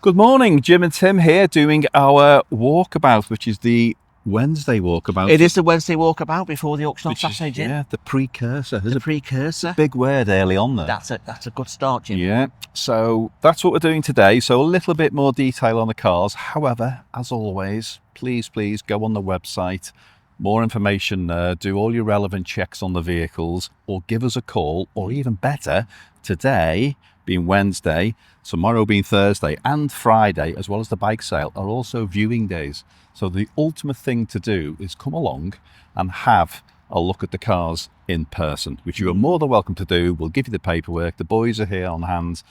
Good morning, Jim and Tim here doing our walkabout, which is the Wednesday walkabout. It is the Wednesday walkabout before the auction on Saturday, Jim. Yeah, the precursor. The precursor. Big word early on there. That's a good start, Jim. Yeah, so that's what we're doing today. So a little bit more detail on the cars. However, as always, please go on the website. More information there. Do all your relevant checks on the vehicles, or give us a call, or even better, today being Wednesday, tomorrow being Thursday, and Friday, as well as the bike sale, are also viewing days. So the ultimate thing to do is come along and have a look at the cars in person, which you are more than welcome to do. We'll give you the paperwork. The boys are here on hand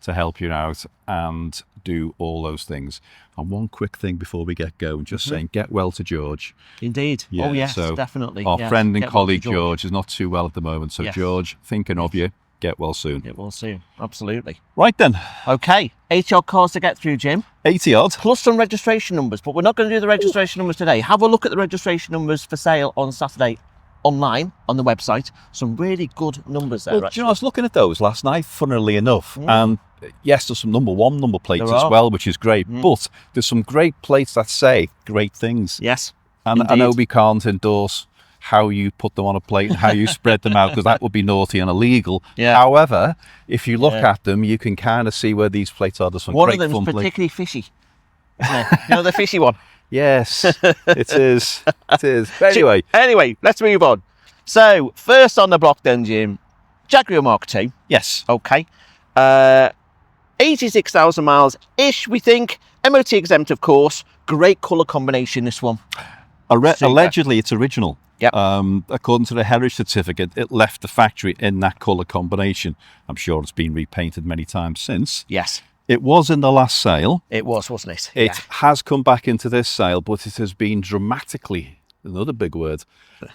to help you out and do all those things. And one quick thing before we get going, just saying, get well to George. Indeed. Yeah, oh yes, so definitely. Our yes. friend and Get well colleague to George is not too well at the moment. So Yes. George, thinking of you. Get well soon. Get well soon. Absolutely. Right then. Okay. 80 odd cars to get through, Jim. 80 odd. Plus some registration numbers, but we're not going to do the registration numbers today. Have a look at the registration numbers for sale on Saturday online on the website. Some really good numbers there. Well, do you know, I was looking at those last night, funnily enough, and yes, there's some number one number plates There as are. well, which is great, but there's some great plates that say great things. Yes. And I indeed. know we can't endorse how you put them on a plate and how you spread them out, because that would be naughty and illegal. Yeah. However, if you look Yeah. at them, you can kind of see where these plates are. There's some One great of them's fun plates. particularly fishy. Isn't it? You know, the fishy one. Yes, it is. It is. But anyway, Anyway, let's move on. So, first on the block then, Jim, Jaguar Mark II. yes. Okay. 86,000 miles-ish, we think. MOT exempt, of course. Great colour combination, this one. Super. Allegedly, it's original. Yep. According to the heritage certificate, it left the factory in that colour combination. I'm sure it's been repainted many times since. Yes, It was in the last sale. it was, wasn't it? It has come back into this sale, but it has been dramatically, another big word,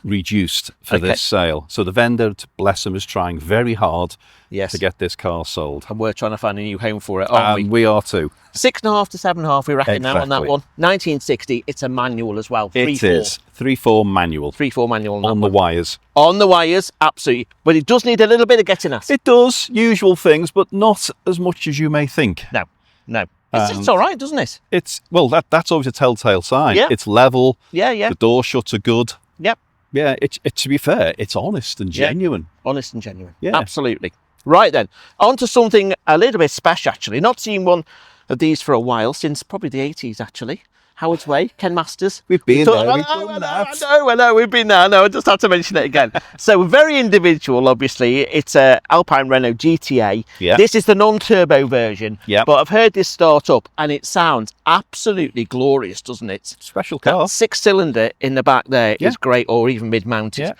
reduced for Okay. this sale. So the vendor, bless him, is trying very hard Yes. to get this car sold. And we're trying to find a new home for it, aren't And we are too. 6.5 to 7.5, we reckon now on that Exactly. one. 1960, it's a manual as well. It is 3.4 manual 3.4 manual on the wires. On the wires, absolutely. But it does need a little bit of getting at. It does, usual things, but not as much as you may think. No. It's all right, doesn't it? It's, well, that's always a telltale sign. Yeah. It's level, Yeah. the door shuts are good. Yep. Yeah, to be fair, it's honest and Yeah. genuine. Honest and genuine. Yeah. Absolutely. Right then, on to something a little bit special, actually. Not seen one of these for a while, since probably the 80s, actually. Howard's Way, Ken Masters. We've been there, we've I done that. know, we've been there. I know, I just have to mention it again. So, very individual, obviously. It's a Alpine Renault GTA. Yeah. This is the non-turbo version. Yeah. But I've heard this start up, and it sounds absolutely glorious, doesn't it? Special That car. 6-cylinder in the back there is Yeah. great, or even mid-mounted.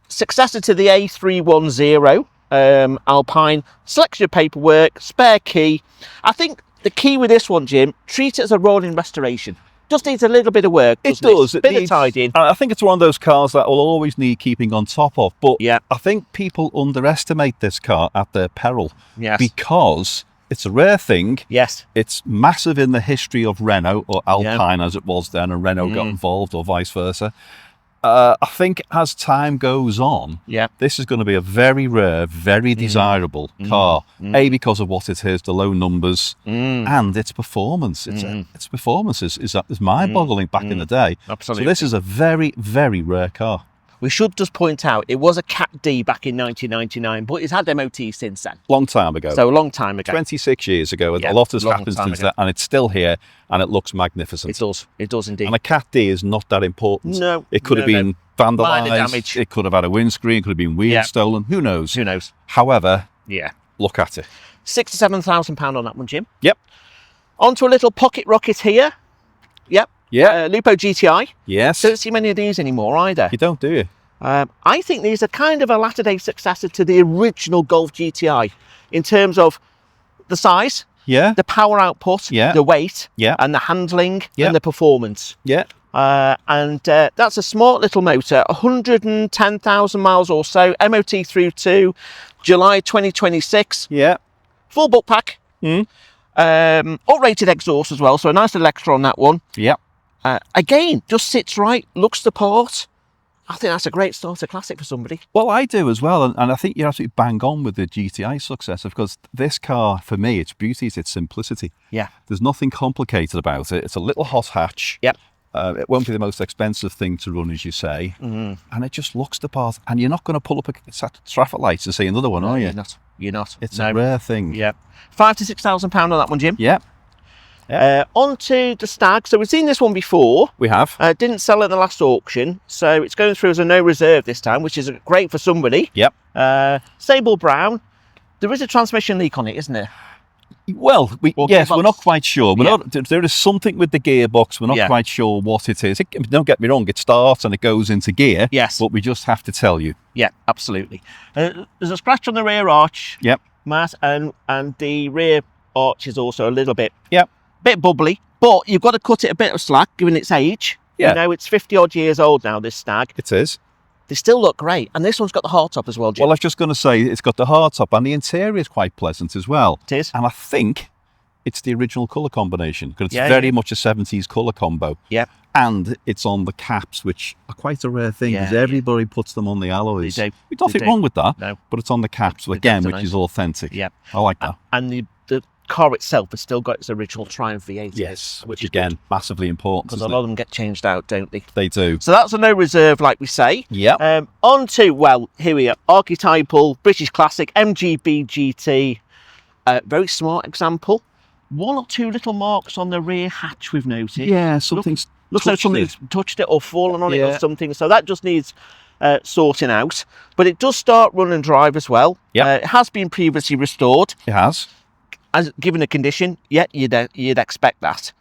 Successor to the A310 Alpine. Selection of paperwork, spare key. I think the key with this one, Jim, treat it as a rolling restoration. Just needs a little bit of work. It doesn't does. It Bit needs, of tidying. I think it's one of those cars that will always need keeping on top of. But Yeah. I think people underestimate this car at their peril. Yes. Because it's a rare thing. Yes. It's massive in the history of Renault, or Alpine as it was then, and Renault got involved, or vice versa. I think as time goes on, Yeah. this is going to be a very rare, very desirable car. A, because of what it is, the low numbers, and its performance. Its performance is mind-boggling back in the day. Absolutely. So this is a very, very rare car. We should just point out, it was a Cat D back in 1999, but it's had MOT since then. Long time ago. So a long time ago. 26 years ago. Yeah, a lot has long happened time since ago. then, and it's still here, and it looks magnificent. It does indeed. And a Cat D is not that important. No, It could have been vandalised. Minor damage. It could have had a windscreen. It could have been wheels Yeah. stolen. Who knows? Who knows? However, Yeah. look at it. £67,000 on that one, Jim. Yep. On to a little pocket rocket here. Yep. Yeah. Lupo GTi. Yes. Don't see many of these anymore either. You don't, do you? I think these are kind of a latter-day successor to the original Golf GTI in terms of the size, Yeah. the power output, Yeah. the weight, Yeah. and the handling Yeah. and the performance. Yeah. And that's a smart little motor, 110,000 miles or so, MOT through to July 2026. Yeah. Full book pack. Up-rated exhaust as well, so a nice little extra on that one. Yeah. Again, just sits right, looks the part. I think that's a great starter classic for somebody. Well, I do as well, and I think you're absolutely bang on with the GTI success, because this car, for me, its beauty is its simplicity. Yeah. There's nothing complicated about it. It's a little hot hatch. Yep. It won't be the most expensive thing to run, as you say, and it just looks the part. And you're not going to pull up a traffic lights and see another one, are you? You're not. It's a rare thing. Yeah. £5,000 to £6,000 on that one, Jim. Yeah. On to the Stag. So we've seen this one before. We have. Didn't sell at the last auction, so it's going through as a no reserve this time, which is great for somebody. Yep. Sable brown. There is a transmission leak on it, isn't there? Well, yes, we're not quite sure. There is something with the gearbox. We're not quite sure what it is. Don't get me wrong, it starts and it goes into gear. Yes. But we just have to tell you. Yeah, absolutely. There's a scratch on the rear arch. Yep. Matt, and the rear arch is also a little bit bubbly, but you've got to cut it a bit of slack given its age. Yeah. You know, it's 50 odd years old now, this Stag. It is. They still look great, and this one's got the hardtop as well, Jim. Well, I was just going to say, it's got the hardtop, and the interior is quite pleasant as well. It is. And I think it's the original colour combination, because it's very much a 70s colour combo. Yep. And it's on the caps, which are quite a rare thing, because everybody puts them on the alloys. They do. There's nothing wrong with that, No. but it's on the caps, again, which is authentic. Yep. I like that. And the car itself has still got its original Triumph V8. Yes, which again, massively important. Because a lot of them get changed out, don't they? They do. So that's a no reserve, like we say. Yeah. On to, well, here we are, archetypal, British classic, MG GT. Very smart example. One or two little marks on the rear hatch we've noticed. Yeah, something's looks like something's touched it or fallen on it or something. So that just needs sorting out. But it does start, run and drive as well. Yeah. It has been previously restored. It has. As given the condition, you'd expect that.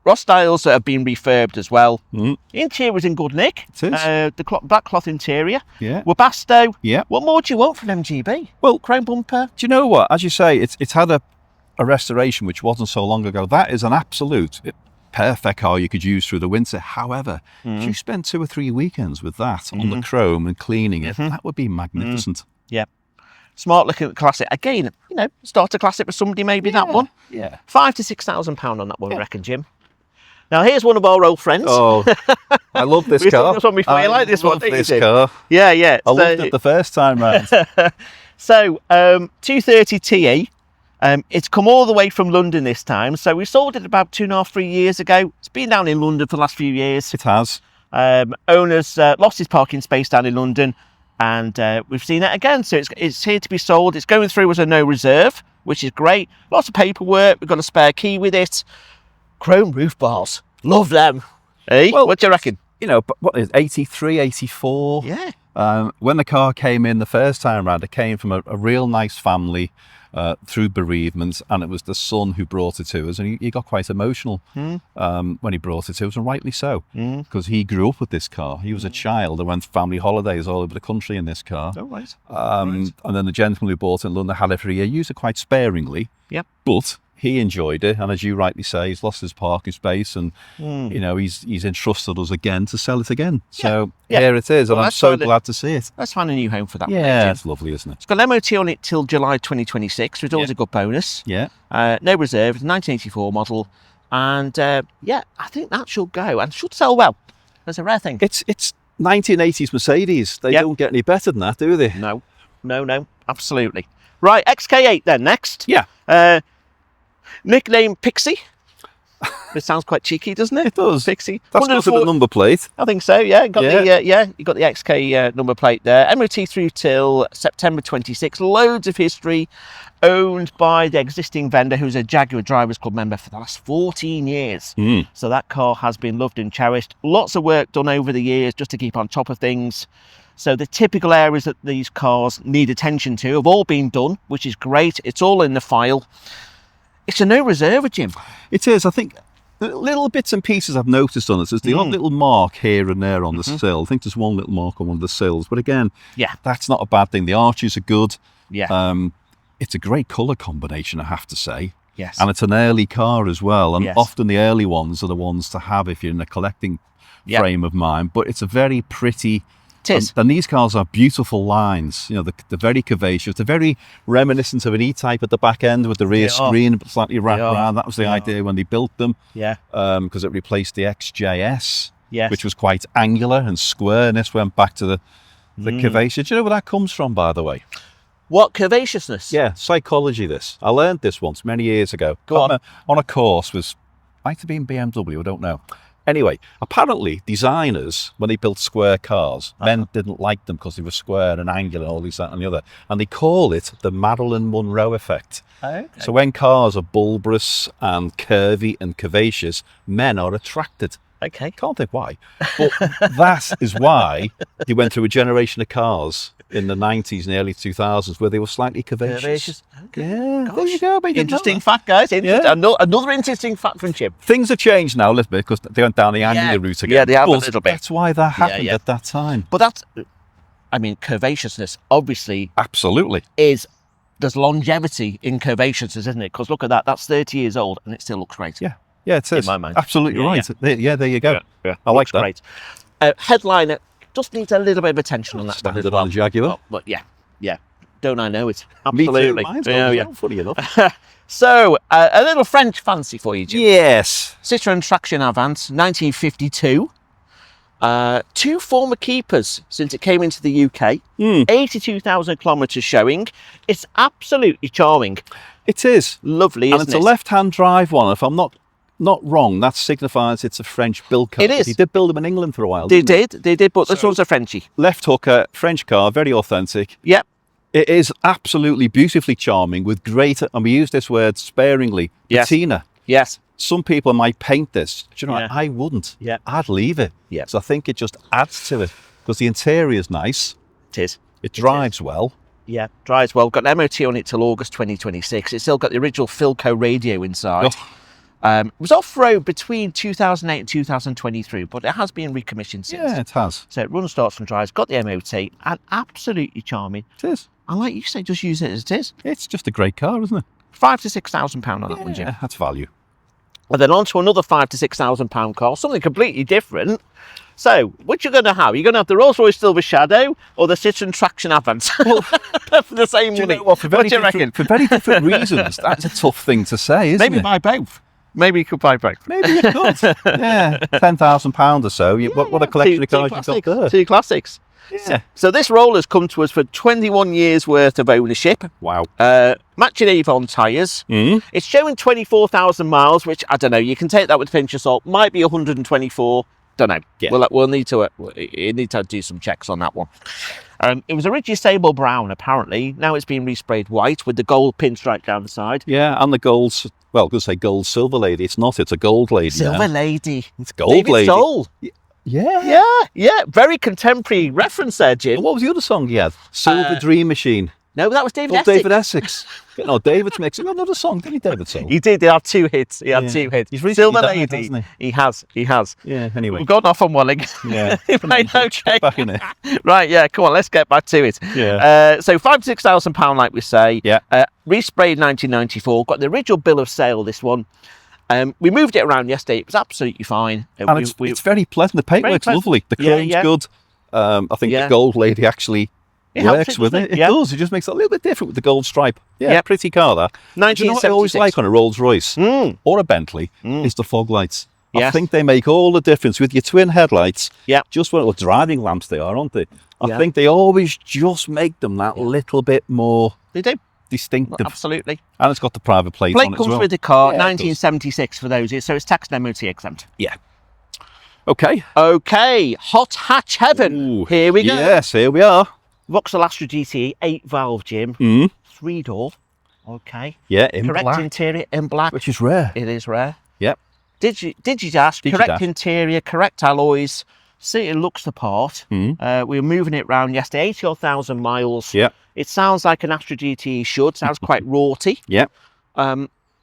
Ross styles that have been refurbed as well. The interior was in good nick. It is. The black cloth interior. Yeah. Webasto. Yeah. What more do you want from MGB? Well, chrome bumper. Do you know what? As you say, it's had a restoration which wasn't so long ago. That is an absolute perfect car you could use through the winter. However, if you spend 2 or 3 weekends with that on the chrome and cleaning it, that would be magnificent. Yeah. Smart looking classic. Again, you know, starter classic for somebody, maybe that one. Yeah. £5,000 to £6,000 on that one, I reckon, Jim. Now, here's one of our old friends. Oh, I love this we car. saw this one before. You like this one, didn't you, Jim? Car. Yeah, yeah. I loved it the first time round. So, 230 TE. It's come all the way from London this time. So we sold it about 2.5, 3 years ago. It's been down in London for the last few years. It has. Owners lost his parking space down in London, and we've seen it again. So it's here to be sold. It's going through as a no reserve, which is great. Lots of paperwork. We've got a spare key with it. Chrome roof bars. Love them. Hey, well, what do you reckon? You know, what is it, 83, 84? Yeah. When the car came in the first time around, it came from a real nice family through bereavement, and it was the son who brought it to us, and he got quite emotional when he brought it to us, and rightly so, because he grew up with this car. He was a child and went family holidays all over the country in this car. Oh, right. And then the gentleman who bought it in London had it for a year, used it quite sparingly. Yep. But he enjoyed it, and as you rightly say, he's lost his parking space, and you know, he's entrusted us again to sell it again. So here it is, and I'm so glad to see it. Let's find a new home for that. Yeah, it's lovely, isn't it? It's got an MOT on it till July 2026, which is always a good bonus. Yeah. No reserve, 1984 model, and yeah, I think that should go and should sell well. That's a rare thing. It's 1980s Mercedes. They don't get any better than that, do they? No, absolutely. Right, XK8 then next. Yeah. Nickname Pixie. It sounds quite cheeky, doesn't it? It does. Pixie. That's because of the number plate. I think so, yeah. You got the XK number plate there. MOT through till September 26. Loads of history. Owned by the existing vendor, who's a Jaguar Drivers Club member for the last 14 years. So that car has been loved and cherished. Lots of work done over the years just to keep on top of things. So the typical areas that these cars need attention to have all been done, which is great. It's all in the file. It's a no reserve, Jim. It is. I think little bits and pieces I've noticed on it. There's the odd little mark here and there on the sill. I think there's one little mark on one of the sills. But again, that's not a bad thing. The arches are good. Yeah. It's a great colour combination, I have to say. Yes. And it's an early car as well. And often the early ones are the ones to have if you're in a collecting frame of mind. But it's a very pretty... It is. And these cars are beautiful lines. You know, they're very curvaceous. They're very reminiscent of an E-Type at the back end with the rear screen slightly wrapped around. That was the idea when they built them. Yeah. Because it replaced the XJS. Yes. which was quite angular and square, and this went back to the curvaceous. Do you know where that comes from, by the way? What, curvaceousness? Yeah, psychology. This I learned this once many years ago. Go on. On a course, might have been BMW. I don't know. Anyway, apparently designers, when they built square cars, men didn't like them because they were square and angular and all this, that and the other. And they call it the Marilyn Monroe effect. Okay. So when cars are bulbous and curvy and curvaceous, men are attracted. Okay. Can't think why. But that is why they went through a generation of cars in the 90s and early 2000s where they were slightly curvaceous. Okay. Yeah, Gosh. there you go. Mate, Interesting fact, guys. Another interesting fact from Jim. Things have changed now a little bit because they went down the angular route again. Yeah, they have a But little bit. That's why that happened at that time. But that's, I mean, curvaceousness obviously Absolutely. there's longevity in curvaceousness, isn't it? Because look at that, that's 30 years old and it still looks great. Yeah. Yeah, it is. In my mind. Absolutely right. Yeah, there you go. Yeah. I like Looks that. Great. Headliner just needs a little bit of attention on that. Standard on Jaguar. But yeah. Don't I know it? Me too. Absolutely. Mine's well, funny enough. So, a little French fancy for you, Jim. Yes. Citroen Traction Avant, 1952. 2 former keepers since it came into the UK. 82,000 kilometres showing. It's absolutely charming. It is. Lovely, and isn't it's it? a left-hand drive one. If I'm not wrong, that signifies it's a French build car. It is. He did build them in England for a while. They didn't did, but this one's a Frenchie. Left hooker, French car, very authentic. Yep. It is absolutely beautifully charming with great, and we use this word sparingly, Yes. patina. Yes. Some people might paint this. Do you know, Yeah. I wouldn't. Yeah. I'd leave it. Yeah. So I think it just adds to it because the interior is nice. It is. It drives well. Yeah, drives well. Got an MOT on it till August 2026. It's still got the original Philco radio inside. It was off-road between 2008 and 2023, but it has been recommissioned since. Yeah, it has. So it runs, starts and drives, got the MOT, and absolutely charming. It is. And like you say, just use it as it is. It's just a great car, isn't it? £5,000 to £6,000 on that one, Jim. Yeah, that's value. And then on to another £5,000 to £6,000 car, something completely different. So, what you're going to have? You're going to have the Rolls-Royce Silver Shadow or the Citroen Traction Avant for the same money. What do you reckon? For very different reasons. That's a tough thing to say, isn't Maybe it? buy both. Maybe you could buy both. Maybe you could. Yeah, £10,000 or so. What a collection of cars you've got there. 2 classics. Yeah. So this roller's come to us for 21 years worth of ownership. Wow. Matching Avant tyres. It's showing 24,000 miles, which I don't know. You can take that with a pinch of salt. Might be 124. Don't know. Yeah. We'll need to do some checks on that one. It was originally sable brown, apparently. Now it's been resprayed white with the gold pinstripe down the side. Yeah, and the gold. Well, I was going to say gold silver lady. It's not. It's a gold lady. Silver now. lady. It's gold David lady. Soul. Yeah. Yeah. Very contemporary reference there, Jim. What was the other song he had? Silver Dream Machine. No, that was David Oh, Essex. David Essex. No, David's mixing. Another song, didn't he, David Soul? He did. He had 2 hits. He had 2 hits. He's recently Silver died, Lady. hasn't He has. Yeah, anyway. We've gone off on Welling. Yeah. Right, okay. Back in there. Right, yeah, come on, let's get back to it. Yeah. So £5,000 to £6,000, like we say. Yeah. Resprayed 1994. Got the original bill of sale, this one. We moved it around yesterday. It was absolutely fine. And it's very pleasant. The paintwork's lovely. The chrome's good. I think the gold lady actually works with it. It does. It just makes it a little bit different with the gold stripe. Yeah, pretty car, that. Do you know what I always like on a Rolls-Royce or a Bentley is the fog lights. I think they make all the difference with your twin headlights. Yeah. Just what driving lamps they are, aren't they? I think they always just make them that little bit more They do. distinctive. Absolutely. And it's got the private plate on it as comes well. with the car, Yeah, 1976 for those, so it's tax and MOT exempt. Yeah. Okay. Okay, hot hatch heaven. Ooh, Here we go. Yes, here we are. Vauxhall Astra GTE, 8 valve, Jim. 3-door. Okay. Yeah, in Correct black. interior in black. Which is rare. It is rare. Yep. Digidash, correct interior, correct alloys. See, it looks the part. We were moving it around yesterday, 80,000 miles. Yep. It sounds like an Astra GTE should. Sounds quite rorty. Yep.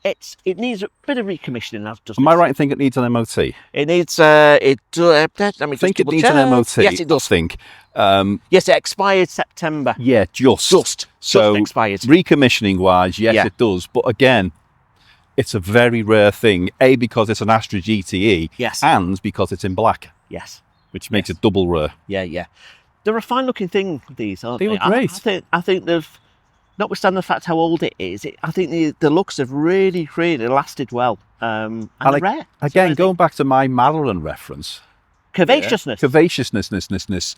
It needs a bit of recommissioning. Am I right in thinking it needs an MOT? It needs. Let me I think it needs an MOT. Yes, it does. I think. Yes, it expired September. Yeah, just expired. Recommissioning wise, yes, it does. But again, it's a very rare thing. A, because it's an Astra GTE. Yes. And because it's in black. Yes. Which makes it double rare. Yeah. They're a fine looking thing, these, aren't they? They were great. I think they've, notwithstanding the fact how old it is, I think the looks have really, really lasted well. And they're rare. Again, going back to my Madeline reference, Cavaciousness. Cavaciousness.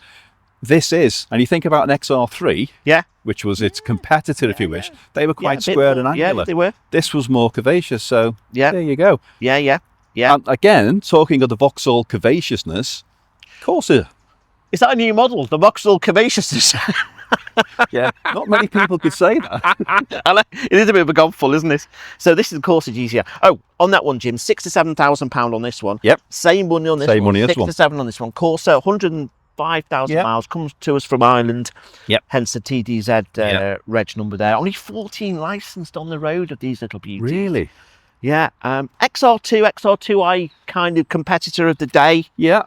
This is, and you think about an XR3, Yeah. which was its competitor, if you wish. They were quite a bit square and more. angular. Yeah, they were. This was more curvaceous, so Yeah. there you go. Yeah. And again, talking of the Vauxhall Cavaciousness, Corsa. Is that a new model? The Vauxhall Cavaciousness. Yeah, not many people could say that. It is a bit of a gobful, isn't it? So this is the Corsa GTi. Oh, on that one, Jim, £67,000 on this one. Yep. Same money on this one. Same money on this one. 67 on this one. Corsa, 105,000 Yep. miles, comes to us from Ireland. Yep. Hence the TDZ reg number there. Only 14 licensed on the road of these little beauties. Really? Yeah. XR2i kind of competitor of the day. Yeah.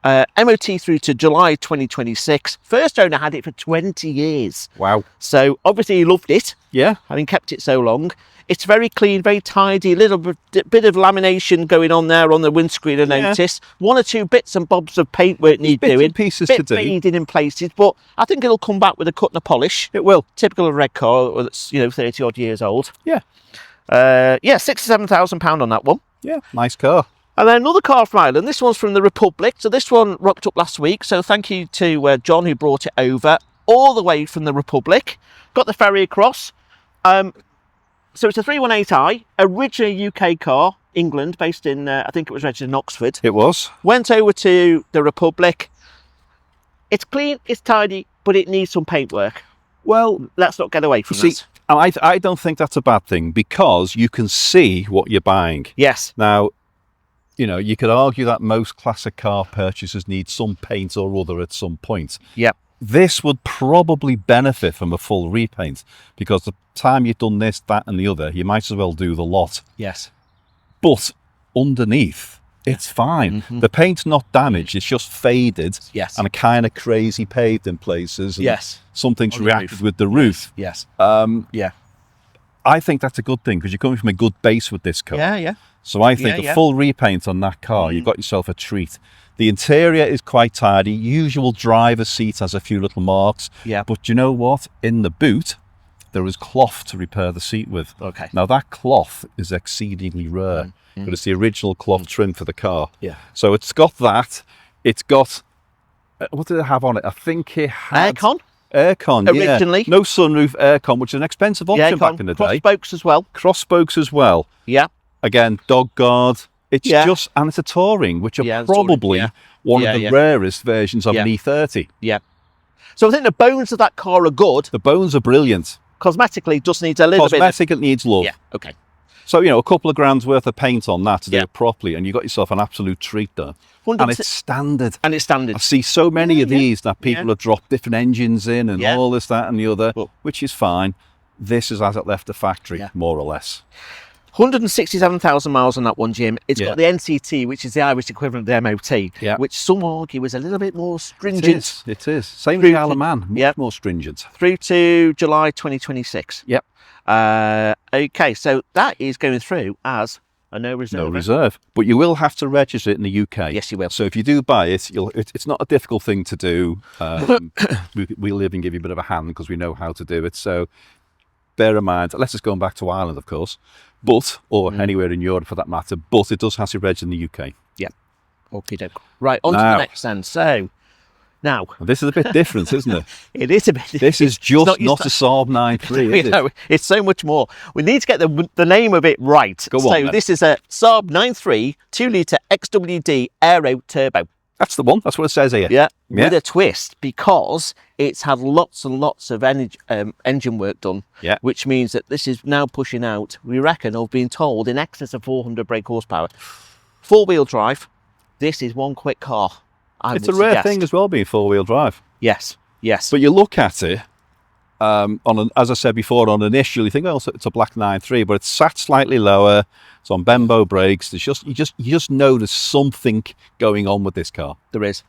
MOT through to July 2026. First owner had it for 20 years. Wow. So obviously he loved it, Yeah. having kept it so long. It's very clean, very tidy, a little bit of lamination going on there on the windscreen, I noticed. One or two bits and bobs of paintwork need bits doing. and pieces bit to do. faded in places, but I think it'll come back with a cut and a polish. It will. Typical of a red car that's, 30 odd years old. Yeah. £67,000 on that one. Yeah. Nice car. And then another car from Ireland. This one's from the Republic. So this one rocked up last week. So thank you to John who brought it over all the way from the Republic. Got the ferry across. So it's a 318i, originally UK car, England, based in, I think it was registered in Oxford. It was. Went over to the Republic. It's clean, it's tidy, but it needs some paintwork. Well, Let's not get away from see, that. I don't think that's a bad thing because you can see what you're buying. Yes. Now, you could argue that most classic car purchases need some paint or other at some point. Yep. This would probably benefit from a full repaint because the time you've done this, that and the other, you might as well do the lot. Yes. But underneath, it's fine. The paint's not damaged, it's just faded. Yes. And kind of crazy paved in places. And Yes. something's On the reacted roof. with the roof. Yes. Yeah. I think that's a good thing because you're coming from a good base with this car. Yeah. So I think a full repaint on that car, you've got yourself a treat. The interior is quite tidy. Usual driver's seat has a few little marks. Yeah. But you know what? In the boot, there is cloth to repair the seat with. Okay. Now that cloth is exceedingly rare, but it's the original cloth trim for the car. Yeah. So it's got that. It's got, what did it have on it? I think it had... Aircon, Originally. Yeah. No sunroof aircon, which is an expensive option back in the day. Cross spokes as well. Cross spokes as well. Yeah. Again, dog guard. It's just, and it's a touring, which are probably one of the rarest versions of an E30. Yeah. So I think the bones of that car are good. The bones are brilliant. Cosmetically, just needs a little bit. Cosmetic, it needs love. Yeah. Okay. So, a couple of grand's worth of paint on that to do it properly, and you got yourself an absolute treat there. And it's standard. And it's standard. I see so many of these that people have dropped different engines in and all this, that, and the other, which is fine. This is as it left the factory, more or less. 167,000 miles on that one, Jim. It's got the NCT, which is the Irish equivalent of the MOT, which some argue is a little bit more stringent. It is. Same with the Isle of Man, much more stringent. Through to July 2026. Yep. Okay, so that is going through as a no reserve. No reserve. But you will have to register it in the UK. Yes, you will. So if you do buy it, it's not a difficult thing to do. We live and give you a bit of a hand because we know how to do it. So bear in mind, unless it's going back to Ireland, of course, or anywhere in Europe for that matter, but it does have to register in the UK. Yeah. Okay, doke. Right, on to the next then. So, now. This is a bit different, isn't it? It is a bit different. This is just not a Saab 9.3, is it? It's so much more. We need to get the name of it right. Go on, So this is a Saab 9.3 2-litre XWD Aero Turbo. That's the one. That's what it says here. Yeah, with a twist, because it's had lots and lots of engine work done, which means that this is now pushing out, we reckon, or being told, in excess of 400 brake horsepower. Four-wheel drive. This is one quick car. It's a rare thing as well, being four-wheel drive. Yes, yes. But you look at it, as I said before, on initial, you think, oh, it's a black 9.3, but it's sat slightly lower. It's on Bembo brakes. There's you just know there's something going on with this car. There is.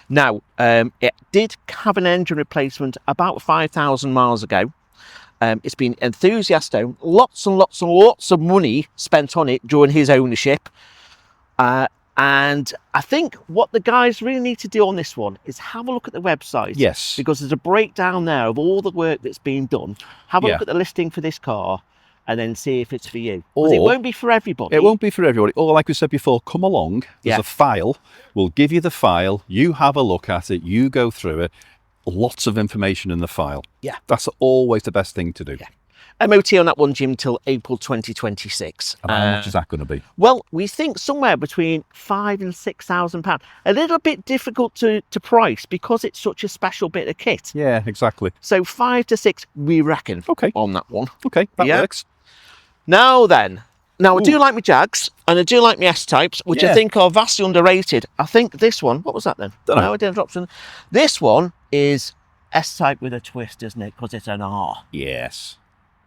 Now, it did have an engine replacement about 5,000 miles ago. It's been enthusiastic, lots and lots and lots of money spent on it during his ownership. And I think what the guys really need to do on this one is have a look at the website. Yes. Because there's a breakdown there of all the work that's been done. Have a look at the listing for this car. and then see if it's for you. 'Cause it Or- won't be for everybody. It won't be for everybody. Or like we said before, come along. There's Yeah. a file. We'll give you the file. You have a look at it. You go through it. Lots of information in the file. Yeah. That's always the best thing to do. Yeah. MOT on that one, Jim, till April 2026. And how much is that going to be? Well, we think somewhere between £5,000 and £6,000. A little bit difficult to price because it's such a special bit of kit. Yeah, exactly. So 5 to 6, we reckon, Okay. on that one. Okay, that Yeah. works. Now then, I do like my Jags and I do like my S-Types, which I Yeah. think are vastly underrated. I think this one, what was that then? Dunno. No, I didn't drop some. This one is S-Type with a twist, isn't it? Because it's an R. Yes.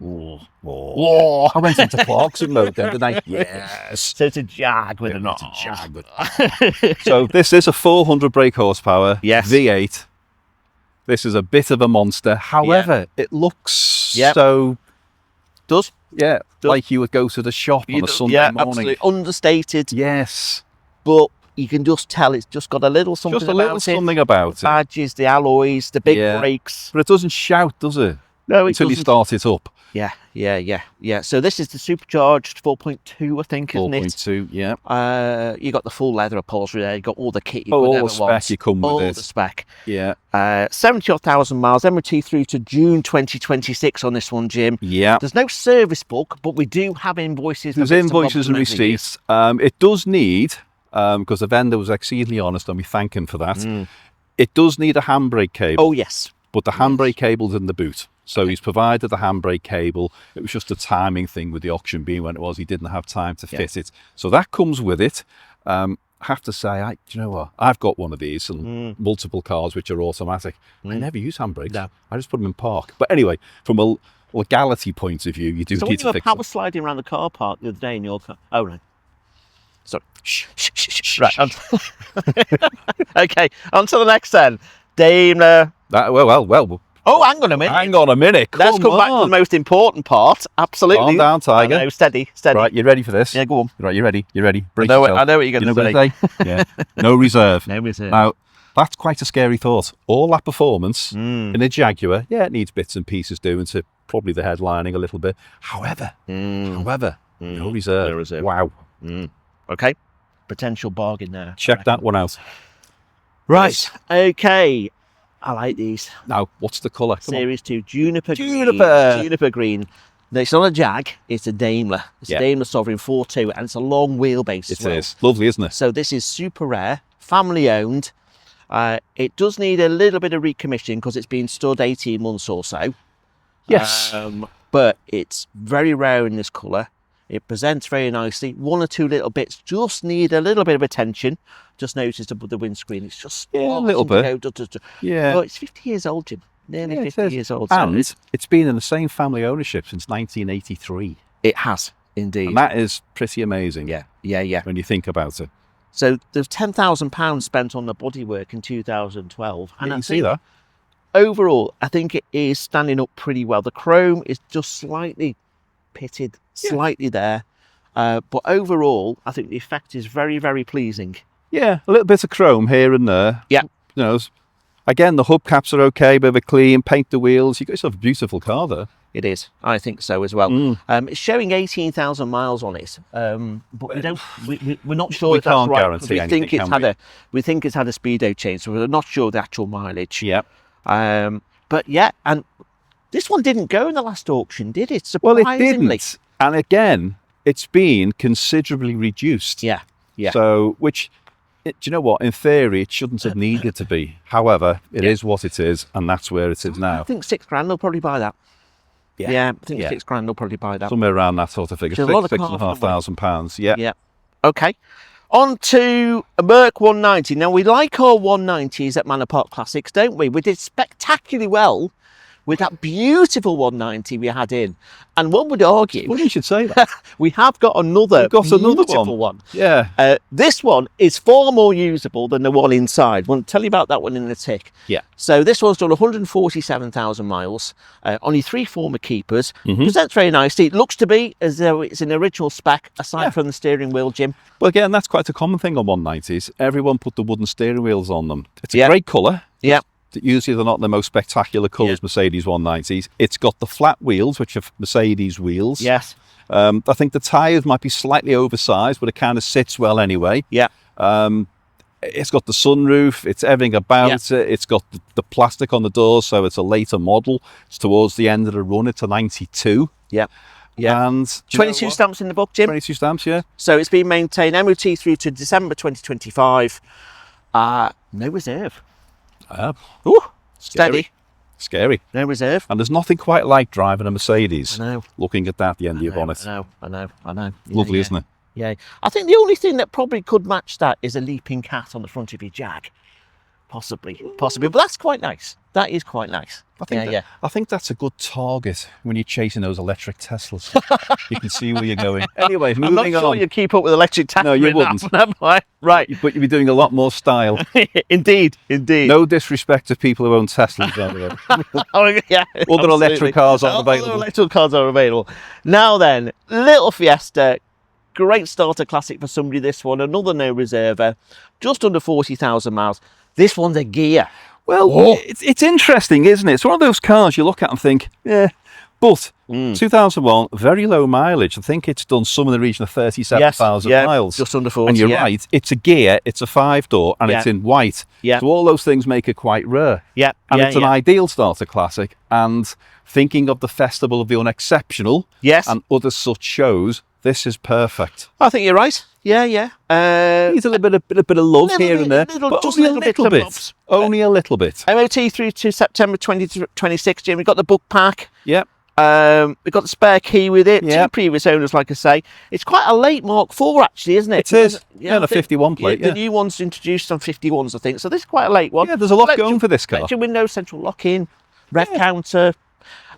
Oh. Whoa. I went into Clarkson mode then, didn't I? Yes. So it's a Jag with an R. It's a Jag. So this is a 400 brake horsepower Yes. V8. This is a bit of a monster. However, it looks Yep. so, Does? yeah, Does. like you would go to the shop on a Sunday morning. Absolutely. Understated, Yes. but you can just tell it's just got a little something Just a little about it. something about it. Badges, the alloys, the big Yeah. brakes. But it doesn't shout, does it? No, it Until you doesn't. start it up. Yeah. So this is the supercharged 4.2, I think, isn't it? 4.2, yeah. You got the full leather upholstery there. You got all the kit you Oh, could all ever the spec want. you come with all it. the spec. Yeah. 70,000 miles, MOT through to June 2026 on this one, Jim. Yeah. There's no service book, but we do have invoices. for There's bits and bobs invoices and every year. receipts. It does need, because the vendor was exceedingly honest and we thank him for that, it does need a handbrake cable. Oh, yes. But the handbrake cable's in the boot. So he's provided the handbrake cable. It was just a timing thing with the auction being when it was. He didn't have time to fit it. So that comes with it. I have to say, do you know what? I've got one of these and multiple cars which are automatic. I never use handbrakes. No. I just put them in park. But anyway, from a legality point of view, you do So when need you to were fix power them. sliding around the car park the other day in your car. Oh, no. Sorry. Right. Okay. On to the next then. Daimler. Well. Oh, hang on a minute. Hang on a minute. Let's come back to the on. most important part. Absolutely. Calm down, Tiger. I know, steady. Right, you ready for this? Yeah, go on. Right, you ready? You ready? Brace I know yourself. what you're going to say. Yeah. No reserve. No reserve. Now, that's quite a scary thought. All that performance in a Jaguar, yeah, it needs bits and pieces doing to probably the headlining a little bit. However, no reserve. No reserve. Wow. Okay. Potential bargain there. Check that one out. Right. Okay. I like these. Now, what's the colour? Come on. Series 2 Juniper Juniper. Green. Juniper Green. No, it's not a Jag, it's a Daimler. It's Yeah. a Daimler Sovereign 4.2 and it's a long wheelbase as It well. is. Lovely, isn't it? So this is super rare, family owned. It does need a little bit of recommissioning because it's been stood 18 months or so. Yes. But it's very rare in this colour. It presents very nicely. One or two little bits just need a little bit of attention. Just noticed above the windscreen. It's just Yeah, a starting little to bit. go. Yeah. Well, it's 50 years old, Jim. Nearly Yeah, it 50 is. years old. So And it's been in the same family ownership since 1983. it has indeed. And that is pretty amazing. Yeah. When you think about it. So there's £10,000 spent on the bodywork in 2012. And You I can see think that. overall, I think it is standing up pretty well. The chrome is just slightly pitted, slightly there. But overall, I think the effect is very, very pleasing. Yeah, a little bit of chrome here and there. Yeah. You know, again, the hubcaps are okay, bit of a clean, paint the wheels. You've got yourself a beautiful car there. It is. I think so as well. It's showing 18,000 miles on it, but we don't. We're not sure We if that's can't right. guarantee We anything, think it's can had we think it's had a speedo change, so we're not sure the actual mileage. Yeah. But yeah, and this one didn't go in the last auction, did it? Well, Surprisingly. it didn't. And again, it's been considerably reduced. Yeah. So, do you know what? In theory, it shouldn't have needed to be. However, it is what it is, and that's where it is I now. think £6,000 they'll probably buy that. Yeah, I think £6,000 they'll probably buy that. Somewhere around that sort of figure. There's a lot of £6,500. Yeah. Yeah. Okay. On to a Merc 190. Now, we like our 190s at Manor Park Classics, don't we? We did spectacularly well with that beautiful 190 we had in. And one would argue, Well, you should say that. we have got another beautiful one. Yeah. This one is far more usable than the one inside. We'll tell you about that one in a tick. Yeah. So this one's done 147,000 miles, only 3 former keepers. Presents very nicely. It looks to be as though it's an original spec, aside from the steering wheel, Jim. Well, again, that's quite a common thing on 190s. Everyone put the wooden steering wheels on them. It's a great colour. Yeah. Usually they're not the most spectacular colours, Mercedes 190s. It's got the flat wheels, which are Mercedes wheels. Yes. I think the tyres might be slightly oversized, but it kind of sits well anyway. Yeah. It's got the sunroof, it's everything about it. It's got the plastic on the doors, so it's a later model. It's towards the end of the run. It's a 92. Yeah. Yeah. And 22 stamps in the book, Jim. 22 stamps, yeah. So it's been maintained MOT through to December 2025. No reserve. Ooh, steady. Scary. No reserve. And there's nothing quite like driving a Mercedes. I know. Looking at that at the end of your bonnet. I know. Yeah, Lovely, isn't it? Yeah. I think the only thing that probably could match that is a leaping cat on the front of your Jag. Possibly. But that's quite nice. That is quite nice. I think that's a good target when you're chasing those electric Teslas. You can see where you're going. Anyway, I'm not sure you keep up with electric Tesla. No, you wouldn't. Right. But you'd be doing a lot more style. Indeed. No disrespect to people who own Teslas, by the way. Other electric cars aren't available. Other electric cars are available. Now then, little Fiesta. Great starter classic for somebody, this one. Another no reserver. Just under 40,000 miles. This one's a Ghia. Well, it's interesting, isn't it? It's one of those cars you look at and think, yeah. But 2001, very low mileage. I think it's done some in the region of 37,000 miles. Just under 40. And you're right, it's a Ghia, it's a 5-door, and it's in white. Yeah. So all those things make it quite rare. Yeah. And it's an ideal starter classic. And thinking of the Festival of the Unexceptional and other such shows, this is perfect. I think you're right. Yeah. Needs a bit of love here and there, but just only a little bit. Only a little bit. MOT through to September 2026, Jim. We've got the book pack. Yep. We've got the spare key with it. Yep. 2 previous owners, like I say. It's quite a late Mark IV, actually, isn't it? It is. Yeah, the 51 plate. The new one's introduced on 51s, I think. So this is quite a late one. Yeah, there's a lot going for this car. Electric windows, central lock-in, rev counter.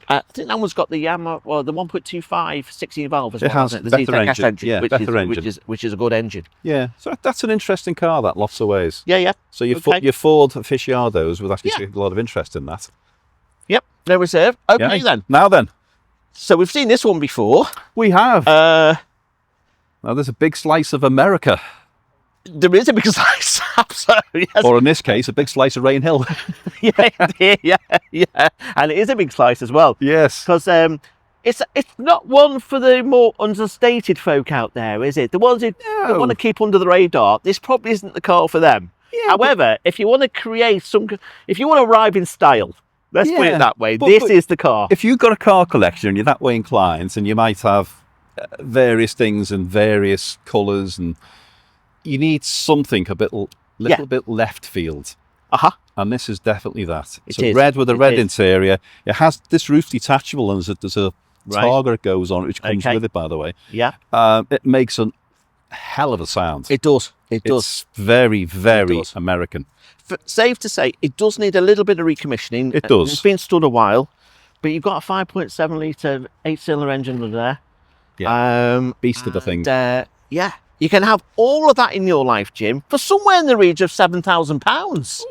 I think that one's got the Yamaha, well, the 1.25 16 valve as well. It has the better Z4 engine. Yeah, better engine. Which is a good engine. Yeah, so that's an interesting car, that, lots of ways. Yeah. So your Ford aficionados would actually take a lot of interest in that. Yep, no reserve. Okay, then. Now then. So we've seen this one before. We have. Now there's a big slice of America. There is a big slice, absolutely. Yes. Or in this case, a big slice of Rain Hill. yeah. And it is a big slice as well. Yes. Because it's not one for the more understated folk out there, is it? The ones who want to keep under the radar, this probably isn't the car for them. Yeah, however, if you want to create if you want to arrive in style, let's put it that way, this is the car. If you've got a car collection and you're that way inclined, and you might have various things in various colours, and you need something a little bit left field. And this is definitely that. It's red with a red interior. It has this roof detachable, and there's a targa that goes on, which comes with it, by the way. Yeah. It makes a hell of a sound. It does. It's very, very American. Safe to say, it does need a little bit of recommissioning. It does. It's been stood a while, but you've got a 5.7 litre 8-cylinder engine under there. Yeah. Beast of the thing. Yeah. You can have all of that in your life, Jim, for somewhere in the region of £7,000.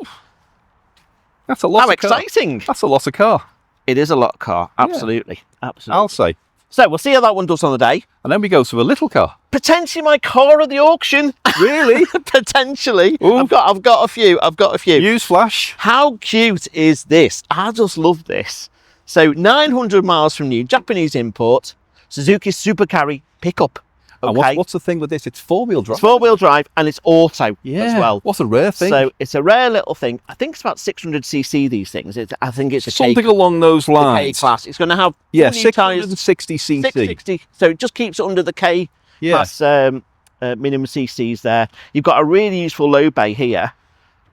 That's a lot. How exciting! That's a lot of car. It is a lot of car. Absolutely. I'll say. So we'll see how that one does on the day. And then we go to a little car. Potentially my car at the auction. Really? Potentially. Ooh. I've got a few. Newsflash. How cute is this? I just love this. So 900 miles from new, Japanese import, Suzuki Super Carry pickup. Okay. And what's the thing with this? It's 4-wheel drive. It's 4-wheel drive and it's auto as well. What a rare thing. So it's a rare little thing. I think it's about 600cc, these things. I think it's a something along those lines. K class. It's going to have 660cc. 660. So it just keeps it under the K class minimum CCs there. You've got a really useful low bay here.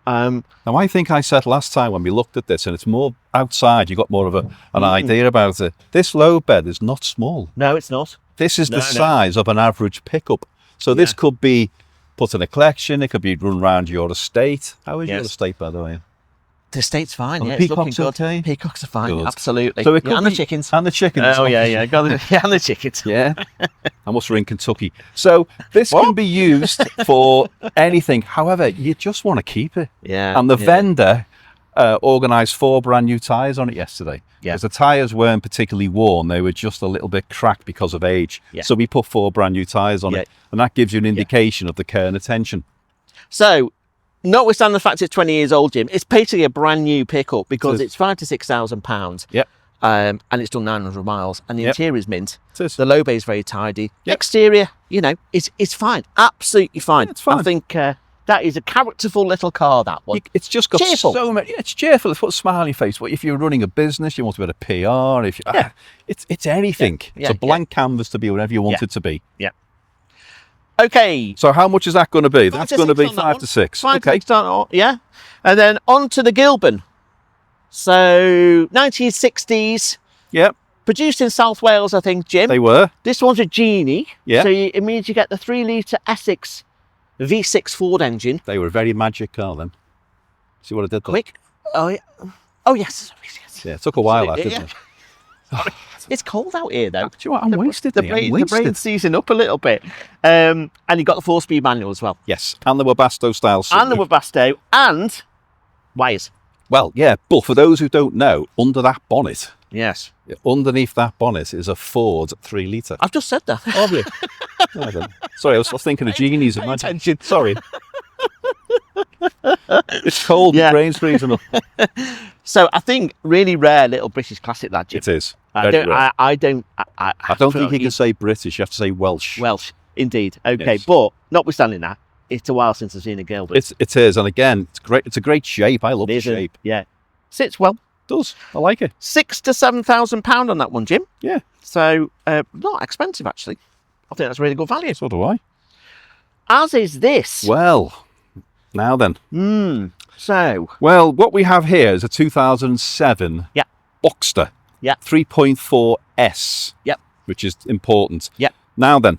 Now, I think I said last time when we looked at this, and it's more outside, you got more of an idea about it. This low bed is not small. No, it's not. This is the size of an average pickup. So this could be put in a collection. It could be run around your estate. How is your estate, by the way? The estate's fine. And the peacocks okay? Peacocks are fine. Good. Absolutely. So it could and be, the chickens. And the chickens. Oh, yeah. And the chickens. Yeah. And we're in Kentucky. So this can be used for anything. However, you just want to keep it. Yeah. And the vendor organised 4 brand new tyres on it yesterday. Yeah. Because the tyres weren't particularly worn. They were just a little bit cracked because of age. Yeah. So we put 4 brand new tyres on it. And that gives you an indication of the care and attention. So notwithstanding the fact it's 20 years old, Jim, it's basically a brand new pickup because it's £5,000 to £6,000. Yep. And it's done 900 miles, and the interior is mint. It is. The low bay is very tidy. Yep. Exterior, you know, it's fine, absolutely fine. It's fine. I think that is a characterful little car. That one. It's just got cheerful. so many. It's cheerful. It's put a smile on your face. But if you're running a business, you want to be a PR. If you, it's anything. Yeah. It's a blank canvas to be whatever you want it to be. Yeah. Okay. So how much is that going to be? That's going to be 5 to 6. 5 to 6. Yeah. And then on to the Gilbern. So 1960s. Yep. Produced in South Wales, I think, Jim. They were. This one's a Genie. Yeah. So it means you get the 3-litre Essex V6 Ford engine. They were a very magic car then. See what I did there? Quick. Oh, yeah. Oh, yes. Yeah, it took a while, didn't it? It's cold out here, though. Do you know what? I'm wasted. The brain's seizing up a little bit. And you got the 4-speed manual as well. Yes, and the Webasto style seat. And the Webasto. And wires. Well, yeah, but for those who don't know, under that bonnet, Yes. underneath that bonnet is a Ford 3-litre. I've just said that. Oh, really? No, I didn't. Sorry, I was thinking of Genies. Pay attention. Sorry. It's cold, Yeah. the brain's freezing up. So I think really rare little British classic, that, Jim. It is. I don't think you can say British, you have to say Welsh. Welsh, indeed. Okay, Yes. but notwithstanding that, it's a while since I've seen a Gilbert. It is, and again, it's great. It's a great shape. I love the shape. Yeah. Sits well. It does. I like it. £6,000 to £7,000 on that one, Jim. Yeah. So not expensive, actually. I think that's really good value. So do I. As is this. Well, now then. So. Well, what we have here is a 2007 Boxster. Yeah. 3.4S. Yep. Which is important. Yep. Now then,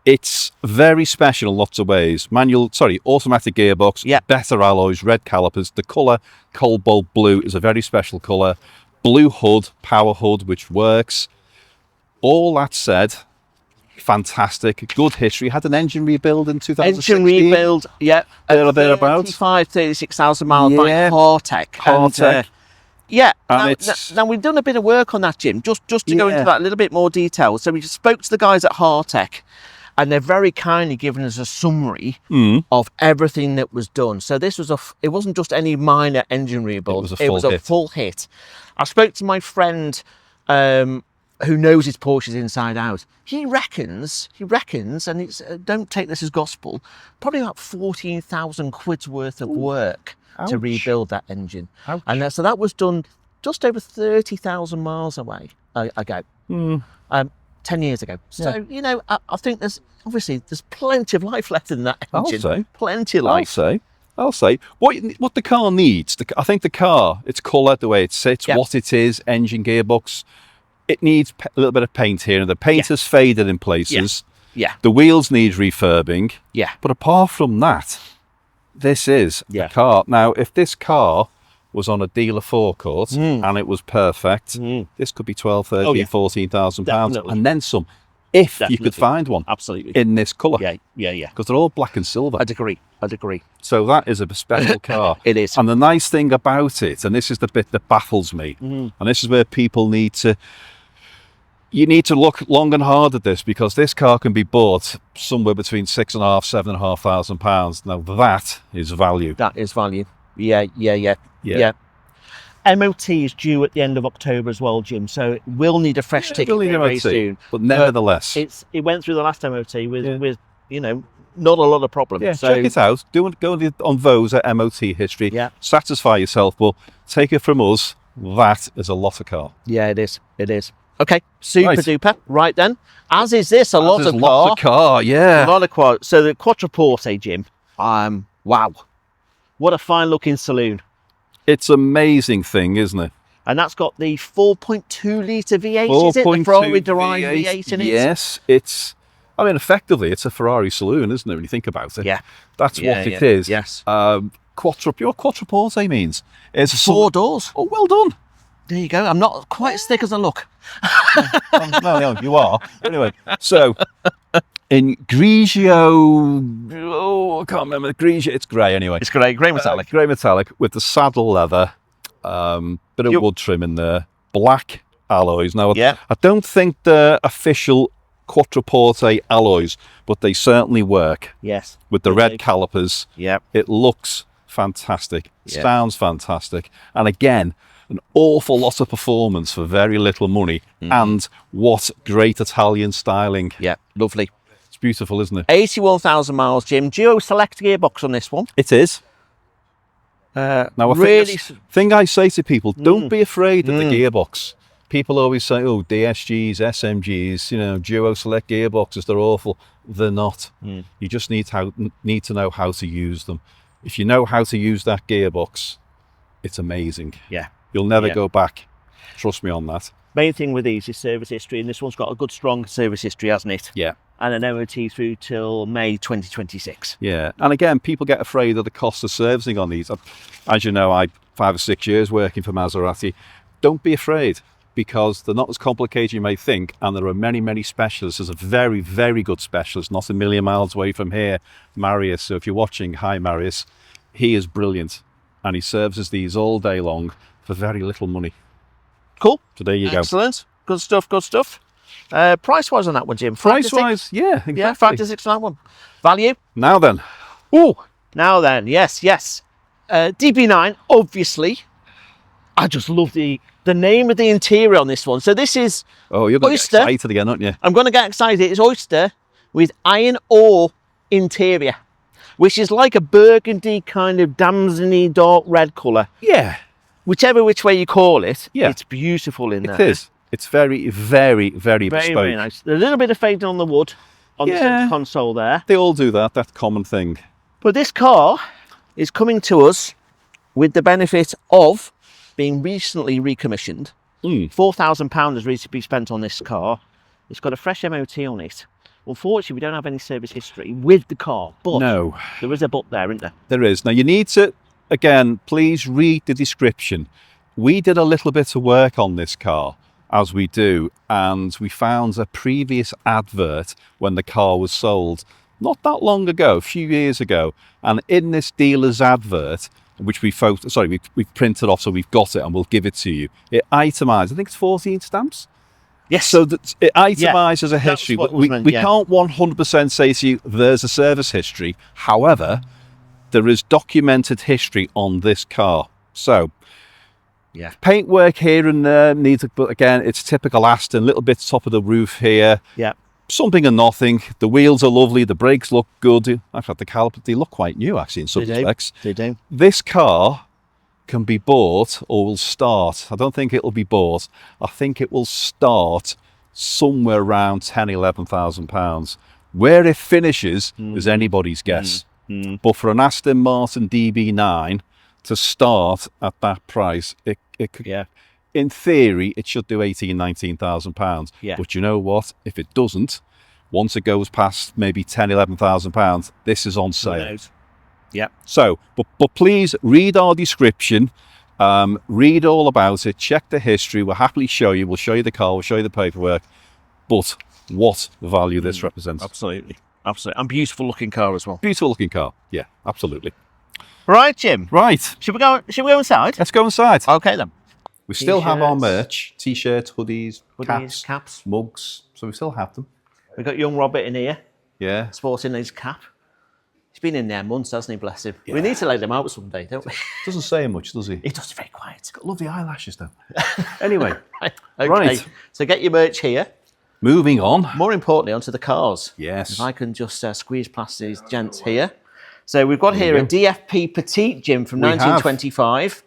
it's very special in lots of ways. Automatic gearbox, better alloys, red calipers. The colour, cobalt blue, is a very special colour. Blue hood, power hood, which works. All that said, fantastic, good history. Had an engine rebuild in 2016. Engine rebuild, thereabouts. 36,000 miles by Hartech. Now we've done a bit of work on that, Jim, just to go into that a little bit more detail. So we just spoke to the guys at Hartech, and they're very kindly given us a summary of everything that was done. So this was it wasn't just any minor engine rebuild. It was a full hit. I spoke to my friend who knows his Porsches inside out. He reckons, and it's don't take this as gospel, probably about 14,000 quid's worth of work to rebuild that engine. Ouch. And so that was done just over 30,000 miles ago. 10 years ago. So, you know, I think there's plenty of life left in that engine. I'll say. Plenty of life. I'll say. What the car needs, I think the car, its colour, the way it sits, what it is, engine, gearbox, it needs a little bit of paint here. The paint has faded in places. Yeah. The wheels need refurbing. Yeah. But apart from that, this is a car. Now, if this car was on a dealer forecourt and it was perfect, this could be 12, 13, 14,000 pounds, and then some, if you could find one. Absolutely. In this colour. Yeah. Because they're all black and silver. I'd agree. So that is a special car. It is. And the nice thing about it, and this is the bit that baffles me, and this is where people need to look long and hard at this, because this car can be bought somewhere between £6,500, £7,500. Now that is value. That is value. Yeah. MOT is due at the end of October as well, Jim. So it will need a fresh ticket very soon. But nevertheless, it went through the last MOT with not a lot of problems. Yeah, so check it out. Go on Vosa MOT history. Yeah. Satisfy yourself, but take it from us. That is a lot of car. Yeah, it is. Okay, super duper. Right then, as is this, a lot of car. Yeah. A lot of car. So the Quattroporte, Jim. Wow, what a fine looking saloon. It's an amazing thing, isn't it? And that's got the 4.2 litre V8. Is it the Ferrari derived V8 in it? Yes, effectively, it's a Ferrari saloon, isn't it? When you think about it. Yeah. That's what it is. Yes. Quattroporte means it's 4 doors. Oh, well done. There you go. I'm not quite as thick as I look. No, you are. Anyway, so in Grigio, I can't remember. Grigio, it's grey anyway. It's grey metallic. Grey metallic with the saddle leather, bit of wood trim in there, black alloys. Now, I don't think the official Quattroporte alloys, but they certainly work. Yes. With the red calipers. Yep. It looks fantastic. Yep. Sounds fantastic. And again, an awful lot of performance for very little money. And what great Italian styling. Yeah, lovely. It's beautiful, isn't it? 81,000 miles, Jim. Duo select gearbox on this one. It is. Now, thing I say to people, don't be afraid of the gearbox. People always say, oh, DSGs, SMGs, you know, duo select gearboxes, they're awful. They're not. You just need to know how to use them. If you know how to use that gearbox, it's amazing. Yeah. You'll never go back. Trust me on that. Main thing with these is service history, and this one's got a good, strong service history, hasn't it? Yeah. And an MOT through till May 2026. Yeah. And again, people get afraid of the cost of servicing on these. As you know, I 5 or 6 years working for Maserati. Don't be afraid, because they're not as complicated as you may think, and there are many, many specialists. There's a very, very good specialist, not a million miles away from here, Marius. So if you're watching, hi Marius. He is brilliant, and he services these all day long for very little money. Cool. So there you go. Excellent. Good stuff, good stuff. Price-wise on that one, Jim? Price-wise, yeah, exactly. Yeah, 5 to 6 on that one. Value? Now then. Oh! Now then, yes. DB9, obviously. I just love the name of the interior on this one. So this is Oh, you're going to get Oyster. excited again, aren't you? I'm going to get excited. It's Oyster with iron ore interior, which is like a burgundy kind of damsony dark red colour. Yeah. Whichever which way you call it, Yeah. it's beautiful in there. It is. It's very, very, very bespoke. Very nice. A little bit of fading on the wood on the centre console there. They all do that. That's a common thing. But this car is coming to us with the benefit of being recently recommissioned. £4,000 has recently been spent on this car. It's got a fresh MOT on it. Unfortunately, we don't have any service history with the car, but No. there is a but there, isn't there? There is. Now, you need to, again, please read the description. We did a little bit of work on this car, as we do, and we found a previous advert when the car was sold not that long ago, a few years ago. And in this dealer's advert, which we've printed off, so we've got it and we'll give it to you. It itemised, I think it's 14 stamps. Yes. So that it itemises a history. what We, was meant, we yeah. can't 100% say to you, there's a service history. However, there is documented history on this car. So, Yeah. paintwork here and there needs, but again, it's typical Aston, little bits top of the roof here. Yeah. Something and nothing. The wheels are lovely. The brakes look good. I've had the calipers. They look quite new, actually, in some respects. They do. This car can be bought or will start. I don't think it'll be bought. I think it will start somewhere around £10,000–11,000. Where it finishes is anybody's guess. But for an Aston Martin DB9 to start at that price, it could, in theory, it should do £18,000–19,000. Yeah. But you know what? If it doesn't, once it goes past maybe £10,000–11,000, this is on sale. Yeah. So, but please read our description, read all about it, check the history. We'll happily show you. We'll show you the car. We'll show you the paperwork. But what value this represents? Absolutely. And beautiful looking car as well. Beautiful looking car. Yeah, absolutely. Right, Jim. Right. Should we go inside? Let's go inside. Okay then. We still have our T-shirts. merch: t-shirts, hoodies, caps, mugs. So we still have them. We've got young Robert in here, Yeah. sporting his cap. He's been in there months, hasn't he? Bless him. We need to let him out someday, don't we? Doesn't say much, does he? He does very quiet. Got lovely eyelashes though. Anyway, Okay. Right. So get your merch here. moving on. More importantly, onto the cars. Yes. If I can just squeeze past these gents here. So we've got here a DFP Petite, Jim, from 1925.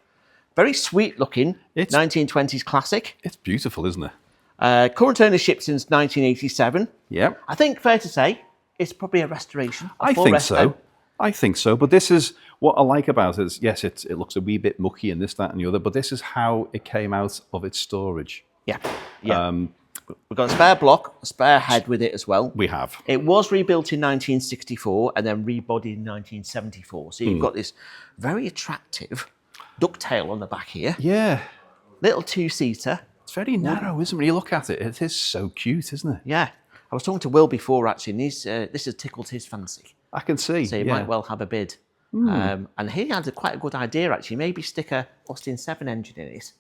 Very sweet looking. It's 1920s classic. It's beautiful, isn't it? Current ownership since 1987. Yeah. I think fair to say it's probably a restoration. I think so. I think so. But this is what I like about it. Is, yes, it looks a wee bit mucky and this, that, and the other. But this is how it came out of its storage. Yeah. We've got a spare block, a spare head with it as well. We have. It was rebuilt in 1964 and then rebodied in 1974. So you've got this very attractive ducktail on the back here. Yeah. Little two-seater. It's very narrow, isn't it? When you look at it, it is so cute, isn't it? Yeah. I was talking to Will before, actually, and this has tickled his fancy. I can see. So he might well have a bid. And he had quite a good idea, actually. Maybe stick a Austin 7 engine in it.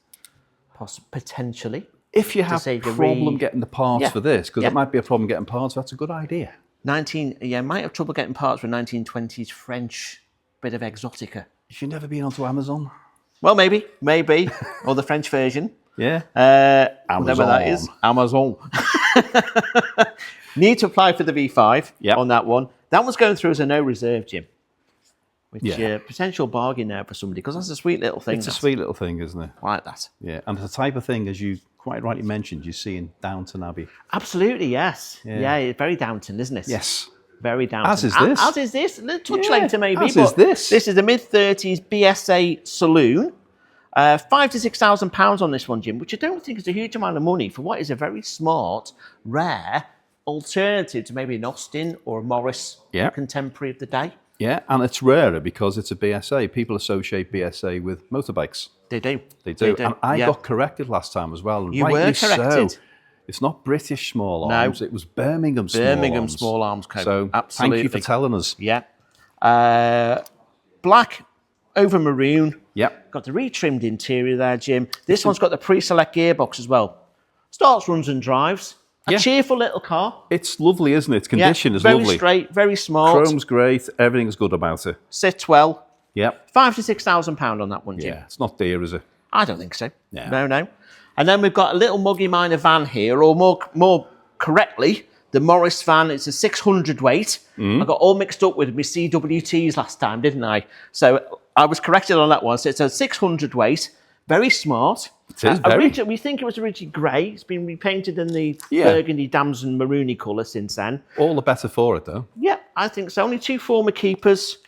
Potentially. If you have a save your problem getting the parts Yeah. for this, because Yeah. it might be a problem getting parts, that's a good idea. Might have trouble getting parts for a 1920s French bit of exotica. If you've never been onto Amazon. Well, maybe, or the French version. Yeah. Whatever that is. Amazon. Need to apply for the V5 on that one. That one's going through as a no reserve, Jim. Which potential bargain there for somebody, because that's a sweet little thing. It's a sweet little thing, isn't it? I like that. Yeah, and it's the type of thing, as you quite rightly mentioned, you see in Downton Abbey. Absolutely, yes. Yeah, it's very Downton, isn't it? Yes. Very Downton. As is this. As is this. A little touch later, maybe. As is this. This is a mid-30s BSA Saloon. £5,000 to £6,000 on this one, Jim, which I don't think is a huge amount of money for what is a very smart, rare alternative to maybe an Austin or a Morris contemporary of the day. Yeah, and it's rarer because it's a BSA. People associate BSA with motorbikes. They do. They do. And I got corrected last time as well. You were corrected. So. It's not British small arms. It was Birmingham small arms. Birmingham small arms code. So absolutely. Thank you for telling us. Yeah. Black over maroon. Yep. Got the retrimmed interior there, Jim. This one's got the pre-select gearbox as well. Starts, runs and drives. A cheerful little car. It's lovely, isn't it? Its condition is lovely. Very straight, very smart. Chrome's great. Everything's good about it. Sits well. Yep. £5,000 to £6,000 on that one, Jim. Yeah, it's not dear, is it? I don't think so. Yeah. No. And then we've got a little muggy minor van here, or more correctly, the Morris van. It's a 600 weight. I got all mixed up with my CWTs last time, didn't I? So I was corrected on that one. So it's a 600 weight, very smart. It is very. We think it was originally grey. It's been repainted in the burgundy, damson, maroony colour since then. All the better for it, though. Yeah, I think so. Only 2 former keepers.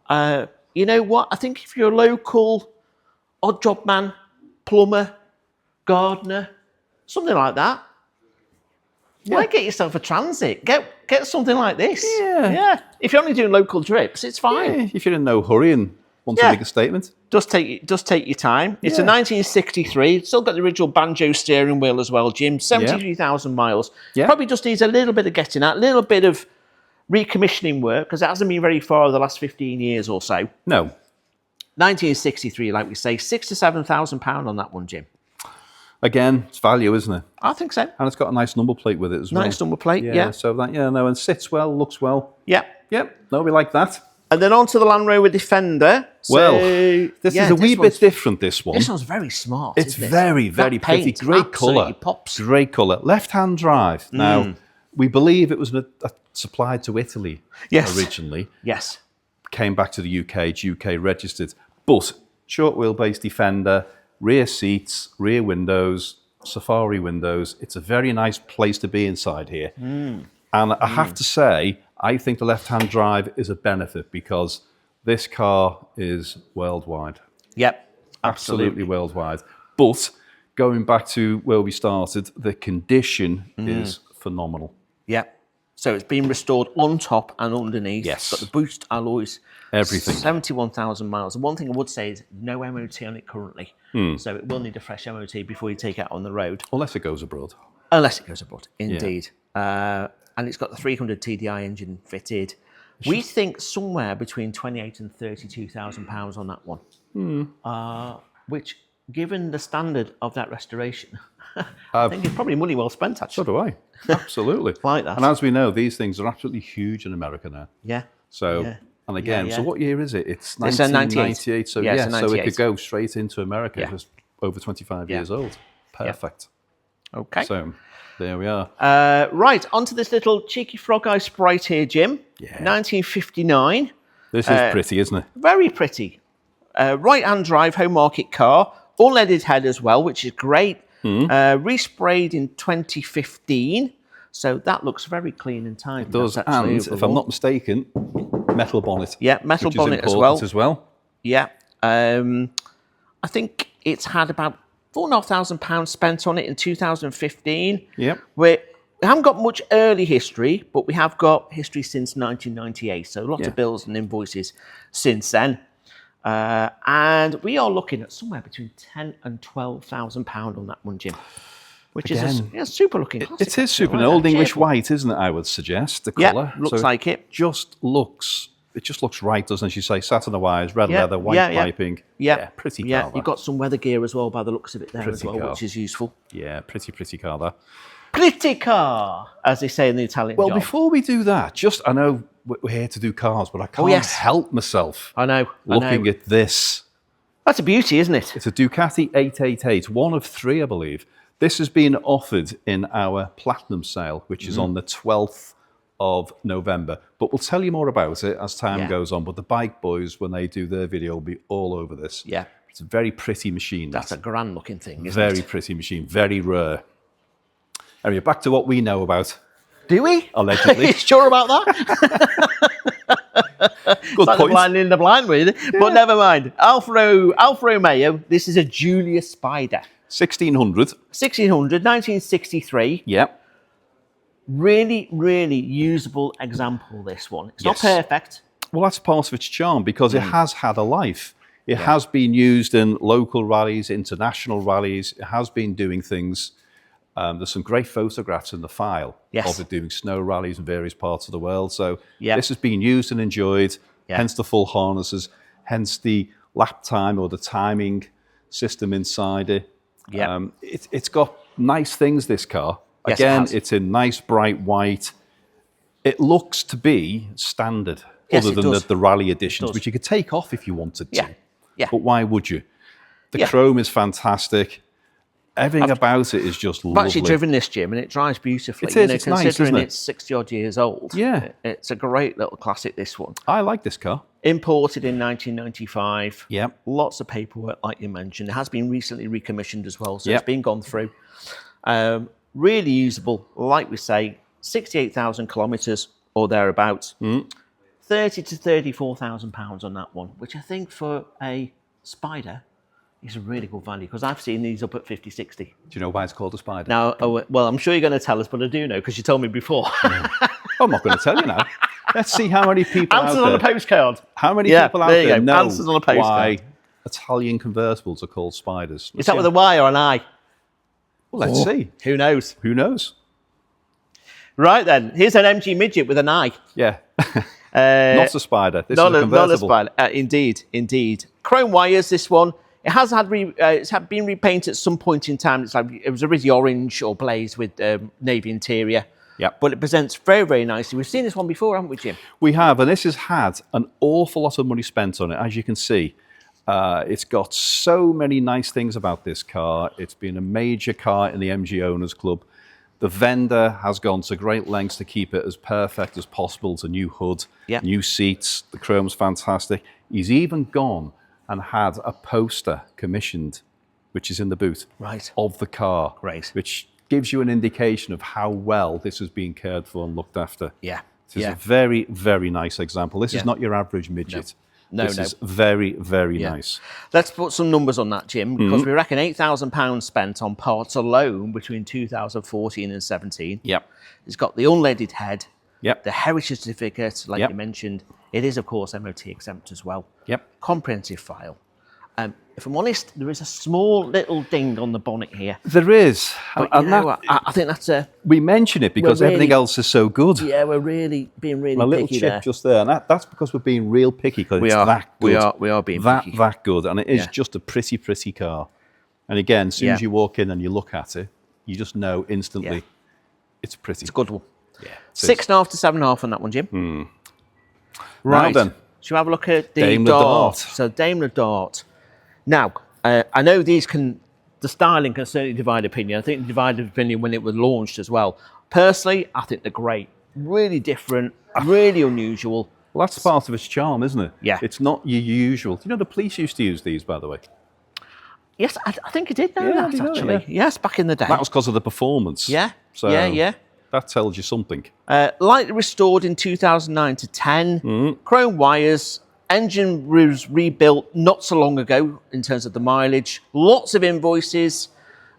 You know what? I think if you're a local odd job man, plumber, gardener, something like that, why get yourself a Transit? Get something like this. Yeah. If you're only doing local trips, it's fine. Yeah, if you're in no hurry and want to make a statement. Just take your time. It's a 1963. It's still got the original banjo steering wheel as well, Jim. 73,000 miles. Yeah. Probably just needs a little bit of getting out, a little bit of recommissioning work, because it hasn't been very far the last 15 years or so. No. 1963, like we say, £6,000 to £7,000 on that one, Jim. Again, it's value, isn't it? I think so. And it's got a nice number plate with it as well. Nice number plate, yeah. So that, and sits well, looks well. Yeah. Yep, no, we like that. And then on to the Land Rover Defender. This is a wee bit different, this one. This one's very smart, It's very, very pretty. Great colour. Pops. Great colour. Left-hand drive. Now, we believe it was supplied to Italy originally. Yes. Came back to the UK. It's UK registered. But short wheelbase Defender, rear seats, rear windows, safari windows. It's a very nice place to be inside here. And I have to say, I think the left-hand drive is a benefit because this car is worldwide. Yep, Absolutely worldwide. But going back to where we started, the condition is phenomenal. Yep. So it's been restored on top and underneath. Yes. Got the boost alloys. Everything. 71,000 miles. And one thing I would say is no MOT on it currently. So it will need a fresh MOT before you take it out on the road. Unless it goes abroad. Unless it goes abroad, indeed. And it's got the 300 TDI engine fitted. We think somewhere between £28,000 and £32,000 on that one. Which, given the standard of that restoration, I think it's probably money well spent, actually. So do I. Absolutely. Like that. And as we know, these things are absolutely huge in America now. Yeah. So, and again, so what year is it? It's It's a 1998. So, Yeah, it's a so it 98. could go straight into America. Just over 25 years old. Perfect. Okay. So, there we are. Right, onto this little cheeky frog eye Sprite here, Jim. 1959. This is pretty, isn't it? Very pretty. Right-hand drive, home market car. Unleaded head as well, which is great. Resprayed in 2015. So that looks very clean and tidy. It does. And if I'm not mistaken, metal bonnet. Yeah, metal which bonnet is as well. Yeah. I think it's had about £4,500 spent on it in 2015. Yep. We haven't got much early history, but we have got history since 1998. So lots of bills and invoices since then. And we are looking at somewhere between £10,000 and £12,000 on that one, Jim. Which is a super looking classic. It is super. An old English white, isn't it, I would suggest, the colour. Looks like it. Just looks it just looks right, doesn't it? As you say, satin wires, red Yeah, leather, white piping. Yeah, pretty car. Yeah, that. you've got some weather gear as well by the looks of it there Pretty as well, car. which is useful. Yeah, pretty car that. Pretty car, as they say in the Italian Well, job. before we do that, I know we're here to do cars, but I can't help myself I know. looking at this. That's a beauty, isn't it? It's a Ducati 888, one of 3, I believe. This has been offered in our Platinum sale, which is on the 12th of November. But we'll tell you more about it as time goes on. But the Bike Boys, when they do their video, will be all over this. Yeah. It's a very pretty machine. That's a grand looking thing, isn't it? Very pretty machine, very rare. Anyway, back to what we know about. Do we? Allegedly. Are you sure about that? Good like point. the blind leading the blind, really. But never mind. Alfa Romeo, this is a Giulia Spider. 1600. 1600, 1963. Yeah. Really, really usable example, this one. It's not perfect. Well, that's part of its charm because it has had a life. It has been used in local rallies, international rallies. It has been doing things. There's some great photographs in the file of it doing snow rallies in various parts of the world. So this has been used and enjoyed, hence the full harnesses, hence the lap time or the timing system inside it. Yeah. It's got nice things, this car. Yes, Again, it's in nice bright white. It looks to be standard, other than the rally editions, which you could take off if you wanted to. Yeah. But why would you? The chrome is fantastic. Everything about it is just lovely. I've actually driven this, Jim, and it drives beautifully. It is, it's nice, considering isn't it? it's 60-odd years old. Yeah. It's a great little classic, this one. I like this car. Imported in 1995. Yeah. Lots of paperwork, like you mentioned. It has been recently recommissioned as well, so it's been gone through. Really usable, like we say, 68,000 kilometres or thereabouts. 30 to 34,000 pounds on that one, which I think for a Spider is a really good value because I've seen these up at 50, 60. Do you know why it's called a Spider? Now, well, I'm sure you're going to tell us, but I do know because you told me before. I'm not going to tell you now. Let's see how many people Answers out on there. a postcard. How many people out there know Answers on a postcard. why Italian convertibles are called Spiders? Is that with a Y or an I? Well, let's see. Who knows? Who knows? Right then, here's an MG Midget with an I. Yeah. Not a Spider. This is a convertible. Not a Spider. Indeed. Chrome wires, this one. It has had been repainted at some point in time. It was originally orange or blaze with navy interior. Yeah. But it presents very, very nicely. We've seen this one before, haven't we, Jim? We have, and this has had an awful lot of money spent on it, as you can see. It's got so many nice things about this car. It's been a major car in the MG Owners Club. The vendor has gone to great lengths to keep it as perfect as possible. It's a new hood, new seats, the chrome's fantastic. He's even gone and had a poster commissioned, which is in the boot, of the car. Great. Which gives you an indication of how well this has been cared for and looked after. Yeah. This is a very, very nice example. This is not your average midget. No, this is very, very nice. Let's put some numbers on that, Jim, because we reckon £8,000 spent on parts alone between 2014 and 17. Yep. It's got the unleaded head, Yep. the heritage certificate, like you mentioned. It is, of course, MOT exempt as well. Yep. Comprehensive file. If I'm honest, there is a small little ding on the bonnet here. There is. But, and I think that's a... We mention it because everything else is so good. Yeah, we're really being really a little picky chip there. just there. And that's because we're being real picky because it's that good. We are being picky. That good. And it is just a pretty, pretty car. And again, as soon as you walk in and you look at it, you just know instantly it's pretty. It's a good one. Yeah. 6.5 to 7.5 on that one, Jim. Right. Now then. Shall we have a look at the Daimler Dart. So Daimler Dart. Now, I know the styling can certainly divide opinion. I think it divided opinion when it was launched as well. Personally, I think they're great. Really different, really unusual. Well, that's part of its charm, isn't it? Yeah. It's not your usual. Do you know the police used to use these, by the way? Yes, I think I did know that, know, actually. Yes, back in the day. That was because of the performance. Yeah, So yeah. that tells you something. Lightly restored in 2009 to 10. Chrome wires. Engine was rebuilt not so long ago in terms of the mileage. Lots of invoices.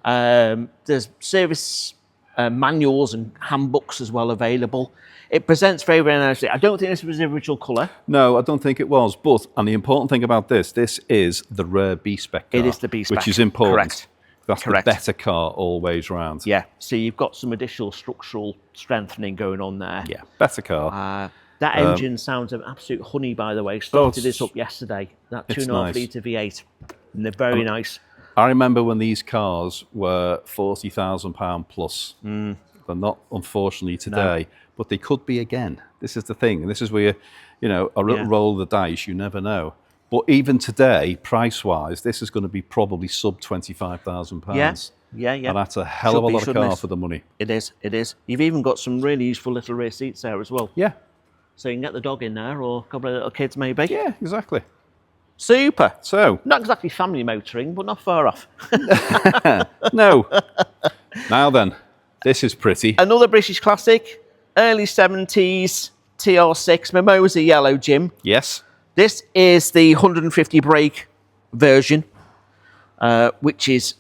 There's service manuals and handbooks as well available. It presents very, very nicely. I don't think this was the original colour. No, I don't think it was. But, and the important thing about this is the rare B-spec car. It is the B-spec. Which is important. Correct. That's the better car all ways round. Yeah, so you've got some additional structural strengthening going on there. Yeah, better car. That engine sounds an absolute honey, by the way. Started this up yesterday. That 2.5 nice. litre V8. And they're very nice. I remember when these cars were £40,000 plus. They're not, unfortunately, today, but they could be again. This is the thing. And this is where, you know, a little roll of the dice, you never know. But even today, price-wise, this is going to be probably sub £25,000. Yeah. And that's a hell of a lot of car for the money. It is. You've even got some really useful little rear seats there as well. Yeah. So you can get the dog in there, or a couple of little kids maybe. Yeah, exactly. Super. So. Not exactly family motoring, but not far off. No. Now then, this is pretty. Another British classic, early 70s TR6 Mimosa Yellow, Jim. Yes. This is the 150 brake version, which is,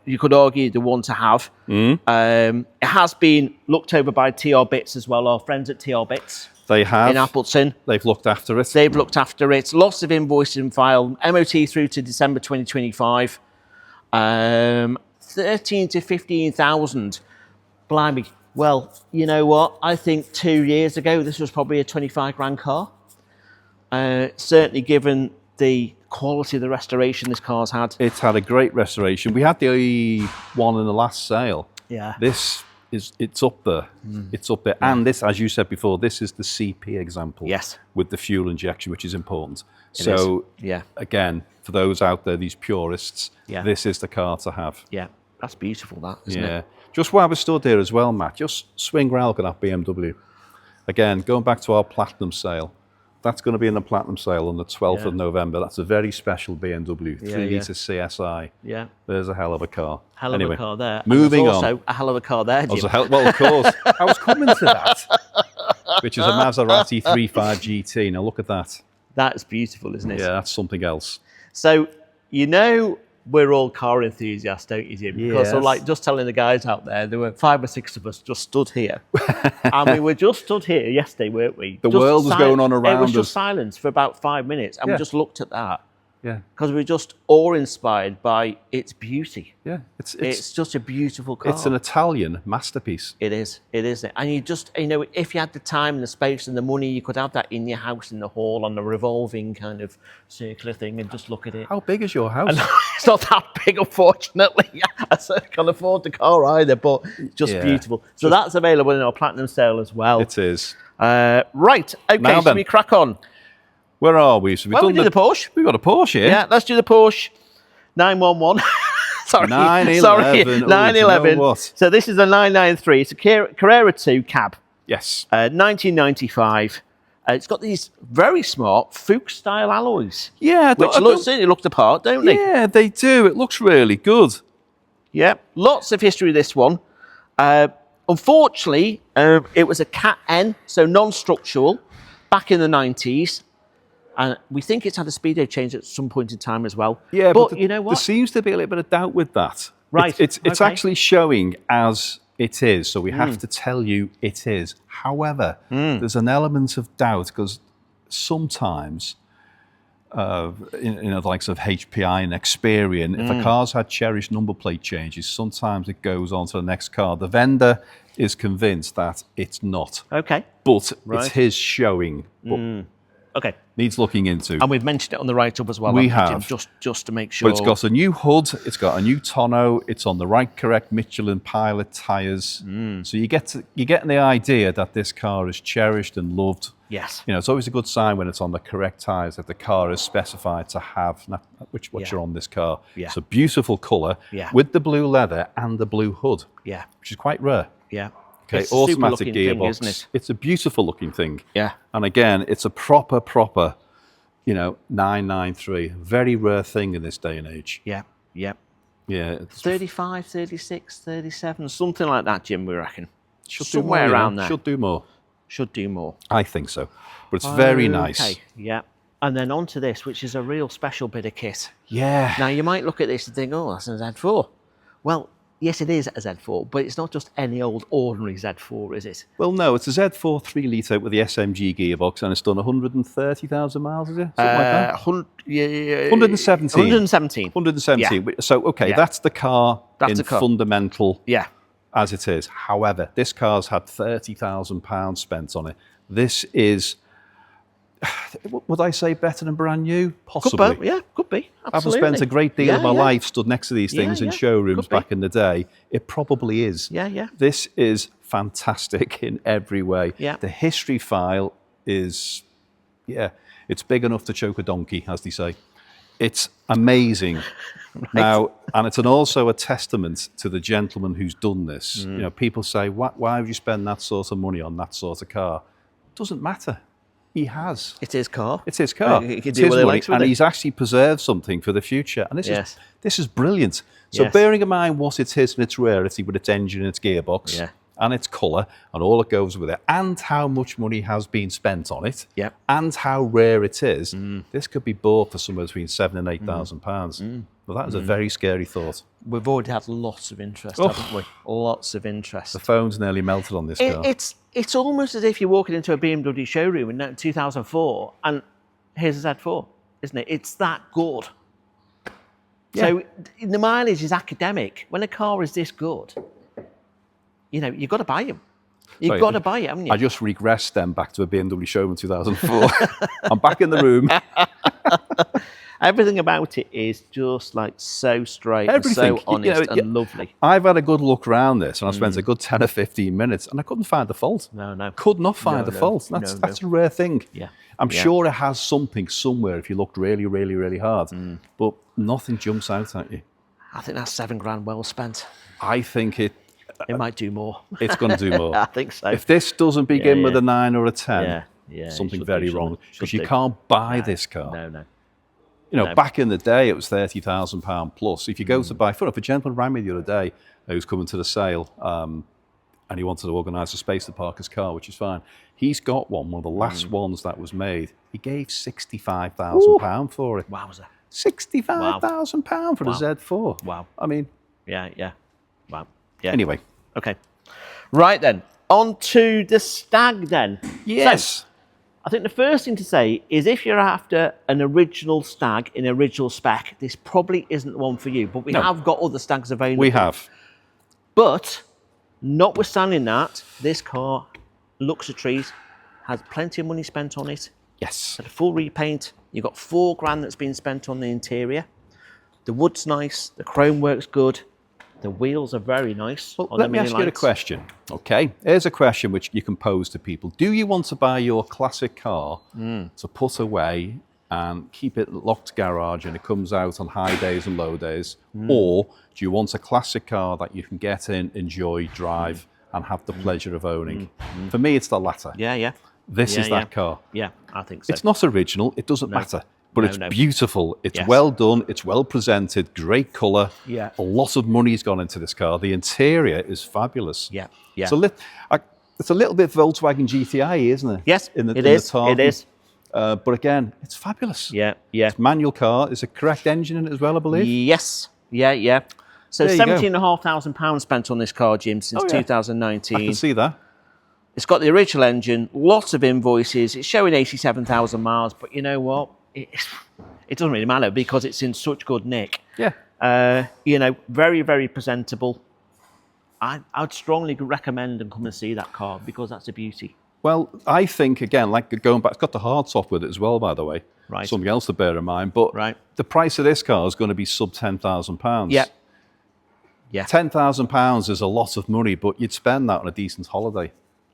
you could argue, the one to have. It has been looked over by TR Bits as well, our friends at TR Bits. They have. In Appleton. They've looked after it. They've looked after it. Lots of invoicing file. MOT through to December 2025. 13 to 15,000. Blimey. Well, you know what? I think 2 years ago, this was probably a 25 grand car. Certainly given the quality of the restoration this car's had. It's had a great restoration. We had the one in the last sale. Yeah. This is, it's up there. It's up there. And this, as you said before, this is the CP example. Yes. With the fuel injection, which is important. Again, for those out there, these purists, this is the car to have. Yeah. That's beautiful, that, isn't it? Just while we're stood here as well, Matt, just swing round at that BMW. Again, going back to our Platinum sale, that's going to be in the Platinum sale on the 12th of November. That's a very special BMW, 3-litre CSI. Yeah. There's a hell of a car. Hell of a car there. Moving and on. Also a hell of a car there, Jim. Well, of course. I was coming to that. Which is a Maserati 3.5 GT. Now look at that. That's beautiful, isn't it? Yeah, that's something else. So, you know, we're all car enthusiasts, don't you, Jim? Because I'm like just telling the guys out there were 5 or 6 of us just stood here. And we were just stood here yesterday, weren't we? The world was going on around us. It was just silence for about 5 minutes. And we just looked at that. Yeah. Because we were just awe-inspired by its beauty. Yeah. It's just a beautiful car. It's an Italian masterpiece. It is. It is. And you just, you know, if you had the time and the space and the money, you could have that in your house in the hall on the revolving kind of circular thing and just look at it. How big is your house? It's not that big, unfortunately. I can't afford the car either, but just beautiful. So that's available in our Platinum sale as well. It is. Right. Okay, now so we crack on. Where are we? So we do the Porsche. We've got a Porsche here. Yeah, let's do the Porsche 911. Sorry. 911. Sorry. Oh, 911. you know what? So this is a 993. It's a Carrera 2 cab. Yes. 1995. It's got these very smart Fuchs-style alloys. Yeah. Which certainly look the part, don't they? Yeah, they do. It looks really good. Yeah. Lots of history with this one. Unfortunately, it was a Cat N, so non-structural, back in the 90s. And we think it's had a speedo change at some point in time as well. Yeah, but you know what? There seems to be a little bit of doubt with that. Right. It's actually showing as it is, so we have to tell you it is. However, there's an element of doubt because sometimes, the likes of HPI and Experian, if a car's had cherished number plate changes, sometimes it goes on to the next car. The vendor is convinced that it's not. Okay. But it's his showing. Okay. Needs looking into. And we've mentioned it on the write-up as well. We have. Just to make sure. But it's got a new hood, it's got a new tonneau, it's on the correct Michelin Pilot tyres. So you're getting the idea that this car is cherished and loved. Yes. You know, it's always a good sign when it's on the correct tyres that the car is specified to have, which are on this car. Yeah. It's a beautiful colour with the blue leather and the blue hood. Yeah. Which is quite rare. Yeah. Okay, it's automatic gearbox. thing, isn't it? It's a beautiful looking thing. Yeah. And again, it's a proper, 993. Very rare thing in this day and age. Yeah. Yeah. Yeah. 35, 36, 37, something like that, Jim, we reckon. Should Somewhere do more, around there. Should do more. Should do more. I think so. But it's very nice. Okay, yeah. And then on to this, which is a real special bit of kit. Yeah. Now, you might look at this and think, oh, that's an Z4. Well, yes, it is a Z4, but it's not just any old ordinary Z4, is it? Well, no, it's a Z4 3-litre with the SMG gearbox, and it's done 130,000 miles, is it? Something like that? 117. 117. 117. Yeah. So, okay, that's the car fundamental as it is. However, this car's had £30,000 spent on it. This is, would I say better than brand new? Possibly. Could be, yeah, could be. Having Absolutely. spent a great deal of my life stood next to these things in showrooms Could be. back in the day, it probably is. Yeah, yeah. This is fantastic in every way. Yeah. The history file is, it's big enough to choke a donkey, as they say. It's amazing. Right. Now, and it's also a testament to the gentleman who's done this. You know, people say, why would you spend that sort of money on that sort of car? Doesn't matter. He has. It's his car. It's his car. He can It's do his what he money, likes with and it. he's actually preserved something for the future. And this is brilliant. So Yes. bearing in mind what it is and its rarity with its engine and its gearbox Yeah. and its colour and all that goes with it, and how much money has been spent on it, Yep. and how rare it is, this could be bought for somewhere between £7,000 and £8,000. Well, that is a very scary thought. We've already had lots of interest, haven't we? Lots of interest. The phone's nearly melted on this car. It's almost as if you're walking into a BMW showroom in 2004 and here's a Z4, isn't it? It's that good. Yeah. So the mileage is academic. When a car is this good, you know, you've got to buy them. You've Sorry, got to buy it, haven't you? I just regressed then back to a BMW showroom in 2004. I'm back in the room. Everything about it is just like so straight and so honest and lovely. I've had a good look around this and I spent a good 10 or 15 minutes and I couldn't find the fault. No. Could not find the fault. That's a rare thing. Yeah. I'm sure it has something somewhere if you looked really, really, really hard. But nothing jumps out at you. I think that's £7,000 well spent. I think It might do more. it's going to do more. I think so. If this doesn't begin with a 9 or a 10, it something should very do, wrong. should Because you do. can't buy this car. No. You know, No. back in the day, it was £30,000 plus. If you go to buy, for a gentleman rang me the other day who's coming to the sale, and he wanted to organise a space to park his car, which is fine. He's got one of the last ones that was made. He gave £65,000 for it. Wowza. £65,000 for the Z4. Wow. I mean, Yeah. Wow. Yeah. anyway. Okay. Right then. On to the Stag then. Yes. So, I think the first thing to say is if you're after an original Stag in original spec, this probably isn't the one for you. But we have got other Stags available. We have. But notwithstanding that, this car looks a treat, has plenty of money spent on it. Yes. Had a full repaint. You've got £4,000 that's been spent on the interior. The wood's nice. The chrome works good. The wheels are very nice. Well, on let the me mini ask you a lights. question. Okay, here's a question which you can pose to people. Do you want to buy your classic car to put away and keep it locked garage and it comes out on high days and low days? Or do you want a classic car that you can get in, enjoy, drive and have the pleasure of owning? For me, it's the latter. Yeah. This is that car. Yeah, I think so. It's not original, it doesn't matter. But No, it's no. beautiful, it's Yes. well done, it's well presented, great colour. Yeah. A lot of money's gone into this car. The interior is fabulous. Yeah. It's a little bit Volkswagen GTi, isn't it? Yes, in the it is. tartan. It is. But again, it's fabulous. Yeah. It's a manual car. Is a correct engine in it as well, I believe? Yes. Yeah. So There you go. £17,500 spent on this car, Jim, since Oh, yeah. 2019. I can see that. It's got the original engine, lots of invoices. It's showing 87,000 miles, but you know what? It doesn't really matter because it's in such good nick. Yeah. You know, very, very presentable. I'd strongly recommend and come and see that car because that's a beauty. Well, I think, again, like going back, it's got the hard top with it as well, by the way. Right. Something else to bear in mind. But the price of this car is going to be sub £10,000. Yeah. £10,000 is a lot of money, but you'd spend that on a decent holiday.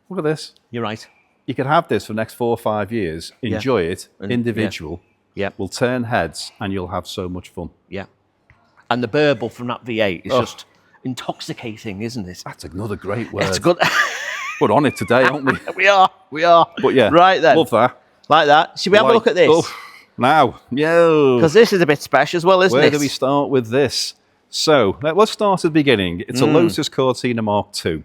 Look at this. You're right. You could have this for the next 4 or 5 years, enjoy it, individual, Yeah. will turn heads, and you'll have so much fun. Yeah. And the burble from that V8 is just intoxicating, isn't it? That's another great word. It's good. We're on it today, aren't we? We are. But yeah, Right then. love that. Like that. Should we have a look at this? Now, yo. Because this is a bit special as well, isn't Where it? do we start with this? So, let's start at the beginning. It's a Lotus Cortina Mark II.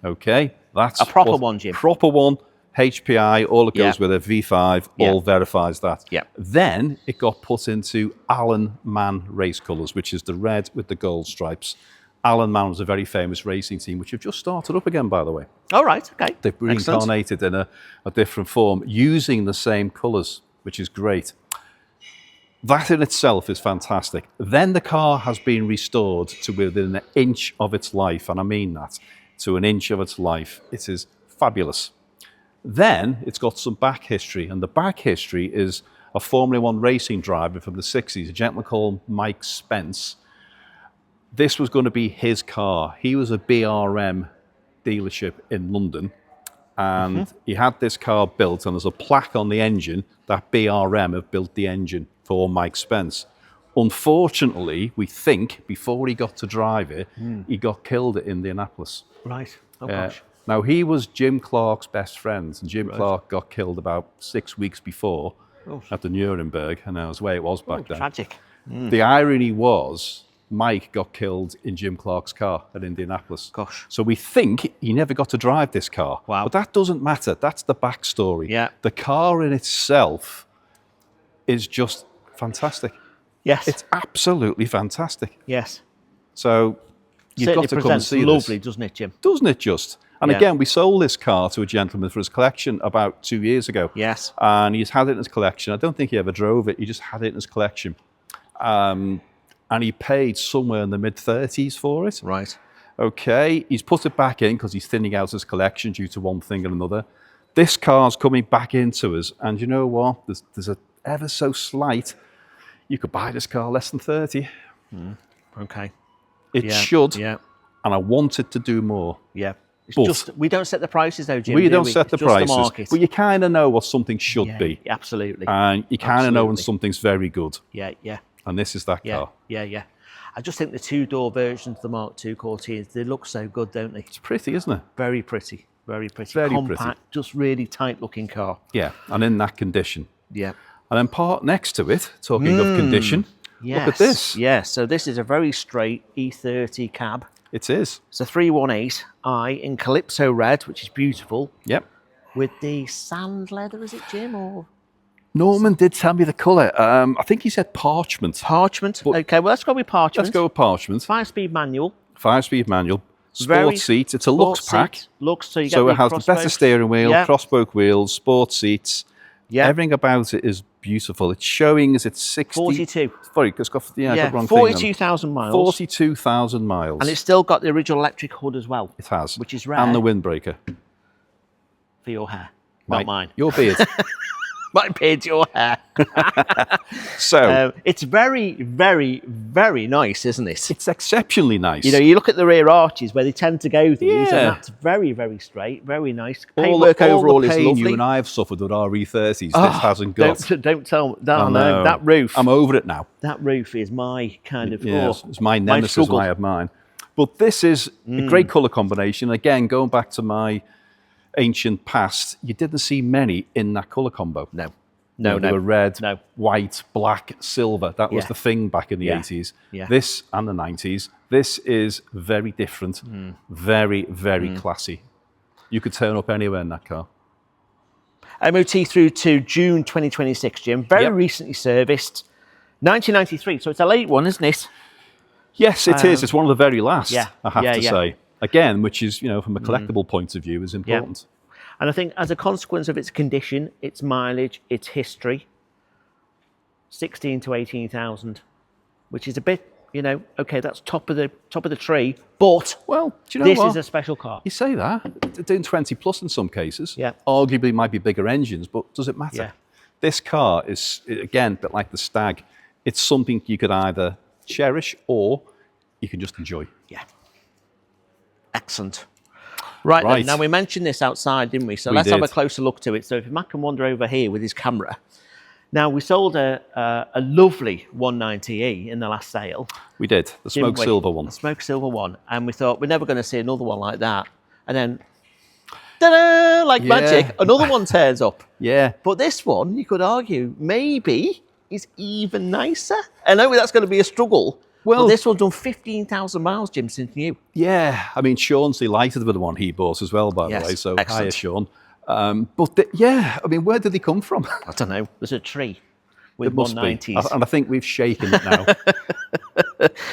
Okay? That's A proper one, Jim. Proper one. HPI, all that goes with it, V5, all verifies that. Yeah. Then it got put into Alan Mann race colours, which is the red with the gold stripes. Alan Mann was a very famous racing team, which have just started up again, by the way. All right, okay. They've reincarnated in a different form, using the same colours, which is great. That in itself is fantastic. Then the car has been restored to within an inch of its life, and I mean that, to an inch of its life. It is fabulous. Then it's got some back history, and the back history is a Formula One racing driver from the 60s, a gentleman called Mike Spence. This was going to be his car. He was a BRM dealership in London, and he had this car built, and there's a plaque on the engine that BRM have built the engine for Mike Spence. Unfortunately, we think before he got to drive it, he got killed at Indianapolis. Right. Oh, gosh. Now, he was Jim Clark's best friend, and Jim Clark got killed about 6 weeks before at the Nuremberg, and that was the way it was back then. Tragic. The irony was, Mike got killed in Jim Clark's car at Indianapolis. Gosh. So we think he never got to drive this car. Wow. But that doesn't matter. That's the backstory. Yeah. The car in itself is just fantastic. Yes. It's absolutely fantastic. Yes. So you've Certainly got to come and see lovely, this. doesn't it, Jim? Doesn't it just? And Yeah. again, we sold this car to a gentleman for his collection about 2 years ago. Yes. And he's had it in his collection. I don't think he ever drove it. He just had it in his collection. And he paid somewhere in the mid-30s for it. Right. Okay, he's put it back in because he's thinning out his collection due to one thing and another. This car's coming back into us, and you know what? There's a ever so slight, you could buy this car less than 30. Okay. It should, Yeah. and I want it to do more. Yeah. It's But- just, we don't set the prices though, Jim. We do don't set the It's just prices, market. but you kind of know what something should be. Absolutely. And you kind of know when Absolutely. something's very good. Yeah, yeah. And this is that Yeah, car. yeah. I just think the two-door versions of the Mark II Cortinas, they look so good, don't they? It's pretty, isn't it? Very pretty, very pretty. Very Compact, pretty. just really tight-looking car. Yeah, and in that condition. Yeah. And then part next to it, talking of condition, Yes. look at this. Yes, so this is a very straight E30 cab. It is. It's a 318i in Calypso red, which is beautiful, Yep. with the sand leather, is it, Jim? Or Norman did tell me the colour. I think he said parchment. parchment? Okay, well, let's go with parchment. Let's go with parchment. 5-speed manual. 5-speed manual. Sport Very seats. It's a Lux Sport pack. seat. Lux, so you get So the it has the better cross-spoke. steering wheel, Yeah. cross-spoke wheels, sport seats. Yeah. Everything about it is beautiful. It's showing us it's 60... 42. Sorry, it's got, I got Yeah, the wrong thing then. 42,000 miles. 42,000 miles. And it's still got the original electric hood as well, It has. which is rare. And the windbreaker. for your hair. Not mine. Your beard. My beard, your hair. So, It's very, very, very nice, isn't it? it's exceptionally nice. You know, you look at the rear arches where they tend to go these, Yeah. and that's very, very straight, very nice. all Paintwork the overall is pain lovely. you and I have suffered with our E30s, this hasn't got. Don't tell me. I No, know. that roof. I'm over it now. That roof is my kind of. Yeah, oh, it's my nemesis when struggle. I have mine. But this is a great colour combination. Again, going back to my ancient past, you didn't see many in that colour combo. No. They were red, No. white, black, silver. That was Yeah. the thing back in the Yeah. 80s. Yeah. This and the 90s. This is very different, very, very classy. You could turn up anywhere in that car. MOT through to June 2026, Jim. Very Yep. recently serviced. 1993, so it's a late one, isn't it? Yes, it is. It's one of the very last, yeah, I have yeah, to yeah. say. Again, which is, you know, from a collectible point of view, is important. And I think as a consequence of its condition, its mileage, its history, 16 to 18,000, which is a bit, you know, okay, that's top of the tree, but Well, do you know this what? is a special car. You say that. They're doing 20 plus in some cases. Yeah. Arguably might be bigger engines, but does it matter? Yeah. This car is, again, a bit like the Stag. It's something you could either cherish or you can just enjoy. Yeah. Excellent. Right, Right. then, now we mentioned this outside, didn't we? So We let's have a did. closer look to it. So if Matt can wander over here with his camera. Now, we sold a lovely 190E in the last sale. We did. The didn't smoke we? silver one. The smoke silver one. And we thought, we're never going to see another one like that. And then, ta-da, like Yeah. magic, another one turns up. Yeah. But this one, you could argue, maybe is even nicer. I know that's going to be a struggle. Well, Well- this one's done 15,000 miles, Jim, since new. Yeah. I mean, Sean's delighted with the one he bought as well, by Yes, the way. So, excellent. hiya, Sean. Yeah, I mean, where did they come from? I don't know. There's a tree with It must be. 190s. And I think we've shaken it now.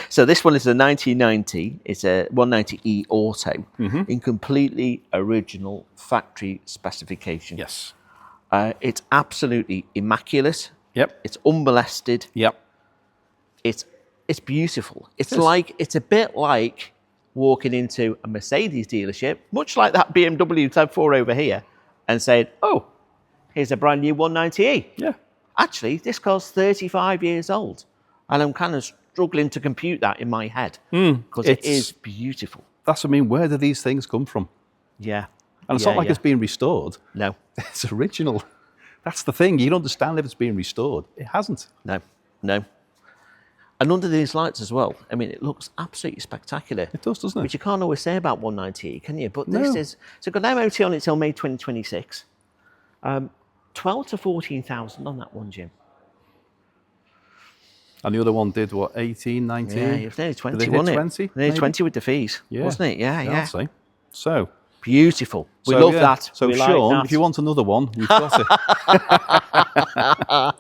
So this one is a 1990. It's a 190E Auto Mm-hmm. in completely original factory specification. Yes. It's absolutely immaculate. Yep. It's unmolested. Yep. It's beautiful. It's is. a bit like walking into a Mercedes dealership, much like that BMW Z4 over here, and saying, oh, here's a brand new 190e. Yeah. Actually, this car's 35 years old. And I'm kind of struggling to compute that in my head because it is beautiful. That's what I mean. Where do these things come from? Yeah. And it's not like it's being restored. No. It's original. That's the thing. You don't understand if it's being restored. It hasn't. No, no. And under these lights as well, I mean, it looks absolutely spectacular. It does, doesn't it? Which you can't always say about 190e, can you? But this is, so got an MOT on it till May 2026. 12 to 14,000 on that one, Jim. And the other one did what, 18, 19? Yeah, it was nearly 20, did they wasn't hit it? 20? Nearly 20 with the fees, wasn't it? Yeah, yeah. I'd say. So. Beautiful. We love that. So we Sean, like that. if you want another one, we've got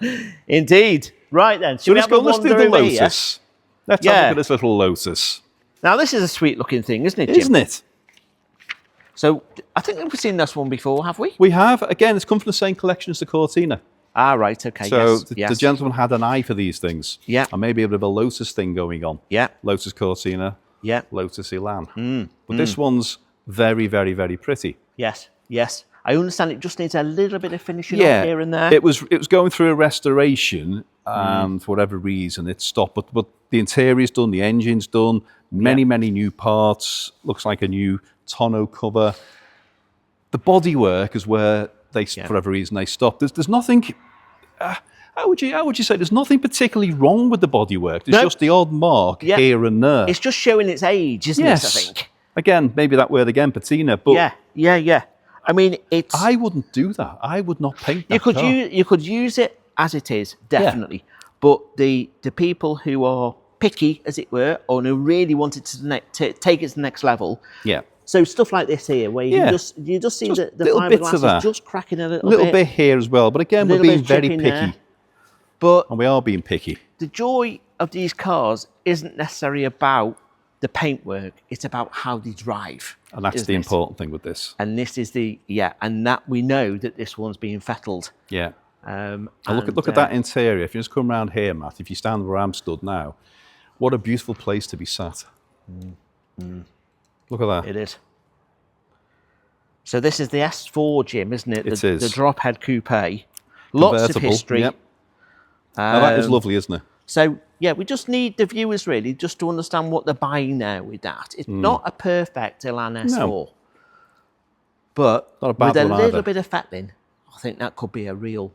it. Indeed. Right then. So let's do the Lotus. Let's have a look at this little Lotus. Now this is a sweet looking thing, isn't it, Jim? Isn't it? So I think we've seen this one before, have we? We have. Again, it's come from the same collection as the Cortina. Ah, right. Okay. So the gentleman had an eye for these things. Yeah. And maybe a bit of a Lotus thing going on. Yeah. Lotus Cortina. Yeah. Lotus Elan. But this one's very, very, very pretty. Yes. Yes. I understand it just needs a little bit of finishing up here and there. It was going through a restoration, and for whatever reason it stopped. But the interior's done, the engine's done, many new parts. Looks like a new tonneau cover. The bodywork is where they, for whatever reason, they stopped. There's nothing. How would you say? There's nothing particularly wrong with the bodywork. There's just the odd mark here and there. It's just showing its age, isn't it? I think. Again, maybe that word again, patina. But yeah. I mean, it's. I wouldn't do that. I would not paint that car. You could use it as it is, definitely. But the people who are picky, as it were, or who really wanted to take it to the next level. Yeah. So stuff like this here, where you just see the fiberglass is just cracking a little bit here as well. But again, we're being very picky. But and we are being picky. The joy of these cars isn't necessarily about the paintwork, it's about how they drive. And that's the important thing with this. And this is and that we know that this one's being fettled. Yeah. And look at that interior. If you just come around here, Matt, if you stand where I'm stood now, what a beautiful place to be sat. Look at that. It is. So this is the S4, Jim, isn't it? It is. The drop head coupe. Lots of history. Yep. Now that is lovely, isn't it? So, we just need the viewers really just to understand what they're buying now with that. It's not a perfect Elan S4. No. But not a bad with a little either. bit of fettling, I think that could be a real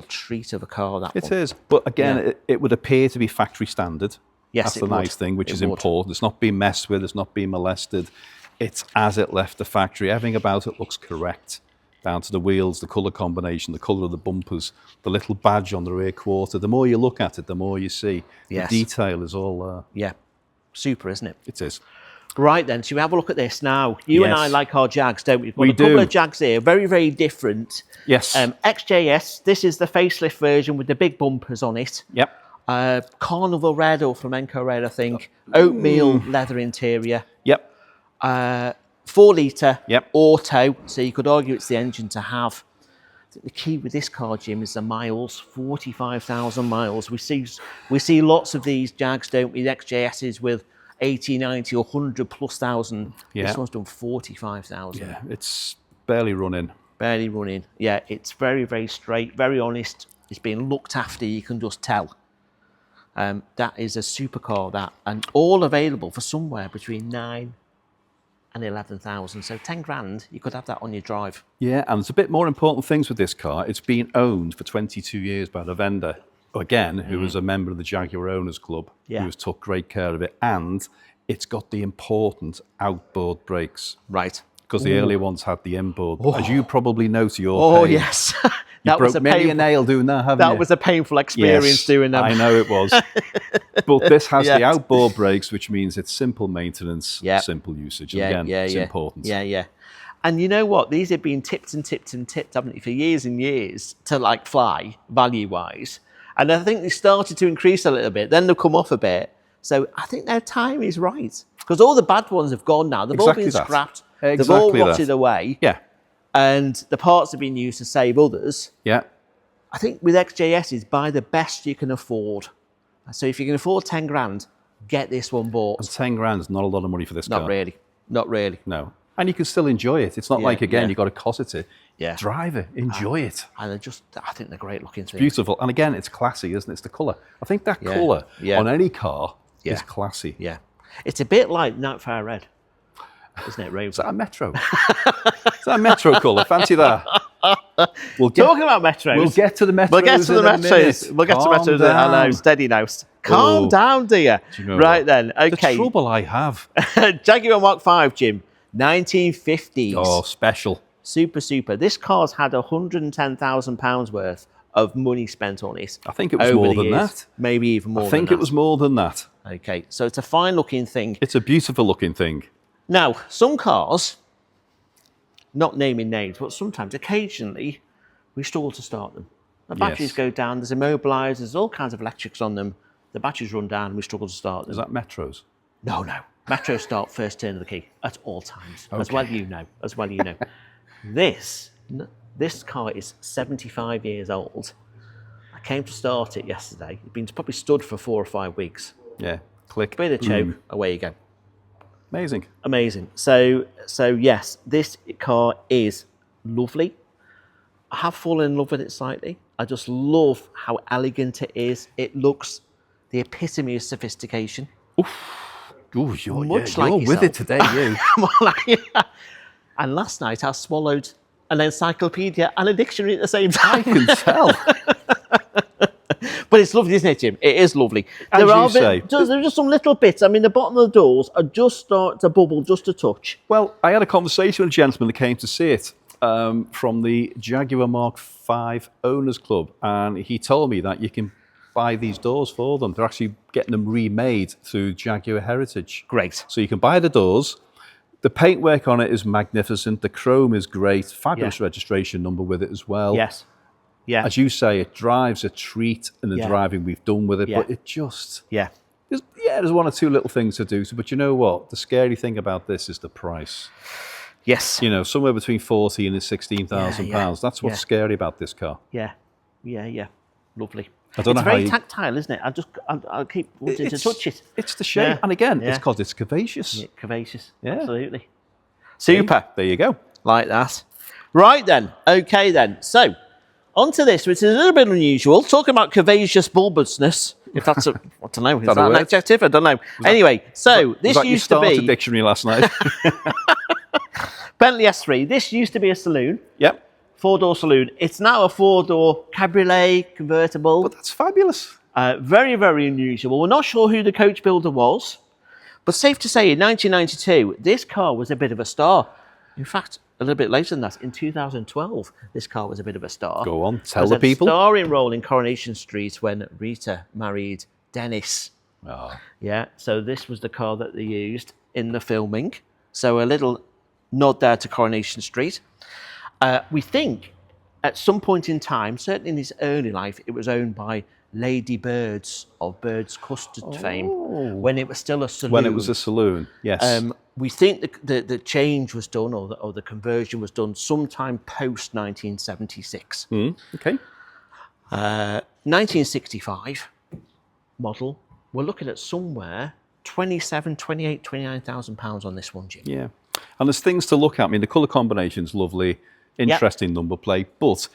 treat of a car, that It is. But again, it would appear to be factory standard. Yes, that's the nice thing, which is important. It's not being messed with, it's not being molested. It's as it left the factory. Everything about it looks correct. Down to the wheels, the colour combination, the colour of the bumpers, the little badge on the rear quarter. The more you look at it, the more you see. Yes. The detail is all there. Yeah. Super, isn't it? It is. Right then, so we have a look at this now. You and I like our Jags, don't we? We do. A couple of Jags here, very, very different. Yes. XJS, this is the facelift version with the big bumpers on it. Yep. Carnival red or flamenco red, I think. Oatmeal leather interior. Yep. 4 litre, yep. Auto, so you could argue it's the engine to have. I think the key with this car, Jim, is the miles, 45,000 miles. We see lots of these Jags, don't we, XJSs with 80, 90 or 100 plus thousand. Yeah. This one's done 45,000. Yeah, it's barely running. Barely running. Yeah, it's very, very straight, very honest. It's being looked after, you can just tell. That is a supercar, that, and all available for somewhere between 9 and 11,000. So 10 grand, you could have that on your drive. Yeah, and there's a bit more important things with this car. It's been owned for 22 years by the vendor, again, who was a member of the Jaguar Owners Club, who has took great care of it, and it's got the important outboard brakes. Right. Because the earlier ones had the inboard, as you probably know to your pain. Yes. You broke many a nail doing that, haven't you? That was a painful experience doing them. I know it was. But this has the outboard brakes, which means it's simple maintenance, simple usage. And again, it's important. Yeah. And you know what? These have been tipped and tipped and tipped, haven't they, for years and years to like fly, value-wise. And I think they started to increase a little bit. Then they've come off a bit. So I think their time is right. Because all the bad ones have gone now. They've all been scrapped. They've all rotted away. Yeah. And the parts have been used to save others. Yeah. I think with XJSs, buy the best you can afford. So if you can afford 10 grand, get this one bought. And 10 grand is not a lot of money for this car. Not really. Not really. No. And you can still enjoy it. It's not like, again, you've got to cosset it. Yeah. Drive it, enjoy it. And I think they're great looking things. Beautiful. And again, it's classy, isn't it? It's the colour. I think that colour on any car is classy. Yeah. It's a bit like Nightfire Red, isn't it, Ray? Is that a Metro? Is that a Metro colour? Fancy that. Talking about Metros. We'll get to the Metros. We'll get to the Metros. We'll get to Metros. I know. Steady now. Calm down, dear. Right then. Okay. The trouble I have. Jaguar Mark V, Jim. 1950s. Oh, special. Super. This car's had £110,000 worth of money spent on it. I think it was more than that. Maybe even more than that. I think it was more than that. Okay, so it's a fine looking thing. It's a beautiful looking thing. Now, some cars, not naming names, but sometimes, occasionally, we struggle to start them. The batteries go down, there's immobilizers, there's all kinds of electrics on them. The batteries run down and we struggle to start them. Is that Metros? No. Metros start first turn of the key at all times. Okay. As well you know. This car is 75 years old. I came to start it yesterday. It's been probably stood for 4 or 5 weeks. Yeah, click. Bit of choke, away you go. Amazing. So yes, this car is lovely. I have fallen in love with it slightly. I just love how elegant it is. It looks the epitome of sophistication. Ooh, you're like with it today, you. And last night I swallowed an encyclopedia and a dictionary at the same time. I can tell. But it's lovely, isn't it, Jim? It is lovely. As you say. There's just some little bits. I mean, the bottom of the doors are just starting to bubble just a touch. Well, I had a conversation with a gentleman that came to see it from the Jaguar Mark V Owners Club, and he told me that you can buy these doors for them. They're actually getting them remade through Jaguar Heritage. Great. So you can buy the doors. The paintwork on it is magnificent. The chrome is great. Fabulous registration number with it as well. Yes. Yeah. As you say, it drives a treat in the driving we've done with it, but it just... Yeah. There's one or two little things to do. But you know what? The scary thing about this is the price. Yes. You know, somewhere between £14,000 and £16,000. That's what's scary about this car. Yeah. Lovely. I don't know how very tactile, isn't it? I'll keep wanting to touch it. It's the shape. Yeah. And again, it's because it's curvaceous. Yeah, curvaceous. Yeah. Absolutely. Super. There you go. Like that. Right then. Okay then. So, onto this, which is a little bit unusual. Talking about curvaceous bulbousness. If that's I don't know. Is that an adjective? I don't know. Anyway, this used to be... a dictionary last night. Bentley S3. This used to be a saloon. Yep. 4-door saloon. It's now a 4-door cabriolet convertible. But that's fabulous. Very, very unusual. We're not sure who the coach builder was, but safe to say in 1992, this car was a bit of a star. In fact, a little bit later than that, in 2012, this car was a bit of a star. Go on, tell the people. It was a starring role in Coronation Street when Rita married Dennis. Oh. Yeah, so this was the car that they used in the filming. So a little nod there to Coronation Street. We think at some point in time, certainly in his early life, it was owned by Lady Birds of Birds Custard fame when it was still a saloon. When it was a saloon, yes. We think the change was done or the conversion was done sometime post 1976. Okay. 1965 model, we're looking at somewhere 27, 28, 29,000 pounds on this one, Jim. Yeah. And there's things to look at. I mean, the colour combination's lovely. Interesting number plate, but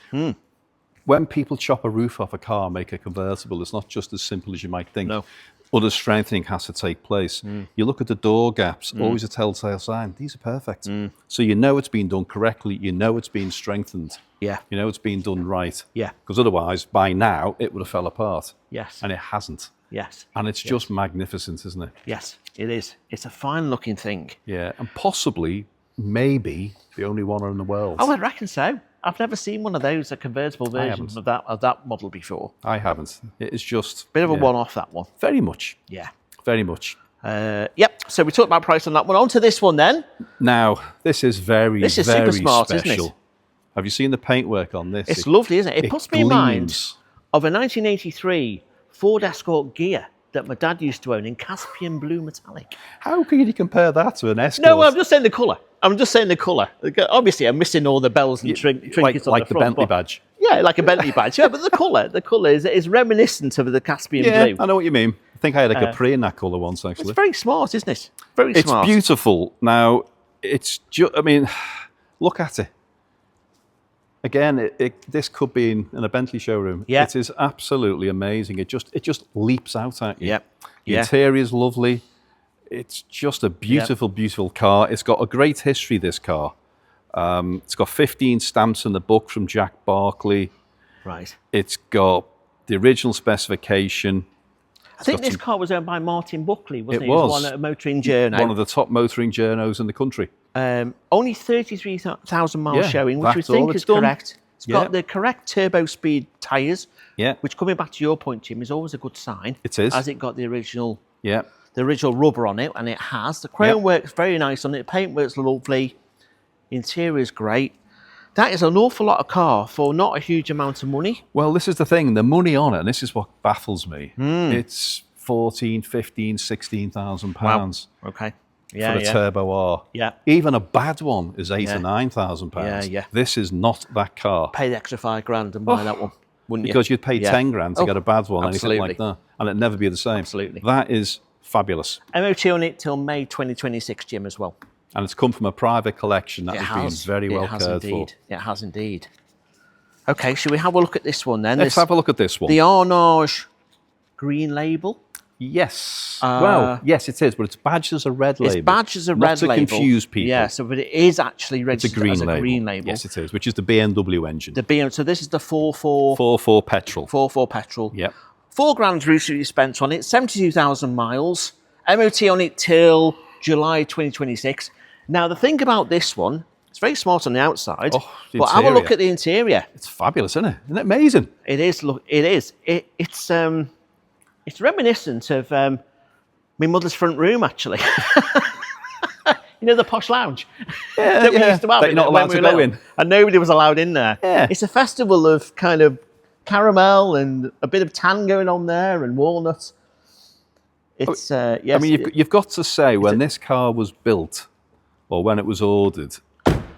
when people chop a roof off a car and make a convertible, it's not just as simple as you might think. No. Other strengthening has to take place. You look at the door gaps, always a telltale sign. These are perfect. So you know it's been done correctly. You know it's been strengthened. Yeah. You know it's been done right. Yeah. Because otherwise, by now, it would have fell apart. Yes. And it hasn't. Yes. And it's just magnificent, isn't it? Yes, it is. It's a fine looking thing. Yeah, and possibly, maybe, the only one in the world. Oh, I reckon so. I've never seen one of those, a convertible version of that model before. I haven't. It is just... Bit of a one-off, that one. Very much. Yeah. Very much. Yep, so we talked about price on that one. On to this one then. Now, this is very super smart, special. Isn't it? Have you seen the paintwork on this? It's lovely, isn't it? It puts me in mind of a 1983 Ford Escort Ghia that my dad used to own in Caspian blue metallic. How can you compare that to an Escort? No, I'm just saying the colour. Obviously, I'm missing all the bells and trinkets on the front. Like the Bentley badge. Yeah, like a Bentley badge. Yeah, but the colour is reminiscent of the Caspian blue. Yeah, I know what you mean. I think I had a Capri in that colour once, actually. It's very smart, isn't it? Very smart. It's beautiful. Now, it's just, I mean, look at it. Again, this could be in a Bentley showroom. Yeah. It is absolutely amazing. It just leaps out at you. Yep. The interior is lovely. It's just a beautiful, beautiful car. It's got a great history, this car. It's got 15 stamps in the book from Jack Barkley. Right. It's got the original specification. I think this car was owned by Martin Buckley, wasn't it? It was. One at a motoring journo. One of the top motoring journos in the country. Only 33,000 miles showing, which we that's all think it's is done. correct. It's got the correct turbo speed tyres, Yeah. which, coming back to your point, Jim, is always a good sign. It is. Has it got the original Yeah. rubber on it? And it has. The chrome works very nice on it. The paint works lovely. The interior is great. That is an awful lot of car for not a huge amount of money. Well, this is the thing. The money on it, and this is what baffles me. It's 14, 15, 16,000 pounds. Okay. For a Turbo R. Yeah. Even a bad one is £8,000 or £9,000. Yeah. This is not that car. Pay the extra £5,000 and buy that one, wouldn't you? Because you'd pay 10 grand to get a bad one, absolutely. anything like that. And it'd never be the same. Absolutely. That is fabulous. MOT on it till May 2026, Jim, as well. And it's come from a private collection that has been very well cared for. It has indeed. Okay, shall we have a look at this one then? Let's have a look at this one. The Arnage green label. Yes. Well, yes, it is, but it's badged as a red label. It's badged as a red label. Not to confuse people. Yeah, so but it is actually registered as a green label. Yes, it is, which is the BMW engine. The BMW. So this is the 4.4. 4.4 petrol. 4.4 petrol. Yep. £4,000 recently spent on it. 72,000 miles. MOT on it till July 2026. Now the thing about this one, it's very smart on the outside. Oh, the but have a interior. look at the interior. It's fabulous, isn't it? Isn't it amazing? It is. Look, it is. It's reminiscent of my mother's front room, actually. You know, the posh lounge that we used to have. That you're not allowed to go in. And nobody was allowed in there. Yeah. It's a festival of kind of caramel and a bit of tan going on there and walnuts. It's, yes. I mean, you've got to say, when this car was built, or when it was ordered,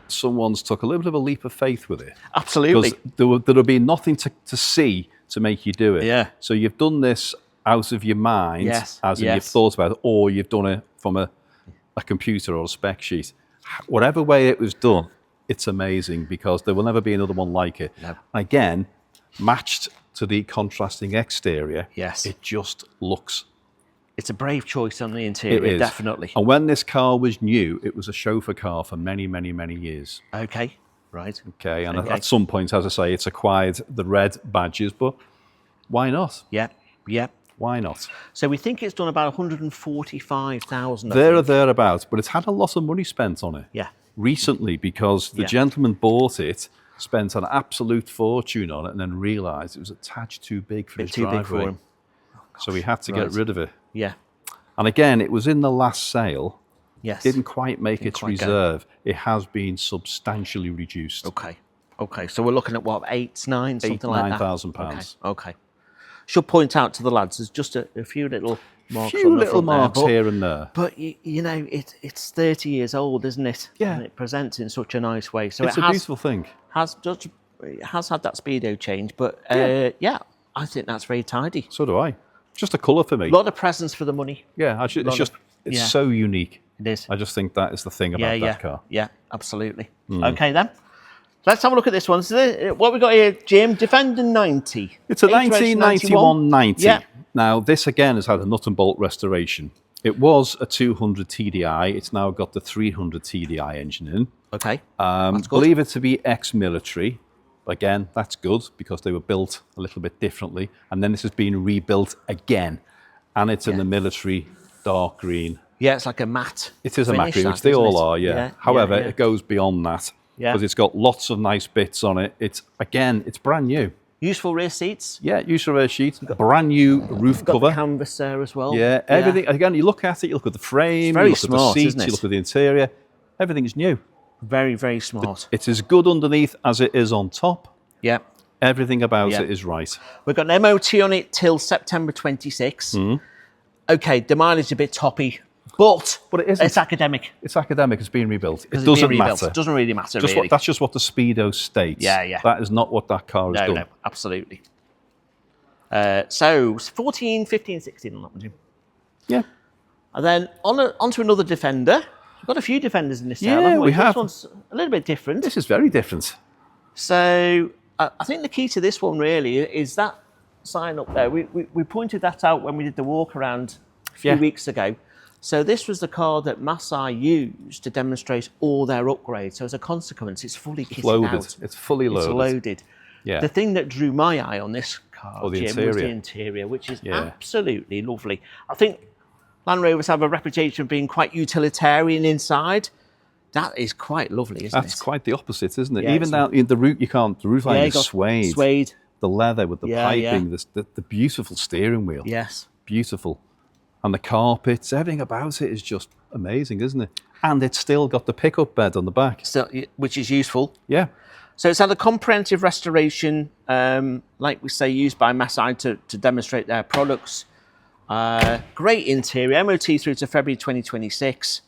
someone's took a little bit of a leap of faith with it. Absolutely. Because there would be nothing to see to make you do it. Yeah. So you've done this out of your mind, as in you've thought about it, or you've done it from a computer or a spec sheet. Whatever way it was done, it's amazing, because there will never be another one like it. No. Again, matched to the contrasting exterior, Yes. it just looks. It's a brave choice on the interior, definitely. And when this car was new, it was a chauffeur car for many, many, many years. Okay, right. Okay, and at some point, as I say, it's acquired the red badges, but why not? Yeah. Why not? So we think it's done about 145,000. There or thereabouts, but it's had a lot of money spent on it. Yeah. Recently, because the gentleman bought it, spent an absolute fortune on it, and then realised it was a touch too big for his driveway. Big for him. So he had to get rid of it. Yeah. And again, it was in the last sale. Yes. Didn't quite make its reserve. It has been substantially reduced. Okay. So we're looking at what, 8, 9, something like that? £9,000. Okay. Should point out to the lads, there's just a few little marks. Here and there. But you know, it's 30 years old, isn't it? Yeah. And it presents in such a nice way. So it's a beautiful thing. It has had that speedo change, but I think that's very tidy. So do I. Just a colour for me. A lot of presents for the money. Yeah, it's so unique. It is. I just think that is the thing about that car. Yeah, absolutely. Okay then. Let's have a look at this one. So what we got here, Jim? Defender 90. It's a 1991 90. Yeah. Now, this again has had a nut and bolt restoration. It was a 200 TDI. It's now got the 300 TDI engine in. Okay. That's good. Believe it to be ex-military. Again, that's good, because they were built a little bit differently. And then this has been rebuilt again. And it's in the military dark green. Yeah, it's like a matte. It is a matte green, which they all are, yeah. However, it goes beyond that. Yeah. Because it's got lots of nice bits on it. It's brand new. Useful rear seats. Yeah, useful rear sheet. Brand new roof cover. Got the canvas there as well. Yeah, everything. Again, you look at it, you look at the frame, you look at the seats, you look at the interior. Everything's new. Very, very smart. It's as good underneath as it is on top. Yeah. Everything about it is right. We've got an MOT on it till September 26. Okay, the mileage is a bit toppy, but it isn't. It's academic. It's academic. It's being rebuilt. It It's doesn't being rebuilt. matter. It doesn't really matter, really. That's just what the Speedo states. Yeah. That is not what that car has done. No, absolutely. So 14, 15, 16 on that one, Jim. Yeah. And then onto another Defender. We've got a few Defenders in this Yeah, sale, haven't we? we have. This one's a little bit different. This is very different. So I think the key to this one really is that sign up there. We pointed that out when we did the walk around a few weeks ago. So this was the car that Masai used to demonstrate all their upgrades. So as a consequence, it's fully kitted out. It's fully loaded. It's loaded. Yeah. The thing that drew my eye on this car, Jim, was the interior, which is absolutely lovely. I think Land Rovers have a reputation of being quite utilitarian inside. That is quite lovely, isn't it? That's quite the opposite, isn't it? Yeah, Even now, the roof, the roof line is suede. Suede. The leather with the piping, the beautiful steering wheel. Yes. Beautiful. And the carpets, everything about it is just amazing, isn't it? And it's still got the pickup bed on the back. Still, which is useful. Yeah. So it's had a comprehensive restoration, like we say, used by Masai to demonstrate their products. Great interior, MOT through to February 2026.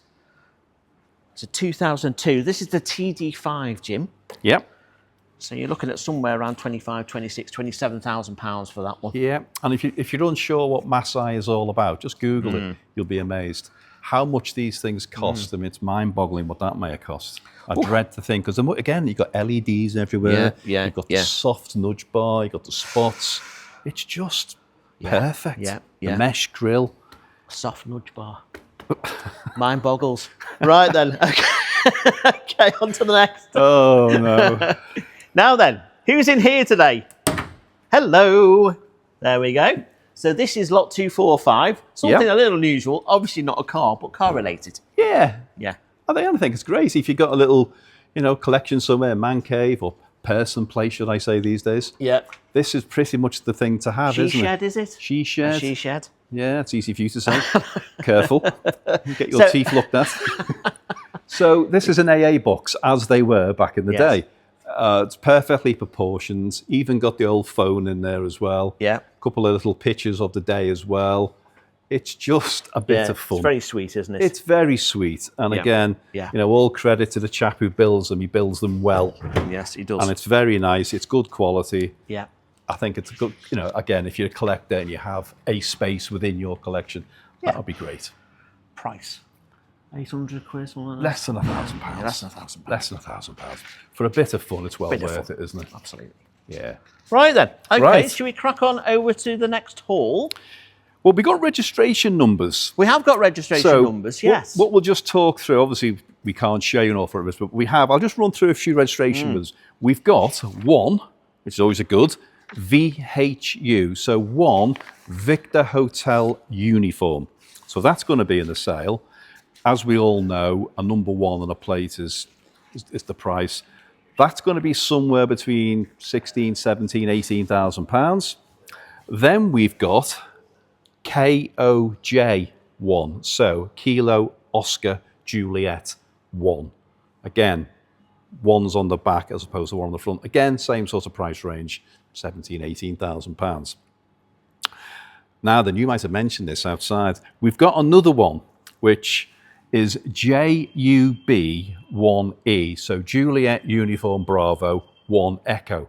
It's a 2002. This is the TD5, Jim. Yep. So you're looking at somewhere around 25, 26, 27,000 pounds for that one. Yeah. And if you're unsure what Masai is all about, just Google it. You'll be amazed. How much these things cost. I mean, it's mind-boggling what that may have cost. I dread to think, because again, you've got LEDs everywhere. You've got the soft nudge bar. You've got the spots. It's just perfect. The mesh grille. Soft nudge bar. Mind boggles. Right then. Okay, on to the next. Oh, no. Now then, who's in here today? Hello. There we go. So this is lot 245. Something a little unusual. Obviously not a car, but car related. Yeah. Yeah. I think it's great if you've got a little, collection somewhere, man cave or person place, should I say these days. Yeah. This is pretty much the thing to have, isn't it? She shed, is it? She shed. She shed. Yeah, it's easy for you to say. Careful. Get your teeth looked at. So this is an AA box, as they were back in the day. It's perfectly proportioned. Even got the old phone in there as well. Yeah. A couple of little pictures of the day as well. It's just a bit of fun. It's very sweet, isn't it? It's very sweet. And again, all credit to the chap who builds them. He builds them well. Yes, he does. And it's very nice. It's good quality. Yeah. I think it's a good, again, if you're a collector and you have a space within your collection, that would be great. Price? 800 quid, something like that? Less than £1,000. Yeah, less than £1,000. Less than £1,000. For a bit of fun, it's well worth it, isn't it? Absolutely. Yeah. Right then. Okay, Right. Should we crack on over to the next haul? Well, we got registration numbers. We have got registration numbers, yes. What we'll just talk through, obviously we can't show you an awful lot of this, but I'll just run through a few registration numbers. We've got one, which is always a good, VHU, so 1 Victor Hotel uniform. So that's going to be in the sale. As we all know, a number 1 on a plate is the price. That's going to be somewhere between 16, 17, 18,000 pounds. Then we've got KOJ1, so Kilo Oscar Juliet 1. Again, 1's on the back as opposed to 1 on the front. Again, same sort of price range, 17, 18,000 pounds. Now then, you might have mentioned this outside. We've got another one, which is JUB1E, so Juliet Uniform Bravo 1 Echo,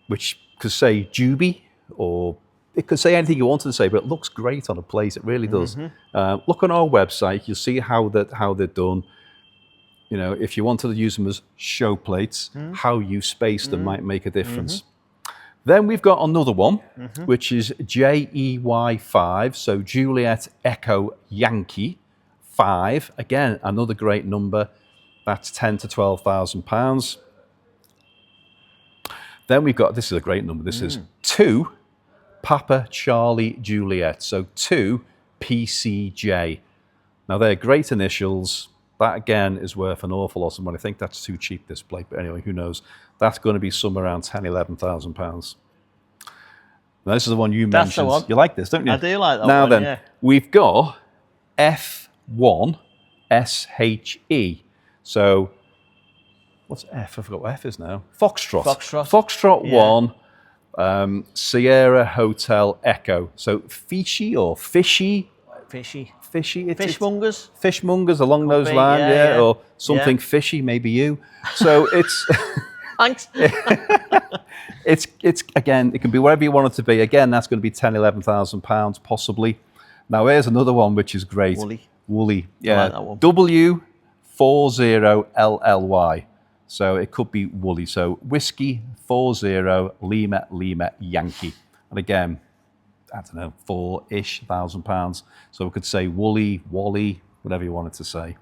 which could say Juby, or it could say anything you wanted to say, but it looks great on a plate. It really does. Look on our website. You'll see how they're done. If you wanted to use them as show plates, how you space them might make a difference. Then we've got another one, which is JEY5, so Juliet Echo Yankee 5. Again, another great number. That's 10 to 12,000 pounds. Then we've got, this is a great number. This is 2 Papa Charlie Juliet, so 2 PCJ. Now they're great initials. That again is worth an awful lot of money. I think that's too cheap, this plate, but anyway, who knows? That's going to be somewhere around 10, 11,000 pounds. Now, this is the one you mentioned. That's the one. You like this, don't you? I do like that now one, then, yeah. we've got F1 SHE. So, what's F? I forgot what F is now. Foxtrot. Foxtrot 1, Sierra Hotel Echo. So, fishy or fishy? Fishy. Fishy. Fishmongers? Fishmongers along those lines, or something fishy, maybe you. So, it's... Thanks. It's again, it can be wherever you want it to be. Again, that's going to be 10, 11,000 pounds, possibly. Now, here's another one which is great. Woolly. Woolly, yeah. I like that one. 40LLY. So it could be Woolly. So Whiskey 40 Lima Lima Yankee. And again, I don't know, £4,000-ish. So we could say Woolly, Wally, whatever you wanted to say.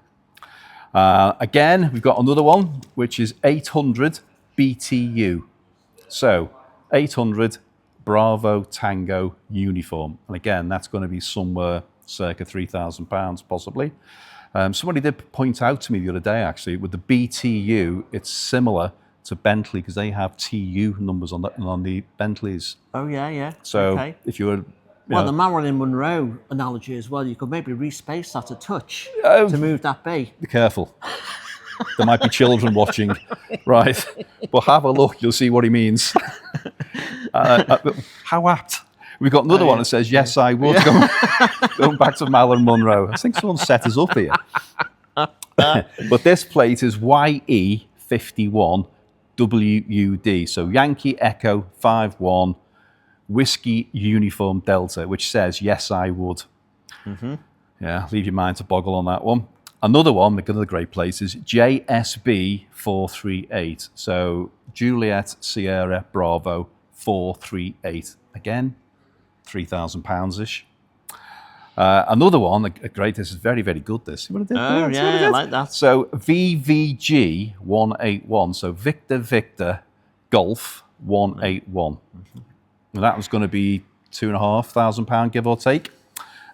Again, we've got another one, which is 800 BTU. So 800 Bravo Tango Uniform. And again, that's going to be somewhere circa £3,000, possibly. Somebody did point out to me the other day, actually, with the BTU, it's similar to Bentley because they have TU numbers on the Bentleys. Oh, yeah, yeah. So okay. if you were... Well, the Marilyn Monroe analogy as well, you could maybe respace that a touch to move that B. Be careful. There might be children watching. Right. But have a look, you'll see what he means. How apt. We've got another one that says, yes, I would. Going back to Marilyn Monroe. I think someone set us up here. But this plate is YE51WUD. So Yankee Echo 51 Whiskey Uniform Delta, which says, yes, I would. Yeah, leave your mind to boggle on that one. Another one, another great place, is JSB 438. So Juliet Sierra Bravo 438. Again, £3,000-ish. Another one, great, this is very, very good, this. You want to do Oh, yeah, I like that. So VVG 181, so Victor Victor Golf 181. And that was going to be £2,500, give or take.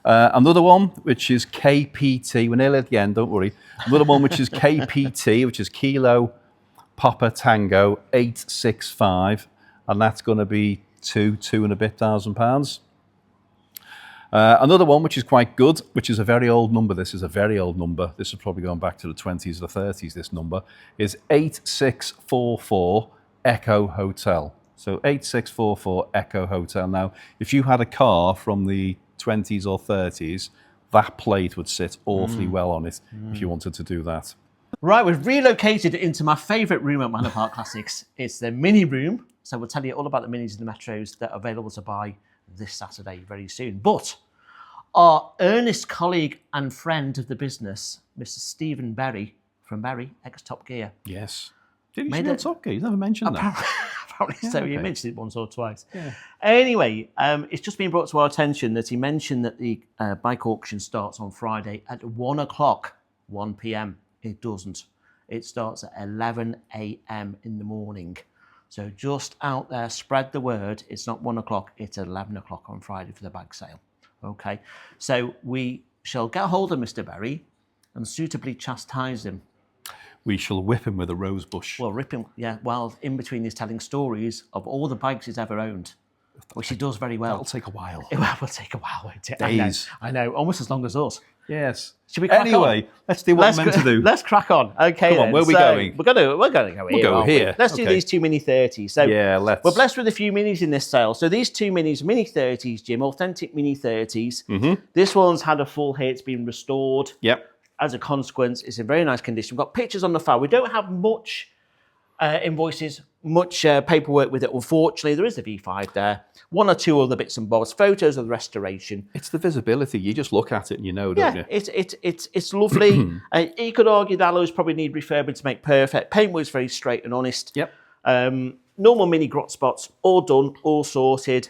Another one, which is KPT, we're nearly at the end, don't worry. Another one, which is KPT, which is Kilo Papa Tango 865, and that's going to be two and a bit £1,000. Another one, which is quite good, which is a very old number. This is a very old number. This is probably going back to the 20s or 30s, this number, is 8644 Echo Hotel. So 8644 Echo Hotel. Now, if you had a car from the 20s or 30s, that plate would sit awfully well on it if you wanted to do that. Right, we've relocated into my favourite room at Manor Park Classics. It's the mini room. So we'll tell you all about the minis and the metros that are available to buy this Saturday very soon. But our earnest colleague and friend of the business, Mr. Stephen Berry from Berry, ex-Top Gear. Yes. Did he say Top Gear? He's never mentioned that. Apparently so. Okay. He mentioned it once or twice. Yeah. Anyway, it's just been brought to our attention that he mentioned that the bike auction starts on Friday at 1 o'clock, 1 p.m. It doesn't. It starts at 11 a.m. in the morning. So just out there, spread the word. It's not 1 o'clock, it's 11 o'clock on Friday for the bag sale. Okay, so we shall get hold of Mr. Berry and suitably chastise him. We shall whip him with a rose bush. Well, rip him, yeah, while in between he's telling stories of all the bikes he's ever owned, which he does very well. That'll take a while. It will take a while, won't it? Days. I know, almost as long as us. Yes. Should we crack anyway, on? Let's do what we're meant to do. Let's crack on. Okay. Come on, then. where are we going? We're going to go here. We'll go here. Let's do Okay. these two Mini 30s. So Yeah, let's. we're blessed with a few minis in this sale. So these two minis, Mini 30s, Jim, authentic Mini 30s. This one's had a full hit. It's been restored. Yep. As a consequence, it's in very nice condition. We've got pictures on the file. We don't have much invoices, much paperwork with it. Unfortunately, there is a V5 there. One or two other bits and bobs, photos of the restoration. It's the visibility. You just look at it and you know, don't you? It's lovely. You could argue the alloys probably need refurbing to make perfect. Paintwork's very straight and honest. Yep. Normal mini grot spots, all done, all sorted.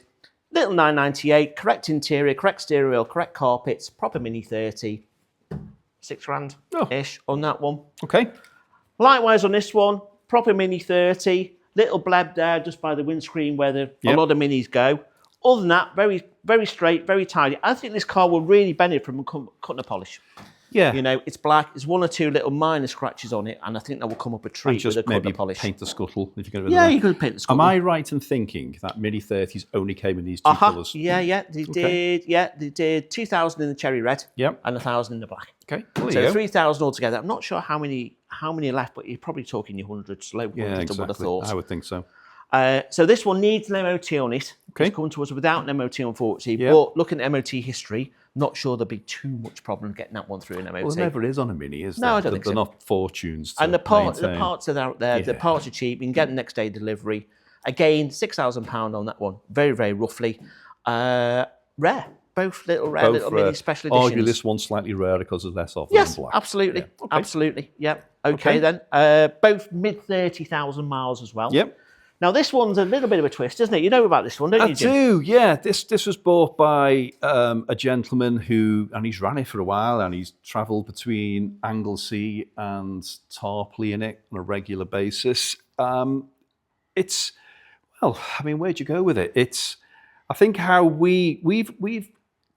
Little 998, correct interior, correct steering wheel, correct carpets, proper Mini 30. £6,000-ish on that one. Okay. Likewise on this one, proper Mini 30. Little bleb there just by the windscreen where a lot of minis go. Other than that, very, very straight, very tidy. I think this car will really benefit from cutting a polish. Yeah. You know, it's black. There's one or two little minor scratches on it, and I think that will come up a treat with a maybe polish. paint the scuttle if you're going to. Yeah, you could paint the scuttle. Am I right in thinking that Mini 30s only came in these two colours? Yeah, they did. Yeah, they did 2,000 in the cherry red. Yep. And 1,000 in the black. Okay. Well, So 3,000 altogether. I'm not sure how many are left, but you're probably talking your hundreds, low hundreds. exactly. I would have thought. I would think so. So this one needs an MOT on it. Okay. It's come to us without an MOT, unfortunately. Yeah. But looking at MOT history, not sure there'll be too much problem getting that one through an MOT. Well, there never is on a Mini, is there? No, I don't think They're so. not fortunes to And the parts maintain. are out there. Yeah. The parts are cheap. You can get the next day delivery. Again, £6,000 on that one. Very, very roughly. Rare. Both little rare, Both little mini special editions. Arguably, this one's slightly rarer because there's less of them Yes, in black. absolutely. Yeah. Okay. Absolutely. Yep. Okay, then. Both mid 30,000 miles as well. Yep. Now, this one's a little bit of a twist, isn't it? You know about this one, don't you, Jim? I do, yeah. This was bought by a gentleman and he's ran it for a while, and he's travelled between Anglesey and Tarpley in it on a regular basis. It's, well, I mean, where'd you go with it? It's, I think how we've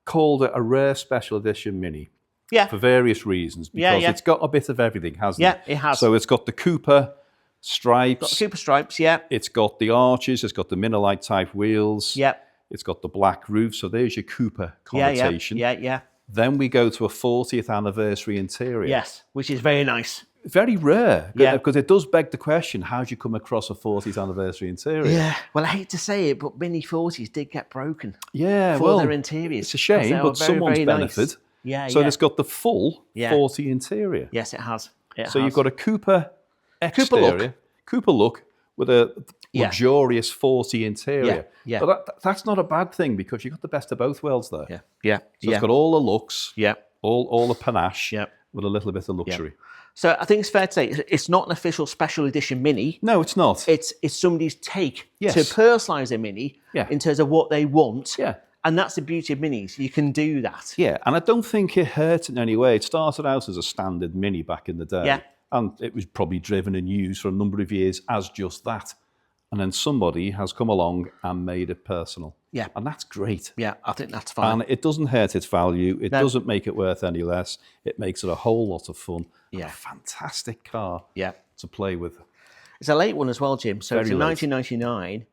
called it a rare special edition Mini. Yeah. For various reasons, because it's got a bit of everything, hasn't it? Yeah, it has. So it's got the Cooper stripes. Got the Cooper stripes, yeah. It's got the arches. It's got the Minolite type wheels. Yeah. It's got the black roof. So there's your Cooper connotation. Yeah. Then we go to a 40th anniversary interior. Yes, which is very nice. Very rare. Yeah. Because it does beg the question, how do you come across a 40th anniversary interior? Yeah. Well, I hate to say it, but Mini 40s did get broken. Yeah, for their interiors. It's a shame, but someone's benefited. Nice. Yeah, so it's got the full 40 interior. Yes, it has. You've got a Cooper exterior, Cooper look with a luxurious 40 interior. Yeah. But that's not a bad thing, because you've got the best of both worlds there. Yeah. So it's got all the looks, Yeah. all the panache, with a little bit of luxury. So I think it's fair to say it's not an official special edition Mini. No, it's not. It's somebody's take Yes. to personalise a Mini in terms of what they want. Yeah. And that's the beauty of Minis. You can do that. Yeah, and I don't think it hurt in any way. It started out as a standard Mini back in the day. Yeah. And it was probably driven and used for a number of years as just that. And then somebody has come along and made it personal. Yeah. And that's great. Yeah, I think that's fine. And it doesn't hurt its value. It doesn't make it worth any less. It makes it a whole lot of fun. Yeah. A fantastic car to play with. It's a late one as well, Jim. So Very it's a late. 1999,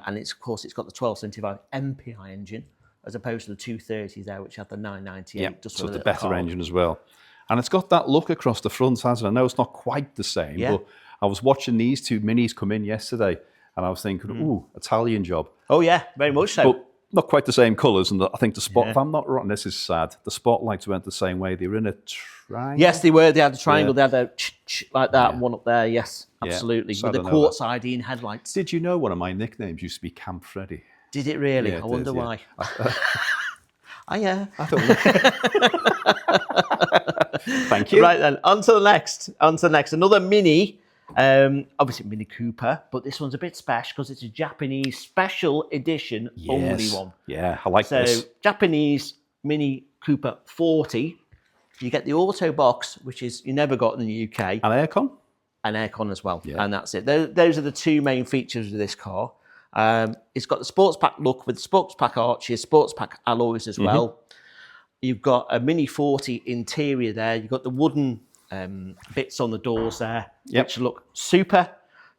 and it's, of course, it's got the 1275 MPI engine, as opposed to the 230 there, which had the 998. Just so with the a better carb. engine as well. And it's got that look across the front, hasn't it? I know it's not quite the same, but I was watching these two Minis come in yesterday, and I was thinking, ooh, Italian job. Oh, yeah, very much so. But not quite the same colours, and I think the spot, if I'm not wrong, this is sad, the spotlights went the same way. They were in a triangle. Yes, they were. They had a triangle. They had a like that, and one up there. Yes, absolutely. So I with the don't know quartz ID and headlights. Did you know one of my nicknames used to be Camp Freddy? Did it really? Yeah, I wonder why. Oh, yeah. I don't know. Thank you. Right then, on to the next. Another Mini. Obviously Mini Cooper, but this one's a bit special because it's a Japanese special edition only one. Yeah, I like So this. Japanese Mini Cooper 40. You get the auto box, which is you never got in the UK, And aircon? and aircon as well, Yeah. and that's it. Those are the two main features of this car. It's got the sports pack look with sports pack arches, sports pack alloys as well. You've got a Mini 40 interior there. You've got the wooden bits on the doors there, which look super.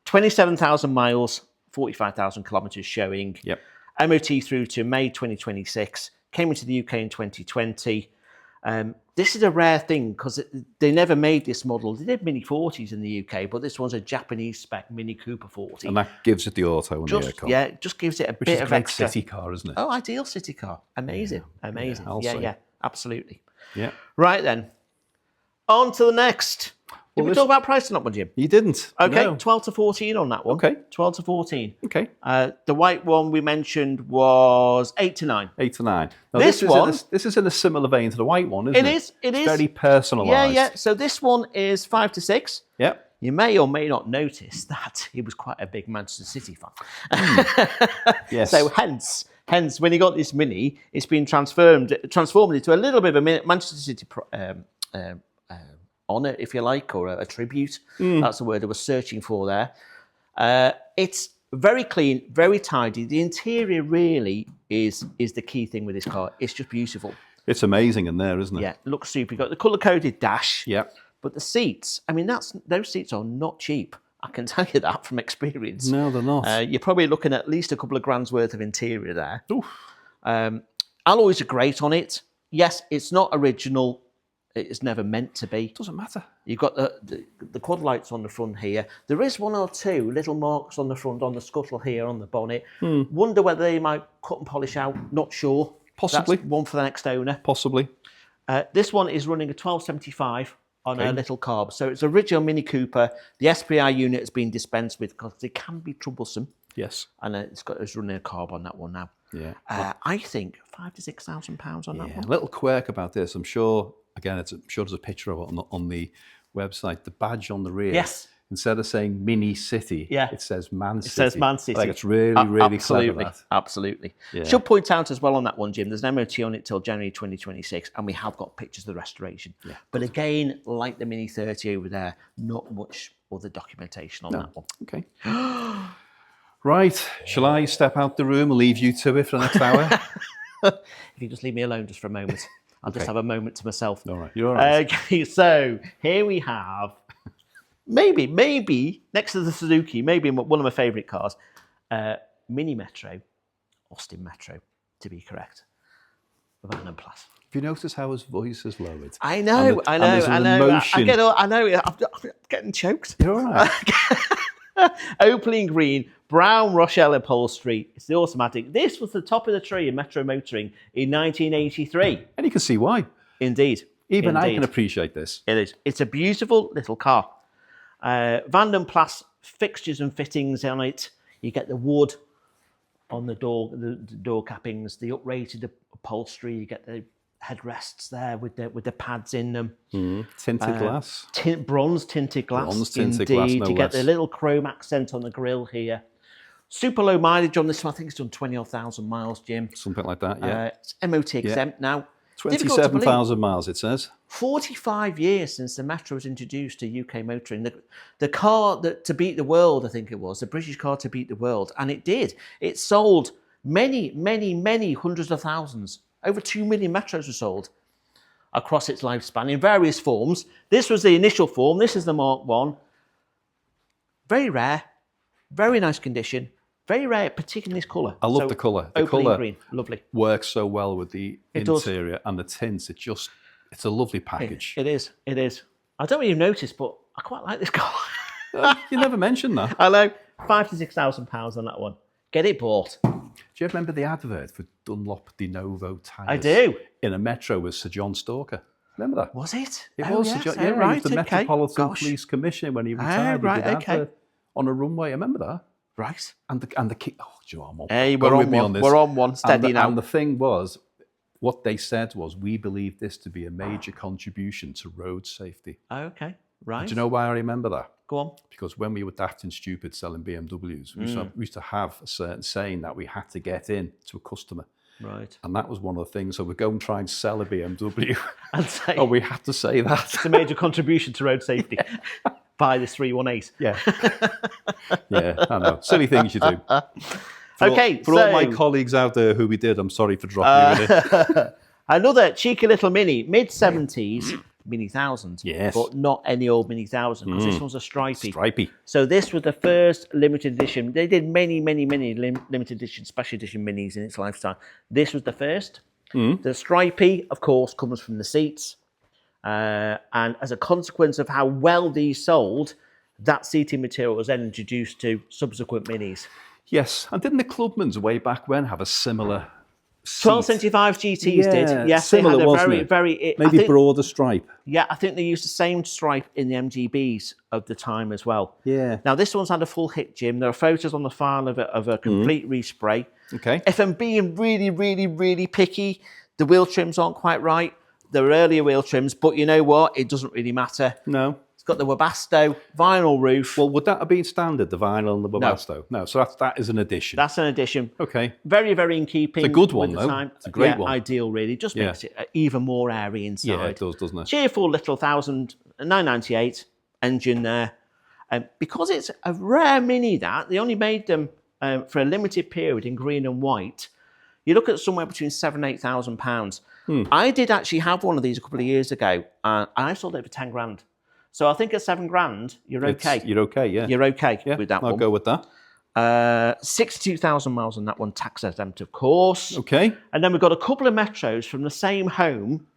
27,000 miles, 45,000 kilometres showing. Yep. MOT through to May 2026. Came into the UK in 2020. This is a rare thing because they never made this model. They did Mini 40s in the UK, but this one's a Japanese spec Mini Cooper 40. And that gives it the auto and the aircon. Yeah, it just gives it a Which bit is a of great extra. city car, isn't it? Oh, ideal city car. Amazing. Amazing. I'll say. Yeah, absolutely. Yeah. Right then. On to the next. Did Well, we talk about price on that one, Jim? You didn't. Okay, No. 12 to 14 on that one. Okay. 12 to 14. Okay. The white one we mentioned was 8 to 9. 8 to 9. Now, This is one- this is in a similar vein to the white one, isn't it? It is. It's very personalised. Yeah. So this one is 5 to 6. Yeah. You may or may not notice that he was quite a big Manchester City fan. Yes. So hence, when he got this Mini, it's been transformed into a little bit of a Manchester City honour, if you like, or a tribute. That's the word I was searching for there. It's very clean, very tidy. The interior really is the key thing with this car. It's just beautiful. It's amazing in there, isn't it? Yeah, it looks super. You've got the colour-coded dash. Yeah. But the seats, I mean, those seats are not cheap. I can tell you that from experience. No, they're not. You're probably looking at least a couple of grand's worth of interior there. Oof. Alloys are great on it. Yes, it's not original. It's never meant to be. Doesn't matter. You've got the quad lights on the front here. There is one or two little marks on the front, on the scuttle here, on the bonnet. Wonder whether they might cut and polish out. Not sure. Possibly. That's one for the next owner. Possibly. This one is running a 1275 on a little carb. So it's original Mini Cooper. The SPI unit has been dispensed with because they can be troublesome. Yes. And it's running a carb on that one now. Yeah. I think £5,000 to £6,000 on that Yeah. one. A little quirk about this. I'm sure, again, I'm sure there's a picture of it on the website. The badge on the rear. Yes. Instead of saying Mini City, Yeah. it says Man City. It says Man City. I think it's really, really absolutely, clever, that. Absolutely. Yeah. Should point out as well on that one, Jim, there's an MOT on it till January 2026, and we have got pictures of the restoration. Yeah. But again, like the Mini 30 over there, not much other documentation on that one. Okay. Right. Shall I step out the room and leave you to it for the next hour? If you just leave me alone just for a moment, I'll just have a moment to myself. All right. You're all right. Okay, so here we have, maybe, next to the Suzuki, maybe one of my favourite cars, Mini Metro, Austin Metro, to be correct. Van Plus. Have you noticed how his voice is lowered? I know. I know. I'm getting choked. You're all right. Opaline green, brown Rochelle upholstery. It's the automatic. This was the top of the tree in Metro Motoring in 1983. And you can see why. Indeed. Even I can appreciate this. It is. It's a beautiful little car. Van Plus fixtures and fittings on it. You get the wood on the door cappings, the uprated upholstery. You get the headrests there with the pads in them. Tinted glass. Bronze tinted glass. Bronze tinted indeed. glass, no You get less. the little chrome accent on the grille here. Super low mileage on this one. I think it's done 20,000 miles, Jim. Something like that, yeah. It's MOT exempt now. 27,000 miles, it says. 45 years since the Metro was introduced to UK motoring. The car to beat the world, I think it was, the British car to beat the world. And it did. It sold many, many, many hundreds of thousands. Over 2 million Metros were sold across its lifespan in various forms. This was the initial form. This is the Mark 1. Very rare, very nice condition. Very rare, particularly this colour. I love the colour. The Opaline colour green, lovely. works so well with the It does. interior and the tints. It's a lovely package. It is. I don't really notice, but I quite like this car. You never mentioned that. I know. £5,000 to £6,000 on that one. Get it bought. Do you remember the advert for Dunlop De Novo tyres? I do. In a Metro with Sir John Stalker. Remember that? Was it? It Oh, was yes. Sir John. Oh, Yeah, right. he was the Okay. Metropolitan Gosh. Police Commissioner when he retired. He right. did Okay. advert on a runway. I remember that. Right. And the key. Oh, do you know what? Hey, Go we're with on me one. this. We're on one. Steady now. And the thing was, what they said was, we believe this to be a major contribution to road safety. Okay. Right. Do you know why I remember that? Go on. Because when we were daft and stupid selling BMWs, we used to have a certain saying that we had to get in to a customer. Right. And that was one of the things. So we'd go and try and sell a BMW. And say Oh, we had to say that. it's a major contribution to road safety. Buy this 318. Yeah. Yeah, I know. Silly things you do. For all my colleagues out there who we did, I'm sorry for dropping you with it. Another cheeky little Mini, mid-70s, Mini 1000. Yes. But not any old Mini 1000, because this one's a stripey. Stripey. So this was the first limited edition. They did many, many, many limited edition, special edition Minis in its lifetime. This was the first. The stripey, of course, comes from the seats. And as a consequence of how well these sold, that seating material was then introduced to subsequent Minis. Yes. And didn't the Clubmans way back when have a similar seat? 1275 GTs did. Yes, similar, they had a wasn't very, it? very... Maybe broader stripe. Yeah, I think they used the same stripe in the MGBs of the time as well. Yeah. Now, this one's had a full hit, Jim. There are photos on the file of a complete respray. Okay. If I'm being really, really, really picky, the wheel trims aren't quite right. There are earlier wheel trims, but you know what? It doesn't really matter. No. It's got the Webasto vinyl roof. Well, would that have been standard, the vinyl and the Webasto? No. So that is an addition. That's an addition. Okay. Very, very in keeping. It's a good one, with the though. time. It's a great one. Ideal, really. Just makes it even more airy inside. Yeah, it does, doesn't it? Cheerful little 998 engine there. Because it's a rare Mini, they only made them for a limited period in green and white. You look at somewhere between £7,000 and £8,000. I did actually have one of these a couple of years ago, and I sold it for 10 grand. So I think at 7 grand, you're okay. You're okay, yeah. You're okay with that I'll one. go with that. 62,000 miles on that one, tax exempt, of course. Okay. And then we've got a couple of Metros from the same home.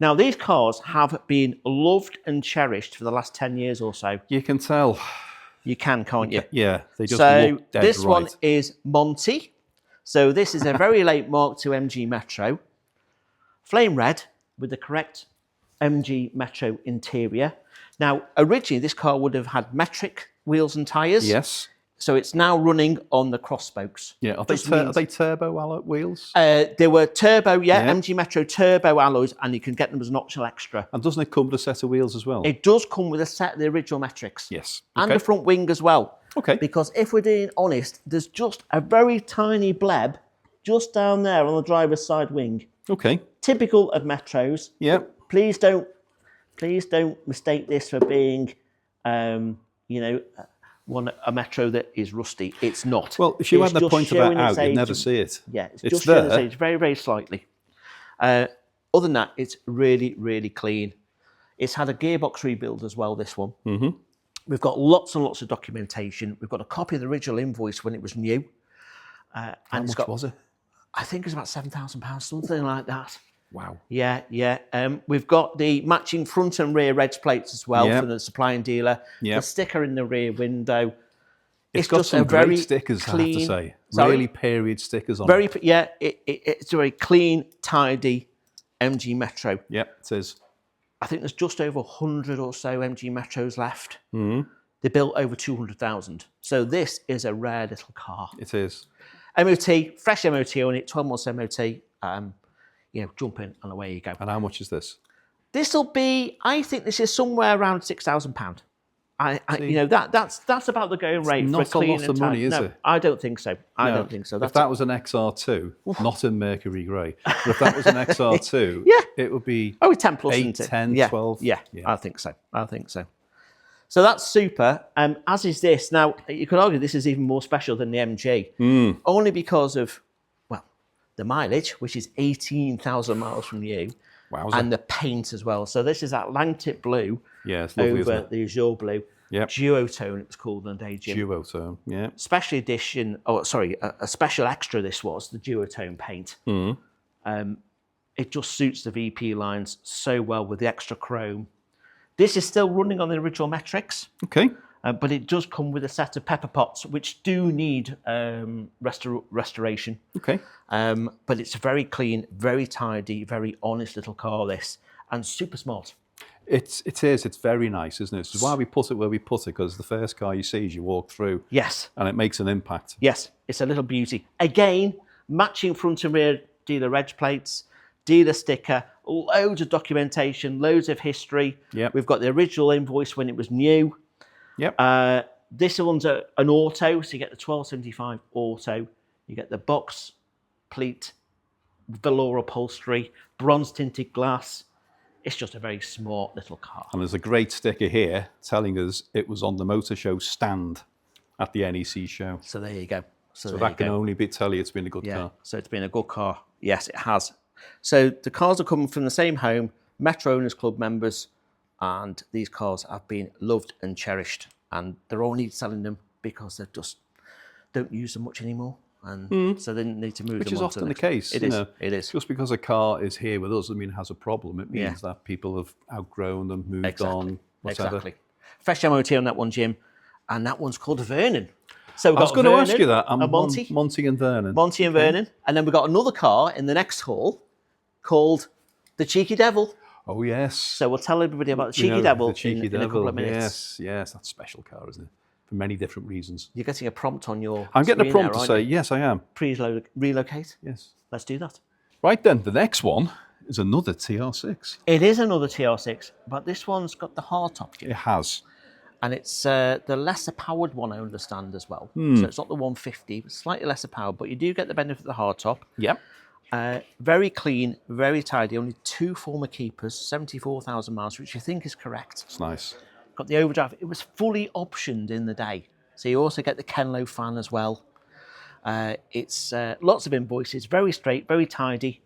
Now, these cars have been loved and cherished for the last 10 years or so. You can tell. You can, can't you? Yeah, they just So look dead this right. one is Monty. So this is a very late Mark II MG Metro. Flame red with the correct MG Metro interior. Now, originally, this car would have had metric wheels and tyres. Yes. So it's now running on the cross spokes. Yeah, are they turbo alloy wheels? They were turbo, MG Metro turbo alloys, and you can get them as an optional extra. And doesn't it come with a set of wheels as well? It does come with a set of the original metrics. Yes. And the front wing as well. Okay. Because if we're being honest, there's just a very tiny bleb just down there on the driver's side wing. Okay. Typical of Metros. Yeah. Please don't mistake this for being, a Metro that is rusty. It's not. Well, if you had the point of that out, you'd never see it. Yeah, it's just showing its age very, very slightly. Other than that, it's really, really clean. It's had a gearbox rebuild as well, this one. Mm-hmm. We've got lots and lots of documentation. We've got a copy of the original invoice when it was new. How much was it? I think it was about £7,000, something like that. Wow. Yeah. We've got the matching front and rear reg plates as well from the supplying dealer. The sticker in the rear window. It's got some great stickers, I have to say. Really period stickers on it. It's a very clean, tidy MG Metro. Yep, it is. I think there's just over 100 or so MG Metros left. Mm-hmm. They built over 200,000. So this is a rare little car. It is. MOT, fresh MOT on it, 12 months MOT. Jump in and away you go. And how much is this? This'll be, I think this is somewhere around £6,000. That's about the going rate for a clean not a lot of money, is it? I don't think so. I don't think so. If that was an XR2, not in Mercury Grey, but if that was an XR2, it would be 10 plus, 8, 10, 12. Yeah, I think so. So that's super, as is this. Now, you could argue this is even more special than the MG, only because of, the mileage, which is 18,000 miles from you, and the paint as well. So this is Atlantic blue it's lovely, over the Azure blue. Yep. Duotone, it was called in the day, Jim. Duotone, yeah. Special edition, a special extra this was, the Duotone paint. It just suits the VP lines so well with the extra chrome. This is still running on the original metrics. Okay. But it does come with a set of pepper pots, which do need restoration. Okay. But it's very clean, very tidy, very honest little car, this, and super smart. It is. It's very nice, isn't it? It's why we put it where we put it, because the first car you see as you walk through. Yes. And it makes an impact. Yes, it's a little beauty. Again, matching front and rear dealer reg plates, dealer sticker, loads of documentation, loads of history. Yep. We've got the original invoice when it was new. Yep. This one's an auto, so you get the 1275 auto. You get the box pleat, velour upholstery, bronze tinted glass. It's just a very smart little car. And there's a great sticker here telling us it was on the motor show stand at the NEC show. So there you go. So that can only tell you it's been a good car. So it's been a good car. Yes, it has. So the cars are coming from the same home, Metro Owners Club members, and these cars have been loved and cherished, and they're only selling them because they just don't use them much anymore, and so they need to move them on. Which is often the case. It is. Just because a car is here with us, has a problem. It means that people have outgrown them, moved on, whatever. Exactly. Fresh MOT on that one, Jim, and that one's called a Vernon. So I was going to ask you that. Monty and Vernon. Monty and Vernon, and then we've got another car in the next hall called the Cheeky Devil. Oh, yes. So we'll tell everybody about the Cheeky Devil in a couple of minutes. Yes, that's a special car, isn't it? For many different reasons. You're getting a prompt on your I'm getting a prompt there, to say, yes, I am. Please relocate. Yes. Let's do that. Right then, the next one is another TR6. It is another TR6, but this one's got the hardtop. It has. And it's the lesser powered one, I understand, as well. So it's not the 150, but slightly lesser powered, but you do get the benefit of the hardtop. Yep. Very clean, very tidy. Only 2 former keepers, 74,000 miles, which I think is correct. It's nice. Got the overdrive. It was fully optioned in the day. So you also get the Kenlo fan as well. It's lots of invoices, very straight, very tidy.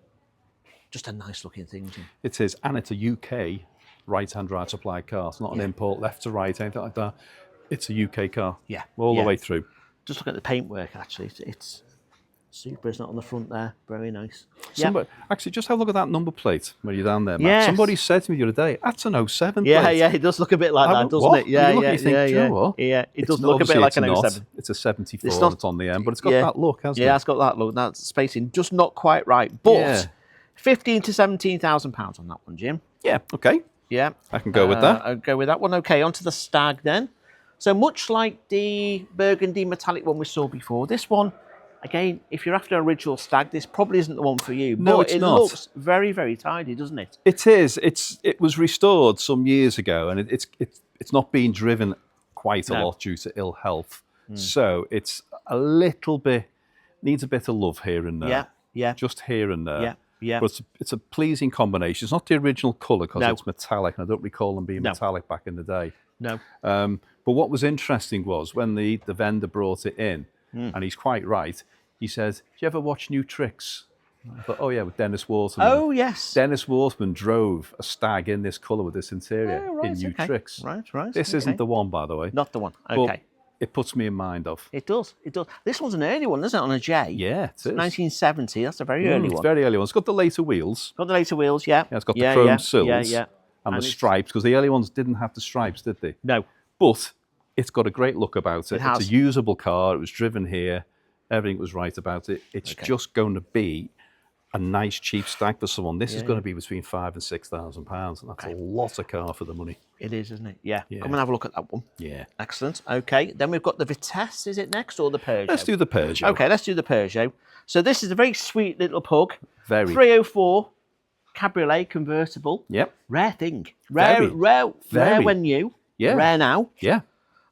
Just a nice looking thing. It is, and it's a UK right-hand drive supply car. It's not an import left to right, anything like that. It's a UK car. Yeah. All the way through. Just look at the paintwork, actually. It's super, isn't it, on the front there? Very nice. Actually, just have a look at that number plate when you're down there, Matt. Yes. Somebody said to me the other day, that's an 07 plate. Yeah, it does look a bit like that, doesn't it? Yeah, it does look a bit like an 07. It's a 74 that's on the end, but it's got that look, hasn't it? Yeah, it's got that look. That's spacing just not quite right. But 15 to 17,000 pounds on that one, Jim. Yeah, okay. Yeah. I can go with that. I'll go with that one. Okay, on to the Stag then. So much like the burgundy metallic one we saw before, this one, again, if you're after an original Stag, this probably isn't the one for you. No, but it's it not. looks very, very tidy, doesn't it? It is. It was restored some years ago, and it's not been driven quite a lot due to ill health. So it's a little bit, needs a bit of love here and there. Yeah, yeah. Just here and there. Yeah, yeah. But it's a pleasing combination. It's not the original colour because No. it's metallic, and I don't recall them being metallic back in the day. No. But what was interesting was when the vendor brought it in, and he's quite right, he says, "Do you ever watch New Tricks?" I thought, oh yeah, with Dennis Waterman. Oh, yes. Dennis Waterman drove a Stag in this colour with this interior in New Tricks. Right. This isn't the one, by the way. Not the one. Okay. But it puts me in mind of. It does. It does. This one's an early one, isn't it? On a J. Yeah, it is. 1970. That's a very early It's one. very early one. It's got the later wheels. Got the later wheels, yeah. Yeah, it's got the chrome sills Yeah. and the it's- stripes, because the early ones didn't have the stripes, did they? No. But it's got a great look about it. It has. It's a usable car. It was driven here. Everything was right about it. It's just going to be a nice cheap Stag for someone. This is going to be between £5,000 and £6,000, and that's a lot of car for the money. It is, isn't it? Yeah. Yeah. Come and have a look at that one. Yeah. Excellent. Okay. Then we've got the Vitesse. Is it next or the Peugeot? Let's do the Peugeot. Okay, let's do the Peugeot. So this is a very sweet little pug. Very. 304 cabriolet convertible. Yep. Rare thing. Very. Rare when new. Yeah. Rare now. Yeah.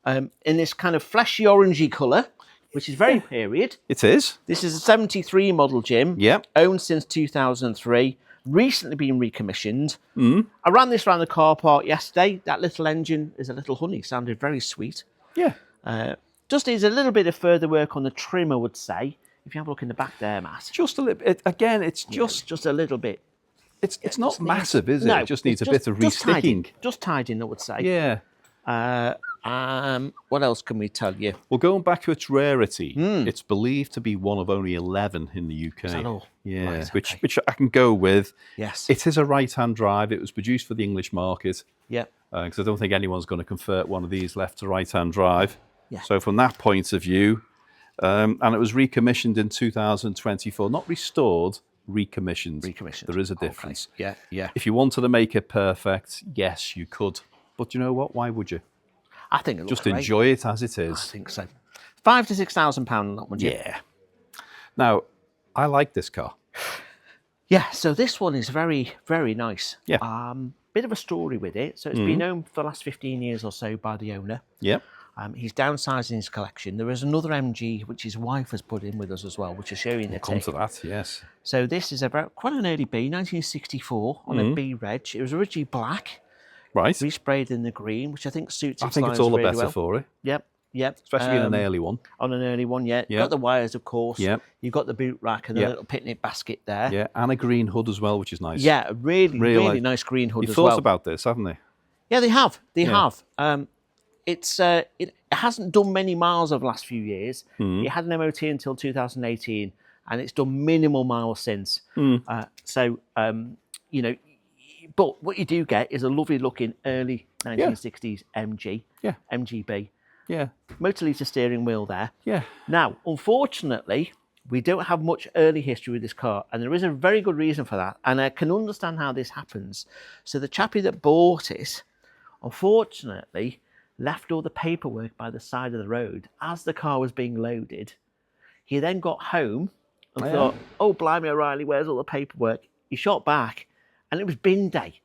In this kind of fleshy orangey colour, which is very period. It is. This is a 73 model, Jim. Yep. Owned since 2003. Recently been recommissioned. I ran this around the car park yesterday. That little engine is a little honey. Sounded very sweet. Yeah. Just needs a little bit of further work on the trim, I would say. If you have a look in the back there, Matt. Just a little bit. Again, it's Just a little bit. it's not massive, is it? No, It just needs a it's bit of just resticking. Just tidying, I would say. Yeah. What else can we tell you? Well, going back to its rarity, it's believed to be one of only 11 in the UK. Is that all? Yeah, Right, which I can go with. Yes. It is a right-hand drive. It was produced for the English market, Yeah. because I don't think anyone's going to convert one of these left to right-hand drive. Yeah. So from that point of view, and it was recommissioned in 2024, not restored, recommissioned. Recommissioned. There is a difference. Yeah, yeah. If you wanted to make it perfect, yes, you could. But you know what? Why would you? I think it looks Just great. enjoy it as it I is. think so. £5,000 to £6,000 on that one, Jim. Yeah. Now, I like this car. Yeah, so this one is very, very nice. Yeah. Bit of a story with it. So it's been owned for the last 15 years or so by the owner. Yep. He's downsizing his collection. There is another MG which his wife has put in with us as well, which I'll show you in a Come tick. to that, yes. So this is about quite an early B, 1964 on a B reg. It was originally black, Right. resprayed in the green, which I think suits I its think lines it's all the really better well. for it, Yep. especially in an early one. On an early one, yeah. Yep. Got the wires, of course. Yep. You've got the boot rack and the Yep. little picnic basket there. Yeah, and a green hood as well, which is nice. Yeah, a really nice green hood You've as thought well. about this, haven't they? Yeah, they have. They Yeah. have. It hasn't done many miles over the last few years. Mm-hmm. It had an MOT until 2018, and it's done minimal miles since. You know, but what you do get is a lovely looking early 1960s MG, Yeah. MGB, Yeah. motor litre steering wheel there. Yeah. Now, unfortunately, we don't have much early history with this car, and there is a very good reason for that, and I can understand how this happens. So the chappie that bought it, unfortunately, left all the paperwork by the side of the road as the car was being loaded. He then got home and thought, oh, blimey, O'Reilly, where's all the paperwork? He shot back, and it was bin day.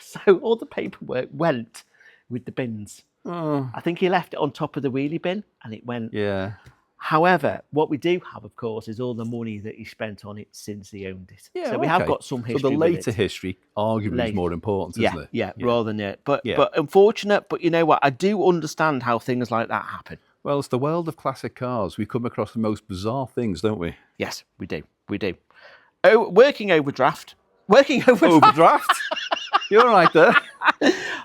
So all the paperwork went with the bins. Oh. I think he left it on top of the wheelie bin, and it went. Yeah. However, what we do have, of course, is all the money that he spent on it since he owned it. Yeah, So we have okay. got some history So the with later it. history arguably is more important, isn't it? Yeah, rather than it. But Yeah. but unfortunate, but you know what? I do understand how things like that happen. Well, it's the world of classic cars. We come across the most bizarre things, don't we? Yes, we do. We do. Oh, working overdraft. Working overdraft. Overdraft? You're right there.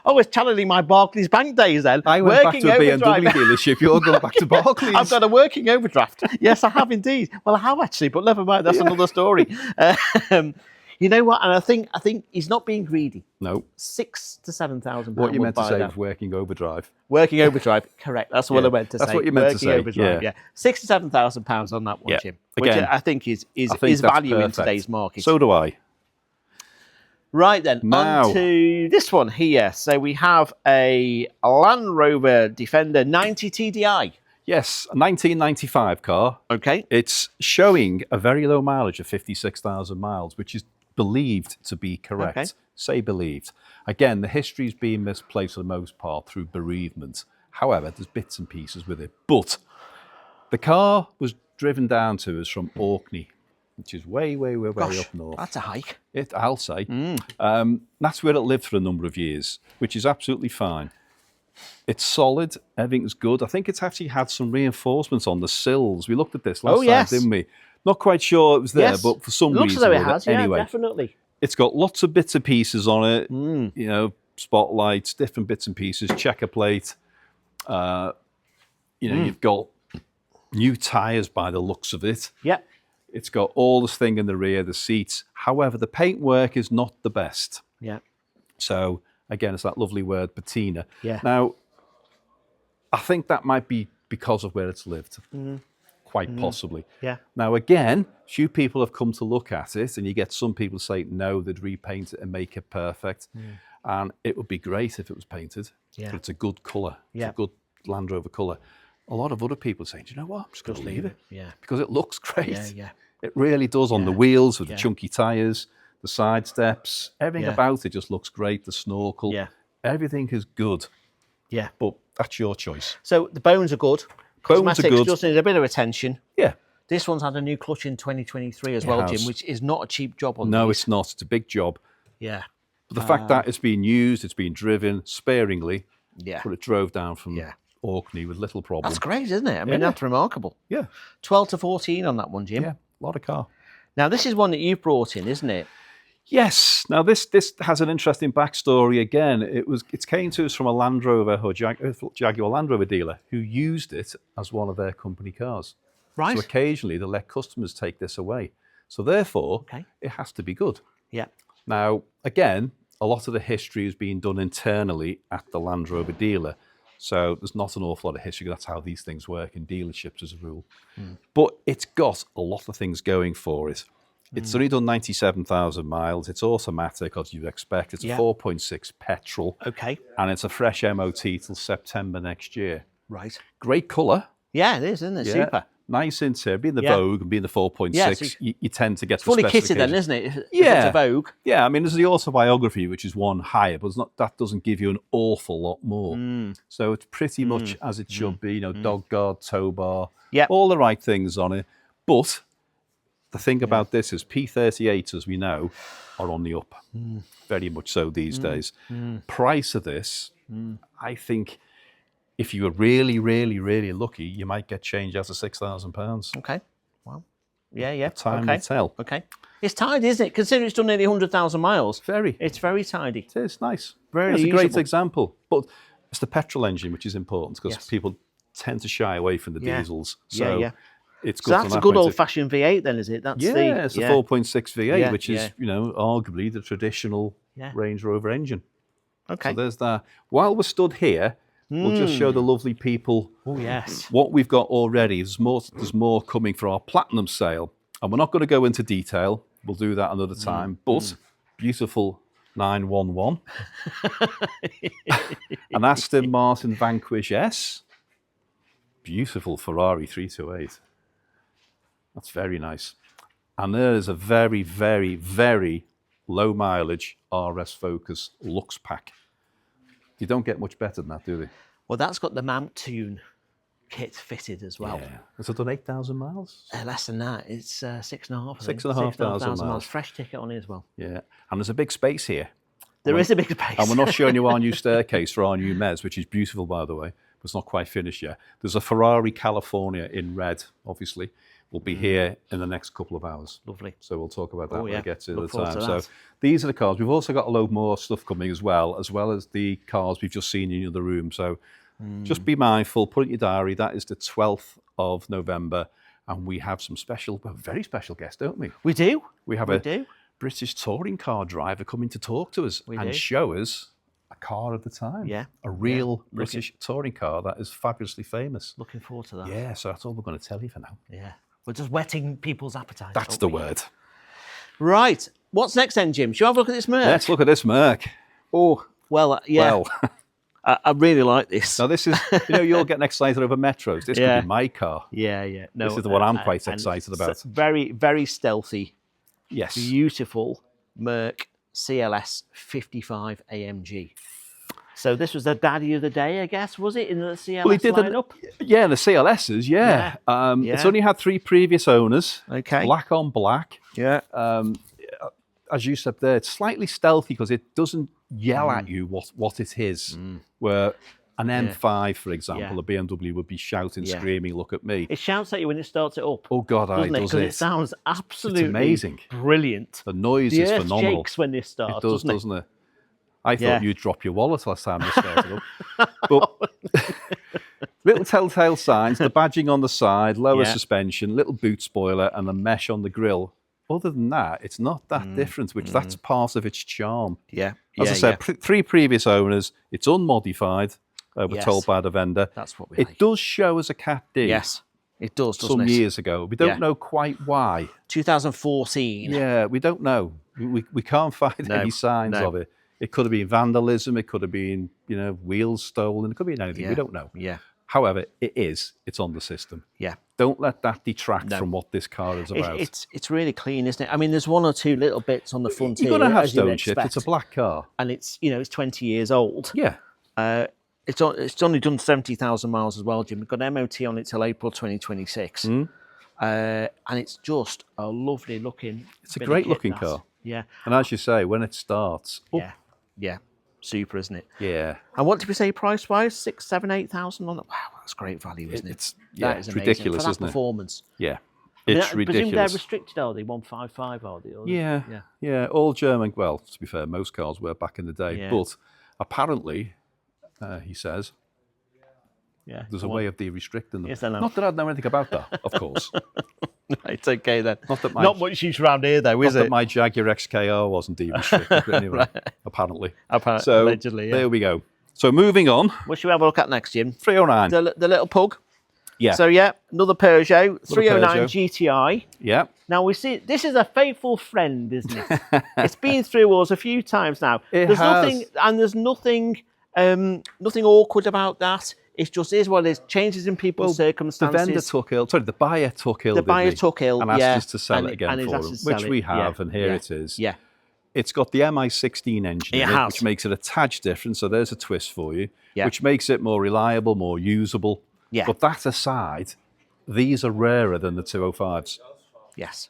I was channeling my Barclays Bank days then. I went back to a BMW overdraft. dealership. You're going back to Barclays. I've got a working overdraft. Yes, I have indeed. Well, I have actually, but never mind. That's another story. You know what? And I think he's not being greedy. No. £6,000 to £7,000. What you meant to would buy say that. was working overdrive. Working overdrive, correct. That's what I meant to say. That's what you meant to Working say, overdrive, yeah. £6,000 to £7,000 on that one, Yeah. Jim. Which Again, I think is I think that's value in perfect. today's market. So do I. Right then, Now, on to this one here. So we have a Land Rover Defender 90 TDI. yes, a 1995 car. Okay. It's showing a very low mileage of 56,000 miles, which is believed to be correct. Okay. Say believed. Again, the history's been misplaced for the most part through bereavement. However, there's bits and pieces with it. But the car was driven down to us from Orkney, which is way up north. That's a hike. I'll say. That's where it lived for a number of years, which is absolutely fine. It's solid. Everything's good. I think it's actually had some reinforcements on the sills. We looked at this last time, didn't we? Not quite sure it was there, but for some looks reason. Looks as though it has, anyway, definitely. It's got lots of bits and pieces on it. You know, spotlights, different bits and pieces, checker plate. You've got new tyres by the looks of it. Yep. It's got all this thing in the rear, the seats. However, the paintwork is not the best. Yeah. So, again, it's that lovely word, patina. Yeah. Now, I think that might be because of where it's lived. Quite possibly. Yeah. Now, again, few people have come to look at it, and you get some people say, no, they'd repaint it and make it perfect. And it would be great if it was painted. Yeah. But it's a good colour. Yeah. It's a good Land Rover colour. A lot of other people are saying, do you know what? I'm just going to leave it. Yeah. Because it looks great. Yeah, yeah. It really does on the wheels with Yeah. the chunky tyres, the side steps, everything about it just looks great. The snorkel, everything is good. Yeah. But that's your choice. So the bones are good. Bones are Cosmetics good. just need a bit of attention. Yeah. This one's had a new clutch in 2023 as well, Jim, which is not a cheap job on No, these. it's not. It's a big job. Yeah. But the fact that it's been used, it's been driven sparingly, but it drove down from Orkney with little problem. That's great, isn't it? I mean, that's remarkable. Yeah. 12 to 14 on that one, Jim. Yeah, a lot of car. Now, this is one that you've brought in, isn't it? Yes. Now, this has an interesting backstory again. It came to us from a Land Rover or Jaguar Land Rover dealer who used it as one of their company cars. Right. So occasionally they let customers take this away. So therefore, it has to be good. Yeah. Now, again, a lot of the history is being done internally at the Land Rover dealer. So there's not an awful lot of history. That's how these things work in dealerships as a rule. But it's got a lot of things going for it. It's only done 97,000 miles. It's automatic, as you'd expect. It's a 4.6 petrol. Okay. And it's a fresh MOT till September next year. Right. Great colour. Yeah, it is, isn't it? Super. Nice interior. Being the Vogue and being the 4.6, so you tend to get fully the kitted then, isn't it? If it's a Vogue. Yeah, I mean, there's the autobiography, which is one higher, but that doesn't give you an awful lot more. So it's pretty much as it should be, dog guard, tow bar, all the right things on it. But the thing about this is P38, as we know, are on the up. Very much so these days. Price of this, I think, if you were really, really, really lucky, you might get change out of £6,000. Okay. Wow. Yeah. Time will tell. Okay. It's tidy, isn't it? Considering it's done nearly 100,000 miles. It's very tidy. It is nice. Very It's a usable. great example. But it's the petrol engine which is important because people tend to shy away from the diesels. So it's good. So that's a good old-fashioned V8 then, is it? That's it's the 4.6 V8, which is, arguably the traditional Range Rover engine. Okay. So there's that. While we're stood here, we'll just show the lovely people what we've got already. There's more coming for our platinum sale. And we're not going to go into detail. We'll do that another time. But beautiful 911. An Aston Martin Vanquish S. Beautiful Ferrari 328. That's very nice. And there's a very, very, very low mileage RS Focus Lux Pack. You don't get much better than that, do they? Well, that's got the Mount Tune kit fitted as well. Yeah. Has it done 8,000 miles? Less than that. It's 6,500. 6,500 miles. Fresh ticket on it as well. Yeah. And there's a big space here. There is a big space. And we're not showing you our new staircase for our new Mez, which is beautiful, by the way. But it's not quite finished yet. There's a Ferrari California in red, obviously. Will be here in the next couple of hours. Lovely. So we'll talk about that when we get to Look the time. forward to So that. these are the cars. We've also got a load more stuff coming as well as the cars we've just seen in the other room. So just be mindful, put it in your diary. That is the 12th of November. And we have some very special guests, don't we? We do. We have a British touring car driver coming to talk to us and show us a car of the time. Yeah. A real British touring car that is fabulously famous. Looking forward to that. Yeah, so that's all we're going to tell you for now. Yeah. We're just whetting people's appetite. That's the word. Right. what's next then, Jim? Shall we have a look at this Merc? Let's look at this Merc. Oh, well, yeah. Well, I really like this. now this is, you're getting excited over Metros. This could be my car. Yeah, yeah. No, This is the one I'm quite excited about. Very, very stealthy. Yes. Beautiful Merc CLS 55 AMG. So this was the daddy of the day, I guess, was it, in the CLS lineup? Yeah, the CLSs, yeah. It's only had 3 previous owners. Okay. Black on black. Yeah. As you said there, it's slightly stealthy because it doesn't yell at you what it is. Where an M5, for example, a BMW would be shouting, screaming, look at me. It shouts at you when it starts it up. Oh, God, doesn't it? does Because it? it sounds absolutely amazing. Brilliant. The noise is earth phenomenal. shakes when this starts, It does, doesn't it? I thought you'd drop your wallet last time you started up. But little telltale signs, the badging on the side, lower suspension, little boot spoiler, and the mesh on the grille. Other than that, it's not that different, which that's part of its charm. Yeah. As I said, 3 previous owners. It's unmodified, we're told by the vendor. That's what we It like. does show as a Cat D. Yes, it does, doesn't Some it? years ago. We don't know quite why. 2014. Yeah, we don't know. We can't find any signs of it. It could have been vandalism. It could have been, wheels stolen. It could be anything. We don't know. Yeah. However, it's on the system. Yeah. Don't let that detract from what this car is about. It's really clean, isn't it? I mean, there's 1 or 2 little bits on the front here. You're going to have as you'd stone chips. expect. It's a black car. And it's, it's 20 years old. Yeah. It's only done 70,000 miles as well, Jim. We've got MOT on it till April 2026. And it's just a lovely looking. It's a great looking car. Yeah. And as you say, when it starts. Yeah. Super, isn't it? Yeah. And what did we say price wise? 6, 7, 8,000 on it. Wow, that's great value, isn't it? It's ridiculous, for that isn't it? Performance. Yeah. It's ridiculous. I presume they're restricted, are they? 155, are they? Yeah. All German. Well, to be fair, most cars were back in the day. Yeah. But apparently, he says, there's a way of de-restricting them. Yes, I know. Not that I'd know anything about that, of course. It's okay then. Not much use around here though, is Not it? that my Jaguar XKR wasn't de-restricted, but anyway, apparently. So, allegedly, there we go. So moving on. What should we have a look at next, Jim? 309. The little pug. Yeah. So another Peugeot 309 GTI. Yeah. Now we see this is a faithful friend, isn't it? It's been through us a few times now. There's nothing awkward about that. It just is what it is. Changes in people's circumstances. The buyer took ill. The buyer took ill, and asked us to sell it again and for him, which we have, and here it is. Yeah. It's got the MI16 engine in it, which makes it a tad different. So there's a twist for you, which makes it more reliable, more usable. Yeah. But that aside, these are rarer than the 205s. Yes.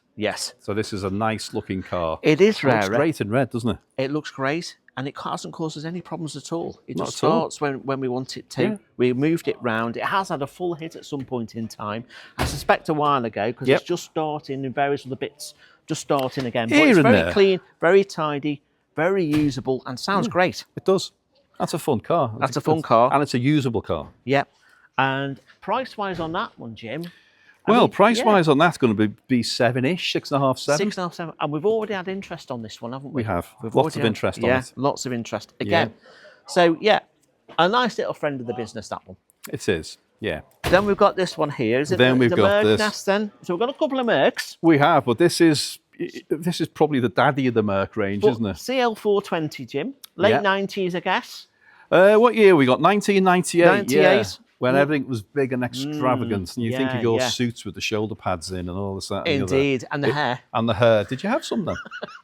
So this is a nice looking car. It is rare. It looks great in red, doesn't it? It looks great, and it hasn't caused us any problems at all. It just Not starts when we want it to. Yeah. We moved it round. It has had a full hit at some point in time. I suspect a while ago, because it's just starting in various other bits, just starting again. But it's very clean, very tidy, very usable, and sounds great. It does. That's a fun car. That's a fun car. And it's a usable car. Yep. And price-wise on that one, Jim? Price-wise on that's going to be 7-ish, 6.5, 7. 6.5, 7. And we've already had interest on this one, haven't we? We have. We've Lots of interest on it. Lots of interest. Again. So, a nice little friend of the business, that one. It is, yeah. Then we've got this one here. Is it then we've got Merc this. Nest then? So we've got a couple of Mercs. We have, but this is probably the daddy of the Merc range, isn't it? CL420, Jim. Late 90s, I guess. What year we got? 1998. 98. Yeah. When everything was big and extravagant, and you think of your suits with the shoulder pads in and all this, that, and Indeed, and the hair. And the hair. Did you have some then?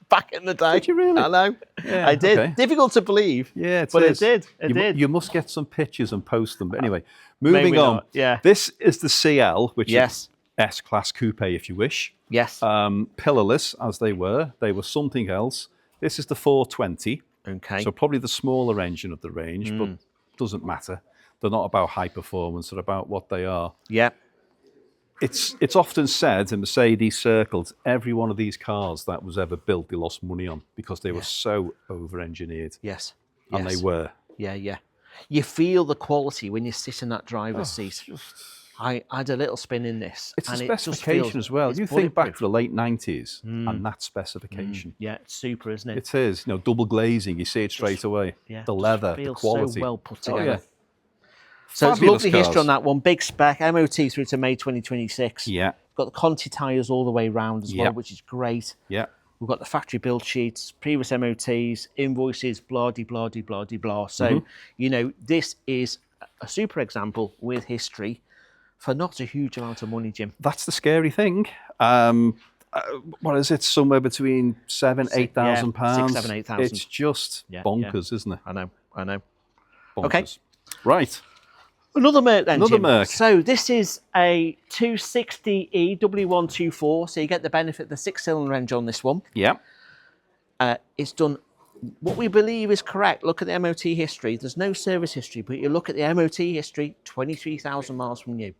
Back in the day. Did you really? I know. Yeah, I did. okay. Difficult to believe. Yeah, it but is. It did. You must get some pictures and post them. But anyway, moving Maybe on. not, yeah. This is the CL, which Yes. is S-Class Coupe, if you wish. Yes. Pillarless, as they were. They were something else. This is the 420. Okay. So probably the smaller engine of the range, but doesn't matter. They're not about high performance. They're about what they are. Yeah. It's often said in Mercedes circles, every one of these cars that was ever built, they lost money on because they were so over-engineered. Yes. And they were. Yeah. You feel the quality when you sit in that driver's seat. I had a little spin in this. It's and the it just specification feels, as well. it's You think back bulletproof. to the late 90s and that specification. Yeah, it's super, isn't it? It is. Double glazing, you see it straight away. Yeah, The leather, the feels quality. so well put together. Oh, yeah. So it's Fabulous lovely cars. history on that one. Big spec, MOT through to May 2026. Yeah. Got the Conti tyres all the way round as well, which is great. Yeah. We've got the factory build sheets, previous MOTs, invoices, blah, de, blah, de, blah, de, blah. So, you know, this is a super example with history for not a huge amount of money, Jim. That's the scary thing. What is it? Somewhere between £7,000, £8,000. £6,000, £7,000, £8,000. It's just bonkers, isn't it? I know. Bonkers. Okay. Right. Another Merc then, Another Jim. Merc. So this is a 260E W124, so you get the benefit of the 6-cylinder engine on this one. Yeah. It's done what we believe is correct. Look at the MOT history. There's no service history, but you look at the MOT history, 23,000 miles from new.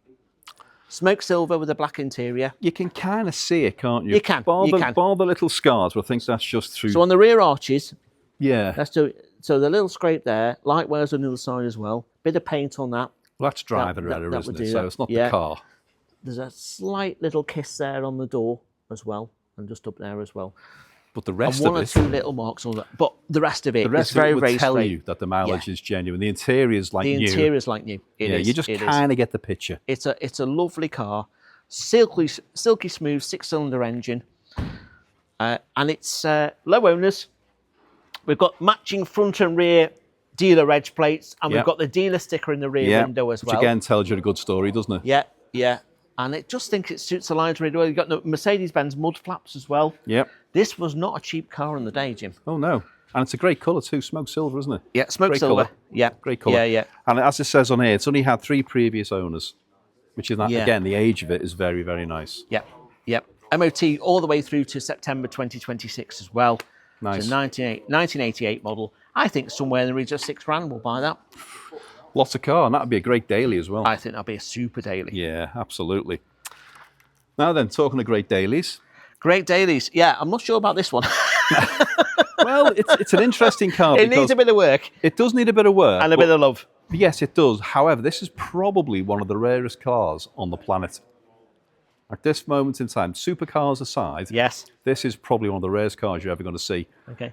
Smoke silver with a black interior. You can kind of see it, can't you? You can. Bar You can. the little scars, but I think that's just through. So on the rear arches, yeah. let's do it. So the little scrape there, light wears on the other side as well. Bit of paint on that. Well, that's driver error, that isn't would it? do So that. it's not Yeah. the car. There's a slight little kiss there on the door as well, and just up there as well. But the rest And one of or it, two little marks on that. But the rest of it, the rest is of it very, would very tell straight. you that the mileage is genuine. The interior is like The new. interior is like new. It yeah, is, you just it is. kind of get the picture. It's a lovely car, silky smooth 6-cylinder engine, and it's low owners. We've got matching front and rear dealer reg plates, and we've got the dealer sticker in the rear window as well. Which again tells you a good story, doesn't it? Yeah, yeah. And it just thinks it suits the lines really well. You've got the Mercedes-Benz mud flaps as well. Yep. This was not a cheap car in the day, Jim. Oh, no. And it's a great colour too, smoke silver, isn't it? Yeah, smoke Great silver. colour. Yeah. Great colour. Yeah, yeah. And as it says on here, it's only had 3 previous owners, which is, Yeah. again, the age of it is very, very nice. Yep, yep. MOT all the way through to September 2026 as well. Nice. It's a 1988 model. I think somewhere in the region of £6,000 we'll buy that. Lots of car, and that would be a great daily as well. I think that'll be a super daily. Yeah, absolutely. Now then, talking of great dailies. Great dailies. Yeah, I'm not sure about this one. Well, it's an interesting car. It needs a bit of work. It does need a bit of work. And a bit of love. Yes, it does. However, this is probably one of the rarest cars on the planet. At this moment in time, supercars aside, Yes. this is probably one of the rarest cars you're ever going to see. Okay.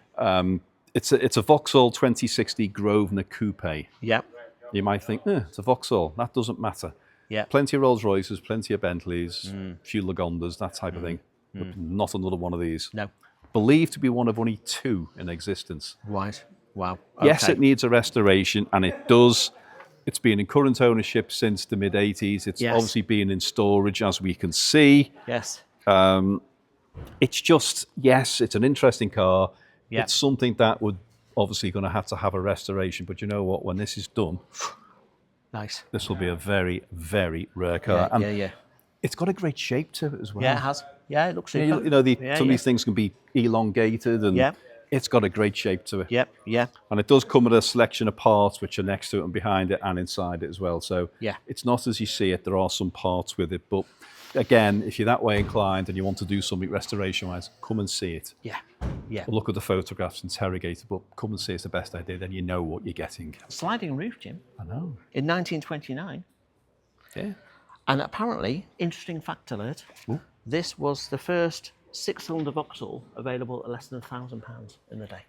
It's a Vauxhall 2060 Grosvenor Coupe. Yep. You might think, it's a Vauxhall. That doesn't matter. Yeah. Plenty of Rolls-Royces, plenty of Bentleys, few Lagondas, that type of thing. But not another one of these. No. Believed to be one of only 2 in existence. Right. Wow. Yes, Okay. it needs a restoration, and it does. It's been in current ownership since the mid-80s. It's Yes. obviously been in storage, as we can see. Yes. It's just, yes, it's an interesting car. Yeah. It's something that would obviously going to have a restoration. But you know what? When this is done, Nice. this will be a very, very rare car. And Yeah. it's got a great shape to it as well. Yeah, it has. Yeah, it looks super. You know, Yeah, some of yeah. these things can be elongated, and Yeah. it's got a great shape to it. Yep, yeah. And it does come with a selection of parts which are next to it and behind it and inside it as well. So Yeah. it's not as you see it. There are some parts with it. But again, if you're that way inclined and you want to do something restoration-wise, come and see it. Yeah. Yeah. Look at the photographs, interrogate it, but come and see it's the best idea. Then you know what you're getting. Sliding roof, Jim, I know. in 1929. Yeah. And apparently, interesting fact alert, this was the first 6-cylinder Vauxhall available at less than £1,000 in the day.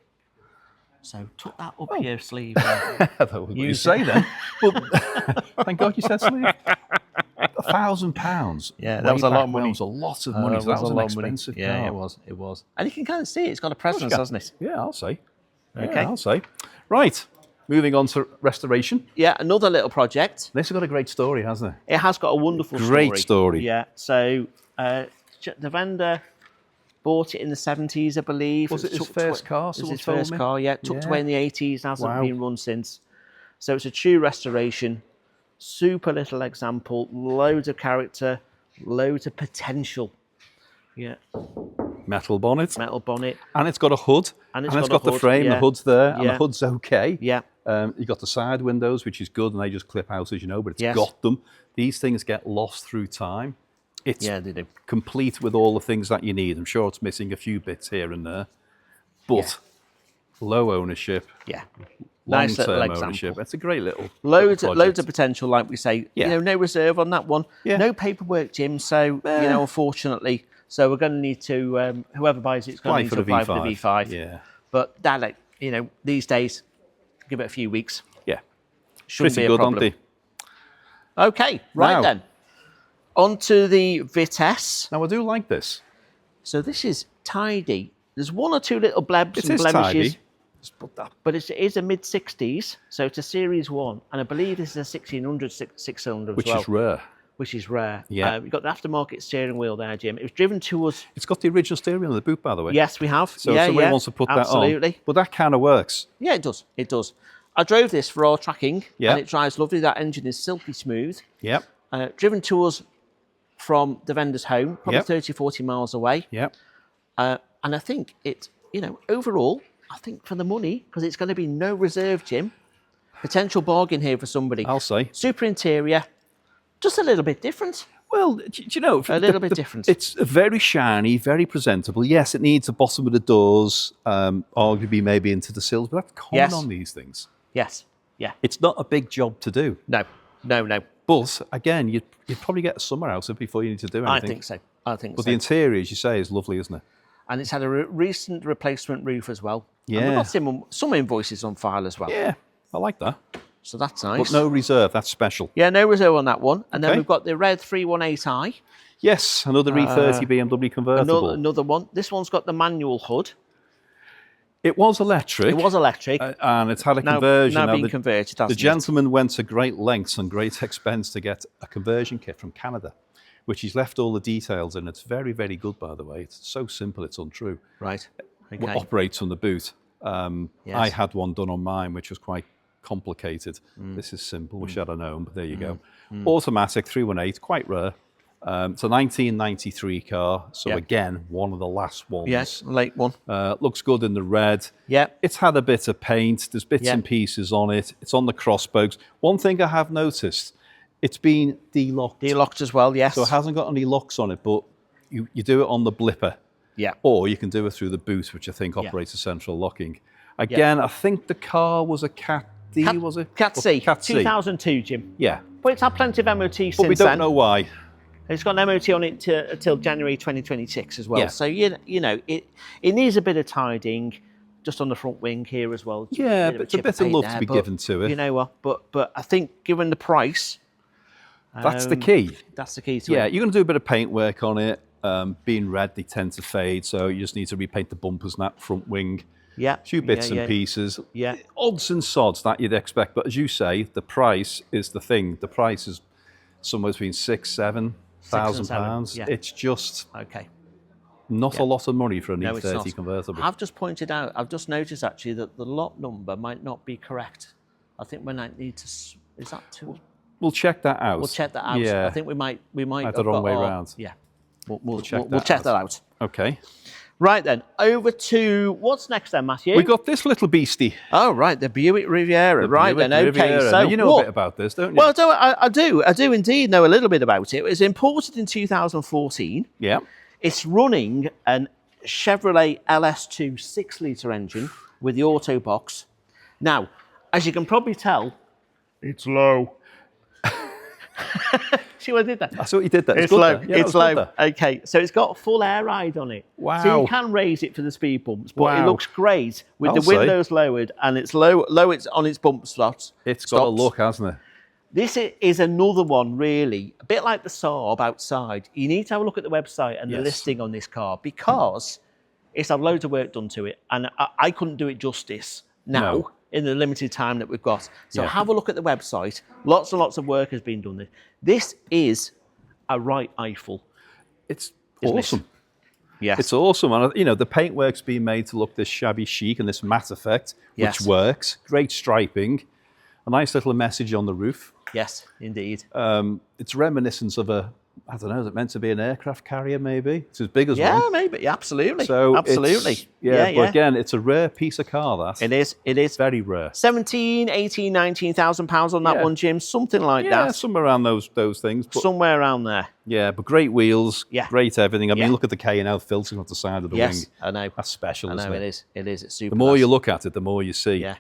So tuck that up your sleeve. I thought what you say then. But thank God you said sleeve. £1,000. Yeah, that way was a lot back of when money. was a lot of money. So that was an expensive car. Yeah, it was. And you can kind of see it. It's got a presence, hasn't it? Yeah, I'll say. Okay. Yeah, I'll say. Right. Moving on to restoration. Yeah, another little project. This has got a great story, hasn't it? It has got a wonderful Great story. Yeah, so the vendor bought it in the 70s, I believe. Was it his tucked first car, It was someone his told first me? car, yeah. Tucked Yeah. away in the 80s, hasn't Wow. been run since. So it's a true restoration. Super little example, loads of character, loads of potential. Yeah, Metal bonnet. metal bonnet. And it's got a hood. And it's it's got got a the hood, frame, the yeah. hood's there, and Yeah. the hood's okay. Yeah, You've got the side windows, which is good, and they just clip out, as you know, but it's Yes. got them. These things get lost through time. It's yeah, they do. complete with all the things that you need. I'm sure it's missing a few bits here and there, but low ownership, Yeah. Nice little long-term example. ownership. It's a great little Loads project. of potential, like we say. Yeah. You know, no reserve on that one. Yeah. No paperwork, Jim. So you know, unfortunately, so we're going to need to whoever buys it's going to need to apply for the V5. Yeah, But that, like, you know, these days, give it a few weeks. yeah. Shouldn't Pretty be a good, aren't problem. they? Okay, right Now- then. On to the Vitesse. Now, I do like this. So this is tidy, There's one or two little blebs It and is blemishes. tidy. Just put that. But it is a mid-60s, so it's a Series 1. And I believe this is a 1600 six-cylinder as Which well. is rare. Which is rare. Yeah. We've got the aftermarket steering wheel there, Jim. It was driven to us. It's got the original steering wheel in the boot, by the way. Yes, we have. So if somebody wants to put that on. Absolutely. But that kind of works. Yeah, it does. It does. I drove this for our tracking, Yeah. and it drives lovely. That engine is silky smooth. Yep. Driven to us from the vendor's home, probably Yep. 30, 40 miles away. Yep. And I think it, overall, I think for the money, because it's going to be no reserve, Jim, potential bargain here for somebody. I'll say. Super interior, just a little bit different. Well, do you know, A little bit different. It's very shiny, very presentable. Yes, it needs the bottom of the doors, arguably maybe into the sills, but that's common Yes. on these things. Yes. Yeah. It's not a big job to do. No. But again, you'd probably get a summer out of it before you need to do anything. I think so. But the interior, as you say, is lovely, isn't it? And it's had a recent replacement roof as well. Yeah. And we've got some invoices on file as well. Yeah, I like that. So that's nice. But no reserve, that's special. Yeah, no reserve on that one. And then Okay. we've got the red 318i. Yes, another E30 BMW convertible. Another one. This one's got the manual hood. It was electric. It was electric. And it's had a conversion. Now being converted, The hasn't it? gentleman went to great lengths and great expense to get a conversion kit from Canada, which he's left all the details in. It's very, very good, by the way. It's so simple, it's untrue. Right. What Okay. operates from the boot. I Yes. had one done on mine, which was quite complicated. This is simple, wish I'd have known, but there you go. Automatic 318, quite rare. It's a 1993 car, so Yep. again, one of the last ones. Yes, late one. Looks good in the red. Yeah. It's had a bit of paint. There's bits Yeah. and pieces on it. It's on the cross spokes. One thing I have noticed, it's been de-locked. De-locked as well, yes. So it hasn't got any locks on it, but you do it on the blipper. Yeah. Or you can do it through the boot, which I think operates a central locking. Again, I think the car was a Cat D, was it? Cat C. Cat C. 2002, Jim. Yeah. But it's had plenty of MOT But since we don't then. know why. It's got an MOT on it till January 2026 as well. Yeah. So, it needs a bit of tidying just on the front wing here as well. Yeah, but it's a chip bit of paint love there, to be but given to it. You know what? But I think given the price, That's the key. That's the key to Yeah, it. you're going to do a bit of paint work on it. Being red, they tend to fade, so you just need to repaint the bumpers and that front wing. Yeah. A few bits and pieces. Yeah. Odds and sods that you'd expect, but as you say, the price is the thing. The price is somewhere between £6,000-7,000. yeah. It's just Okay. not a lot of money for an No, it's E30 not. convertible. I've just pointed out, I've just noticed actually that the lot number might not be correct. I think we might need to, is that too? We'll check that out. We'll check that out. Yeah. I think we might Had the have wrong got way our- round. Yeah. We'll check check that that out. Okay. Right then, over to what's next then, Matthew? We got this little beastie. Oh right, the Buick Riviera. Right Buick then, okay. Riviera. So Now, you know a bit about this, don't you? Well, I do indeed know a little bit about it. It was imported in 2014. Yeah. It's running an Chevrolet LS2 6-litre engine with the auto box. Now, as you can probably tell, it's low. See what I did there? I saw you did that. It's good low. there. Yeah, that It's was good low. there. Okay, so it's got full air ride on it. So Wow. you can raise it for the speed bumps, but it Wow. looks great with I'll the say. windows lowered and it's low. It's on its bump slots. It's got a stops. look, hasn't it? This is another one, really, a bit like the Saab outside. You need to have a look at the website and the Yes. listing on this car because it's had loads of work done to it, and I couldn't do it justice now. No. In the limited time that we've got. So Yeah. have a look at the website. Lots and lots of work has been done there. This is a right Eiffel. It's Isn't it? awesome. Yes. It's awesome. And, the paintwork's been made to look this shabby chic and this matte effect, Yes. which works. Great striping. A nice little message on the roof. Yes, indeed. It's reminiscent of I don't know, is it meant to be an aircraft carrier maybe? It's as big as Yeah, one. maybe. Absolutely. So Absolutely. it's- but again, it's a rare piece of car, that. It is. It is. Very rare. 17, 18, 19,000 pounds on that Yeah. one, Jim. Something like Yeah, that. somewhere around those things. But, Somewhere around there. yeah, but great wheels, Yeah. great everything. I Yeah. mean, look at the K&L filtering off the side of the Yes, wing. I know. That's special, I isn't know it? it is. It is. It's super. The more nice. you look at it, the more you see. Yeah.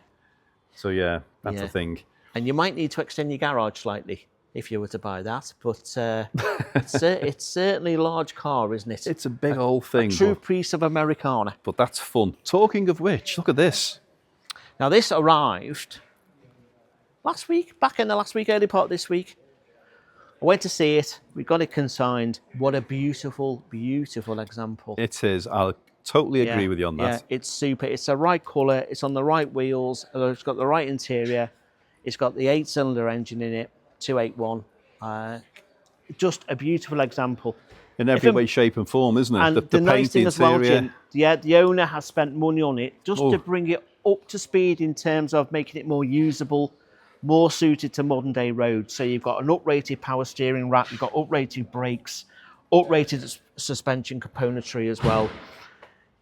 So yeah, that's Yeah. the thing. And you might need to extend your garage slightly if you were to buy that. But it's certainly a large car, isn't it? It's a big old thing, True piece of Americana. but that's fun. Talking of which, look at this. Now, this arrived last week, back in the last week, early part of this week. I went to see it. We got it consigned. What a beautiful, beautiful example. It is. Totally agree with you on that. Yeah, it's super. It's the right colour. It's on the right wheels. It's got the right interior. It's got the 8-cylinder engine in it, 281. Just a beautiful example. In every way, shape and form, isn't it? And the paint, nice thing the as well, interior. Jim, the owner has spent money on it just to bring it up to speed in terms of making it more usable, more suited to modern day roads. So you've got an uprated power steering rack, you've got uprated brakes, uprated suspension componentry as well.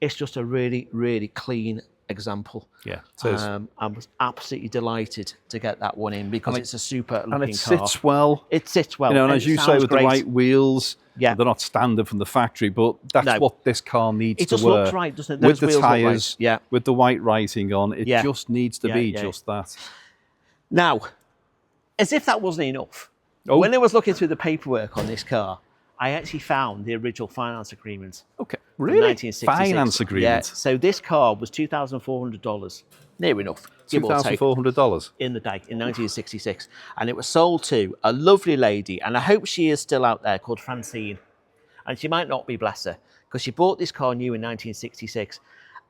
It's just a really, really clean example. Yeah, it is. I was absolutely delighted to get that one in because it's a super looking car. And it sits well. It sits well. You know, and as you say, with the right wheels, yeah, they're not standard from the factory, but that's what this car needs to It just work. looks right, doesn't it? Those with the wheels look right. tyres, Yeah, with the white writing on, it just needs to be just that. Now, as if that wasn't enough, when I was looking through the paperwork on this car, I actually found the original finance agreement. Okay, really? 1966. Finance agreement? Yeah, so this car was $2,400. Near enough. $2,400? In the day, in 1966. And it was sold to a lovely lady, and I hope she is still out there, called Francine. And she might not be, bless her, because she bought this car new in 1966.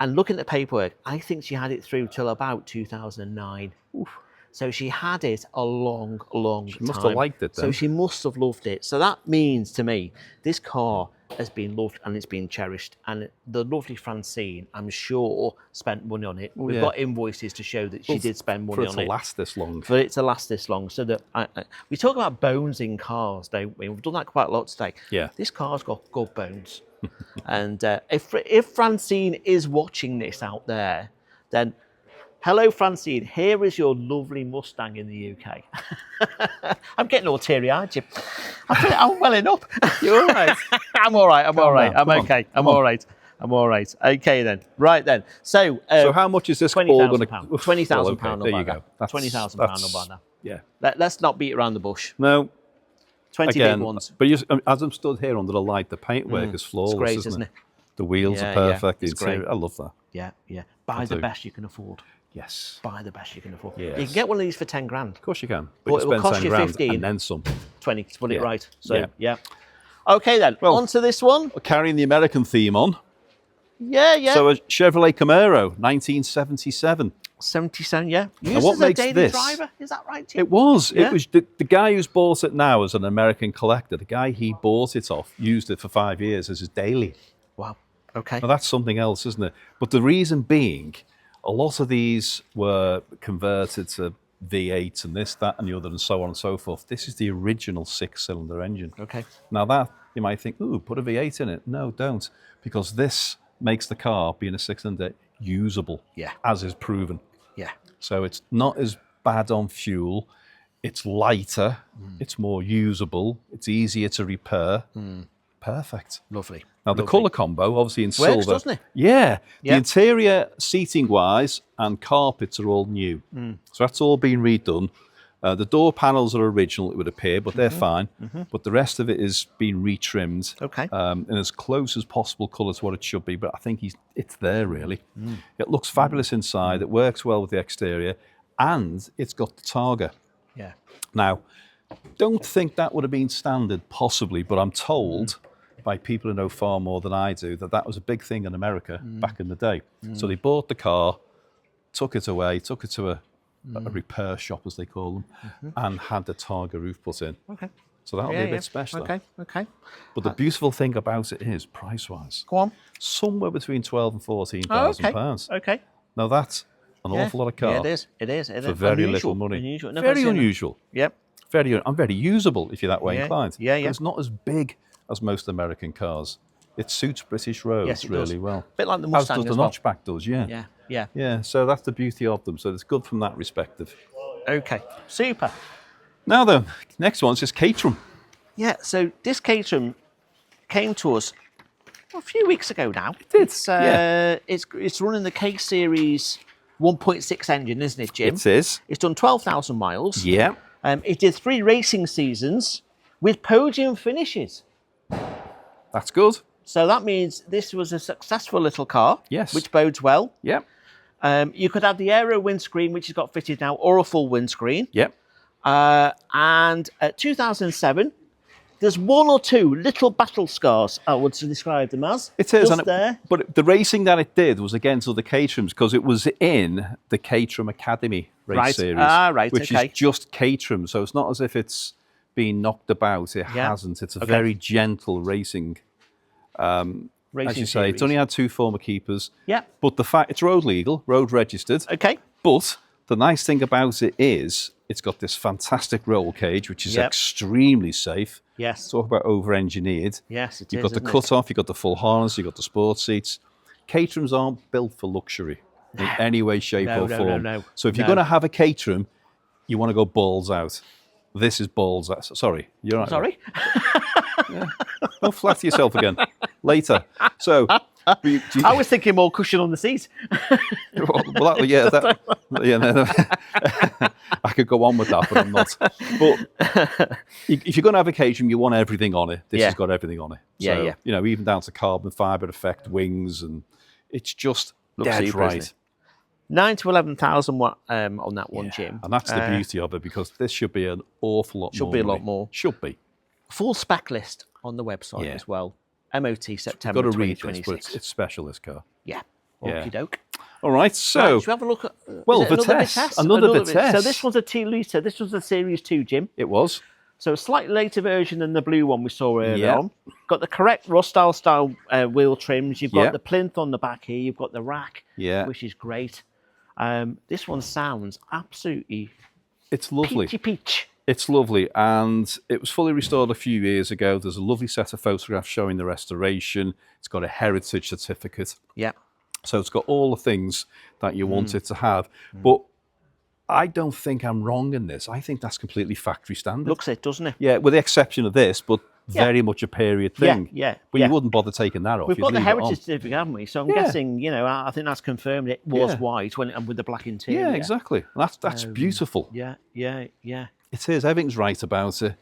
And looking at the paperwork, I think she had it through till about 2009. Oof. So she had it a long time. She must have liked it then. So she must have loved it. So that means to me, this car has been loved and it's been cherished. And the lovely Francine, I'm sure, spent money on it. We've got invoices to show that she did spend money on it. For it to last this long. For it to last this long. So that we talk about bones in cars, don't we? We've done that quite a lot today. Yeah. This car's got good bones. And if Francine is watching this out there, then hello, Francine. Here is your lovely Mustang in the UK. I'm getting all teary-eyed, Jim. I'm welling up. You're all right. I'm all right. I'm all right. I'm okay. I'm all right. I'm all right. Okay, then. Right, then. So how much is this all £20,000? going to... £20,000 there you go. £20,000 by now. Yeah. Let's not beat around the bush. No. 20 big ones. But as I'm stood here under the light, the paintwork is flawless, it's great, isn't it? The wheels are perfect. It's great. I love that. Yeah. Buy the best you can afford. Yes. Buy the best you can afford. Yes. You can get one of these for 10 grand. Of course you can. But you it will spend cost 10 you grand 15. and then some. 20 to put it right. So, yeah. Okay, then. Well, on to this one. Carrying the American theme on. Yeah. So a Chevrolet Camaro, 1977. 77, yeah. And what makes this? Driver, is that right, Tim? It was. Yeah. It was the guy who's bought it now as an American collector. The guy he bought it off used it for 5 years as his daily. Wow. Okay. Now that's something else, isn't it? But the reason being, a lot of these were converted to V8 and this, that, and the other, and so on and so forth. This is the original 6-cylinder engine. Okay. Now that you might think, ooh, put a V8 in it. No, don't, because this makes the car, being a 6-cylinder, usable. Yeah. As is proven. Yeah. So it's not as bad on fuel. It's lighter. It's more usable. It's easier to repair. Perfect. Lovely. Now the colour combo, obviously in Works, silver. doesn't it? Yeah. The interior seating wise and carpets are all new. So that's all been redone. The door panels are original, it would appear, but they're fine. But the rest of it is being retrimmed. Okay. In as close as possible colour to what it should be. But I think it's there really. It looks fabulous inside. It works well with the exterior, and it's got the Targa. Yeah. Now, don't think that would have been standard, possibly, but I'm told by people who know far more than I do that was a big thing in America back in the day. So they bought the car, took it away, took it to a repair shop, as they call them, and had the Targa roof put in. Okay. So that'll be a bit special. Okay. But the beautiful thing about it is, price-wise, Go on. somewhere between £12,000 and £14,000. Okay. Now that's an awful lot of car. Yeah, it is. For very little money. Unusual. Very unusual. Yep. Very usable if you're that way inclined. Yeah. It's not as big as most American cars. It suits British roads really well. A bit like the As Mustang does the notchback does, yeah. Yeah, so that's the beauty of them. So it's good from that perspective. Okay, super. Now then, next one's this Caterham. Yeah, so this Caterham came to us a few weeks ago now. It did, It's running the K Series 1.6 engine, isn't it, Jim? It is. It's done 12,000 miles. Yeah. It did 3 racing seasons with podium finishes. That's good. So that means this was a successful little car. Yes. Which bodes well. Yep. You could have the Aero windscreen, which has got fitted now, or a full windscreen. Yep. And 2007, There's one or two little battle scars, I would describe them as. It is, just there. But the racing that it did was against other Caterhams because it was in the Caterham Academy race series, which is just Caterham. So it's not as if it's been knocked about. It hasn't. It's a very gentle racing. As you say, series. It's only had 2 former keepers. Yeah. But the fact it's road legal, road registered. Okay. But the nice thing about it is it's got this fantastic roll cage, which is extremely safe. Yes. Talk about over-engineered. Yes, You've got the cut-off, you've got the full harness, you've got the sports seats. Caterhams aren't built for luxury in any way, shape or form. No. So if you're going to have a Caterham, you want to go balls out. This is balls out. Sorry, you're right. Sorry? Don't flatter yourself again. Later. So... I was thinking more cushion on the seat. Well, I could go on with that, but I'm not. But if you're going to have a Caterham, you want everything on it. This has got everything on it. So, you know, even down to carbon fibre effect wings, and it's just dead right. 9 to 11,000 watt on that one, Jim. And that's the beauty of it, because this should be an awful lot more. Should be a lot more. Should be. Full spec list on the website as well. MOT September 2026. Got to read this, but it's special, this car. Yeah. Okie doke. All right, so... Right, should we have a look at... Vitesse. Another Vitesse. So this was a 2 litre. This was a Series 2, Jim. It was. So a slightly later version than the blue one we saw earlier on. Got the correct Rostyle style wheel trims. You've got the plinth on the back here. You've got the rack, which is great. This one sounds absolutely... It's lovely. Peachy peach. It's lovely, and it was fully restored a few years ago. There's a lovely set of photographs showing the restoration. It's got a heritage certificate. Yeah. So it's got all the things that you want it to have. But I don't think I'm wrong in this. I think that's completely factory standard. Looks it, doesn't it? Yeah, with the exception of this, but very much a period thing. But you wouldn't bother taking that off. We've got the heritage certificate, haven't we? So I'm guessing, you know, I think that's confirmed it was white and with the black interior. Yeah, exactly. That's beautiful. Yeah. It is. Everything's right about it.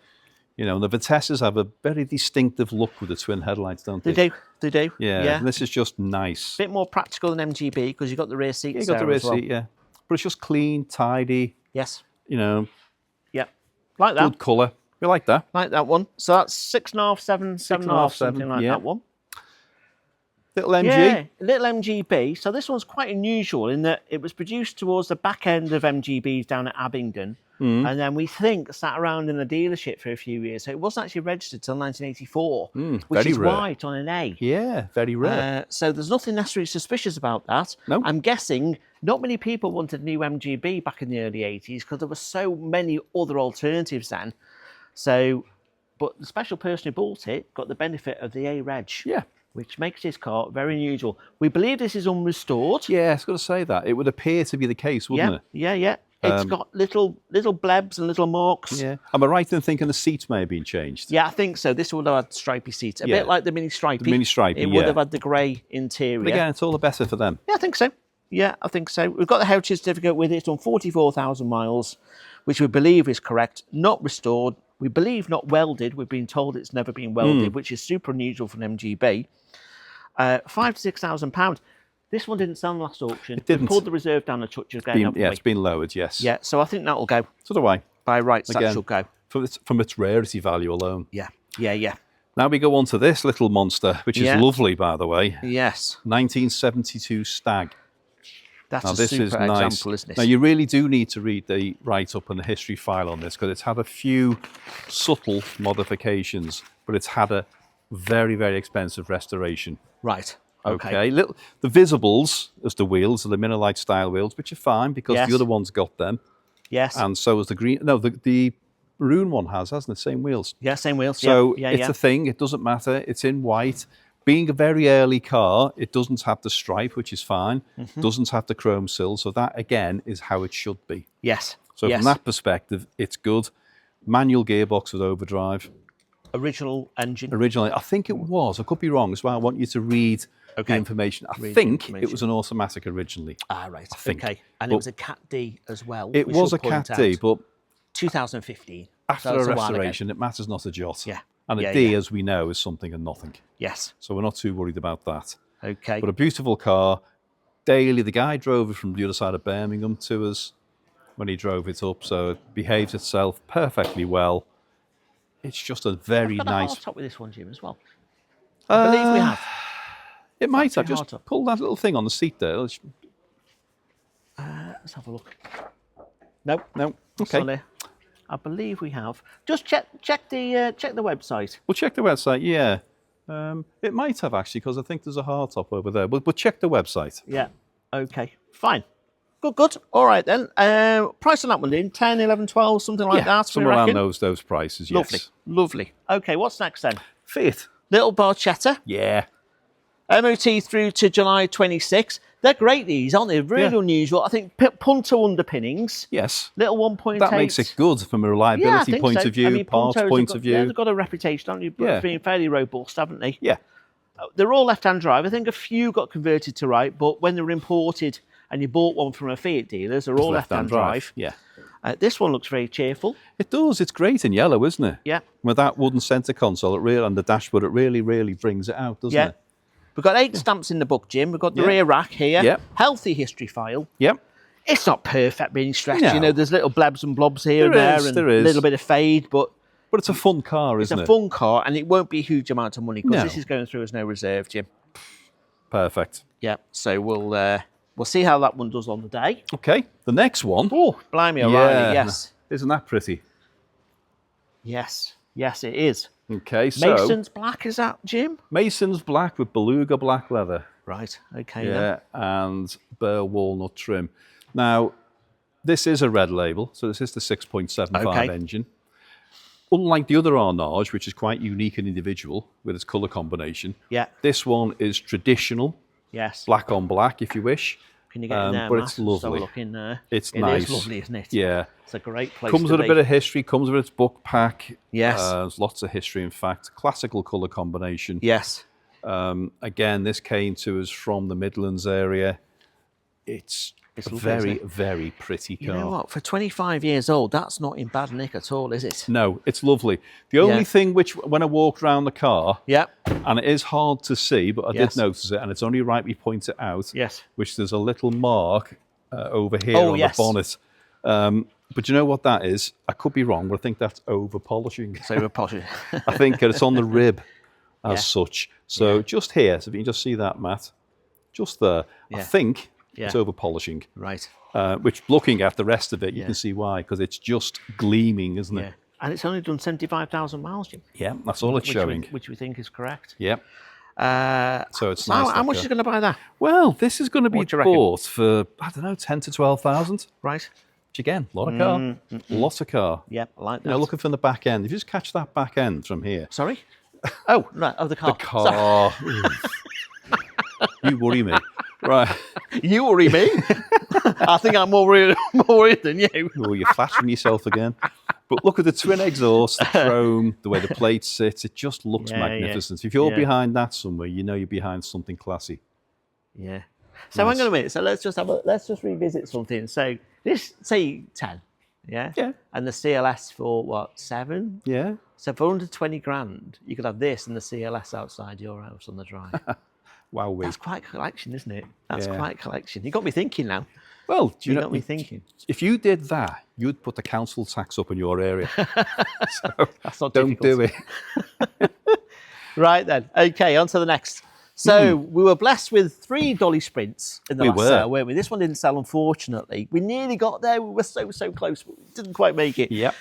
You know, the Vitesses have a very distinctive look with the twin headlights, don't they? They do. Yeah. And this is just nice. Bit more practical than MGB because you've got the rear seats. Yeah, you got the rear seat, but it's just clean, tidy. Yes. You know. Yeah. Like that. Good colour. We like that. Like that one. So that's 6.5, 7.5, something like that one. Little MG. Yeah, little MGB. So this one's quite unusual in that it was produced towards the back end of MGBs down at Abingdon. And then we think sat around in the dealership for a few years. So it wasn't actually registered till 1984, which is rare. white on an A. Yeah, very rare. So there's nothing necessarily suspicious about that. No. I'm guessing not many people wanted new MGB back in the early 80s because there were so many other alternatives then. So, but the special person who bought it got the benefit of the A-Reg. Yeah. Which makes this car very unusual. We believe this is unrestored. Yeah, I was going to say that. It would appear to be the case, wouldn't it? Yeah. It's got little blebs and little marks. Yeah. Am I right in thinking the seats may have been changed? Yeah, I think so. This would have had stripy seats. A bit like the Mini Stripey. The Mini Stripey, It would have had the grey interior. But again, it's all the better for them. Yeah, I think so. We've got the heritage certificate with it. It's on 44,000 miles, which we believe is correct. Not restored. We believe not welded. We've been told it's never been welded, which is super unusual for an MGB. £5,000 to £6,000. This one didn't sell in the last auction. It didn't. We pulled the reserve down a touch again. It's been lowered, yes. Yeah, so I think that'll go. So do I. By rights, that should go. From its rarity value alone. Yeah. Now we go on to this little monster, which is lovely, by the way. Yes. 1972 Stag. That's a super example, isn't it? Now, you really do need to read the write-up and the history file on this because it's had a few subtle modifications, but it's had a very, very expensive restoration. Right. Okay. The visibles as the wheels are the Minolite style wheels, which are fine because the other one's got them. Yes. And so has the green. No, the maroon one hasn't it? Same wheels. Yeah, same wheels. So it's a thing. It doesn't matter. It's in white. Being a very early car, it doesn't have the stripe, which is fine. Doesn't have the chrome sill. So that, again, is how it should be. Yes. So from that perspective, it's good. Manual gearbox with overdrive. Original engine? Originally, I think it was. I could be wrong. That's why I want you to read the information. I think it was an automatic originally. Ah, right. I think. Okay. And it was a Cat D as well. It was a Cat D, but 2015. After a restoration, it matters not a jot. Yeah. And a D, as we know, is something and nothing. Yes. So we're not too worried about that. Okay. But a beautiful car. Daily, the guy drove it from the other side of Birmingham to us when he drove it up, so it behaves itself perfectly well. It's just a very I've got nice. a hardtop with this one, Jim, as well. I believe we have. It might have. Factory Just hardtop. pull that little thing on the seat there. Let's have a look. Nope. No. It's Okay. not there. I believe we have. Just check the website. We'll check the website. Yeah. It might have actually, because I think there's a hardtop over there. But check the website. Yeah. Okay. Fine. Good. All right then. Price on that one, then 10, 11, 12, something like that. Somewhere around those prices. Yes. Lovely. Okay. What's next then? Fiat. Little Barchetta. Yeah. MOT through to July 26. They're great, these, aren't they? Really unusual. I think Punto underpinnings. Yes. Little 1.8. That makes it good from a reliability point of view, parts Puntos point of view. Yeah, they've got a reputation, haven't they, for being fairly robust, haven't they? Yeah. They're all left-hand drive. I think a few got converted to right, but when they were imported and you bought one from a Fiat dealer, they're all left-hand drive. Yeah. This one looks very cheerful. It does. It's great in yellow, isn't it? Yeah. With that wooden centre console and the dashboard, it really, really brings it out, doesn't it? We've got 8 stamps in the book, Jim. We've got the rear rack here. Yep. Healthy history file. Yep. It's not perfect being stretched. No. You know, there's little blebs and blobs here and There there, is. a little bit of fade, but it's a fun car, isn't it? it's a fun car, and it won't be a huge amount of money because No. this is going through as no reserve, Jim. Perfect. Yeah. So we'll see how that one does on the day. Okay. The next one. Oh, blimey, O'Reilly. Yes. Isn't that pretty? Yes, it is. Okay, so Mason's black, is that, Jim? Mason's black with beluga black leather. Right. Okay. Yeah, Then. and bare walnut trim. Now, this is a red label, so this is the 6.75 engine. Unlike the other Arnage, which is quite unique and individual with its colour combination, this one is traditional, Yes. black on black, if you wish. Can you get in there, but Matt? it's lovely. So look in there. It's It nice. is lovely, isn't it? Yeah. It's a great place Comes to with be. a bit of history, comes with its book pack. Yes. There's lots of history, in fact. Classical colour combination. Yes. Again, this came to us from the Midlands area. It's a lovely, very, isn't it? very pretty car. You know what? For 25 years old, that's not in bad nick at all, is it? No, it's lovely. The only thing which, when I walked around the car, and it is hard to see, but I did notice it, and it's only right we point it out, which there's a little mark over here on the bonnet. But you know what that is? I could be wrong, but I think that's over-polishing. It's over-polishing. I think it's on the rib as such. So just here, so if you can just see that, Matt, just there, I think it's over-polishing. Right. Which, looking at the rest of it, you can see why, because it's just gleaming, isn't it? And it's only done 75,000 miles, Jim. Yeah, that's all it's showing. Which we think is correct. Yeah. So it's nice. How much is going to buy that? Well, this is going to be What do you reckon? bought for, I don't know, 10 to 12,000. Right. Which again, a lot of car. Lots of car. Yep, I like that. You know, looking from the back end. If you just catch that back end from here. Sorry? Oh, right, of the car. The car. You worry me. Right. You worry me? I think I'm more worried than you. Oh, you're flattering yourself again. But look at the twin exhaust, the chrome, the way the plate sits. It just looks magnificent. If you're behind that somewhere, you know you're behind something classy. Yeah. So hang on a minute. So let's just revisit something. So this, say 10, yeah? Yeah. And the CLS for what, 7? Yeah. So for under 20 grand, you could have this and the CLS outside your house on the drive. Wow. That's quite a collection, isn't it? That's quite a collection. You got me thinking now. Well, You got me thinking. if you did that, you'd put the council tax up in your area. So That's not don't difficult. do it. Right then. Okay, on to the next. So we were blessed with 3 Dolly Sprints in the last sale, weren't we? This one didn't sell, unfortunately. We nearly got there. We were so close, but we didn't quite make it. Yep.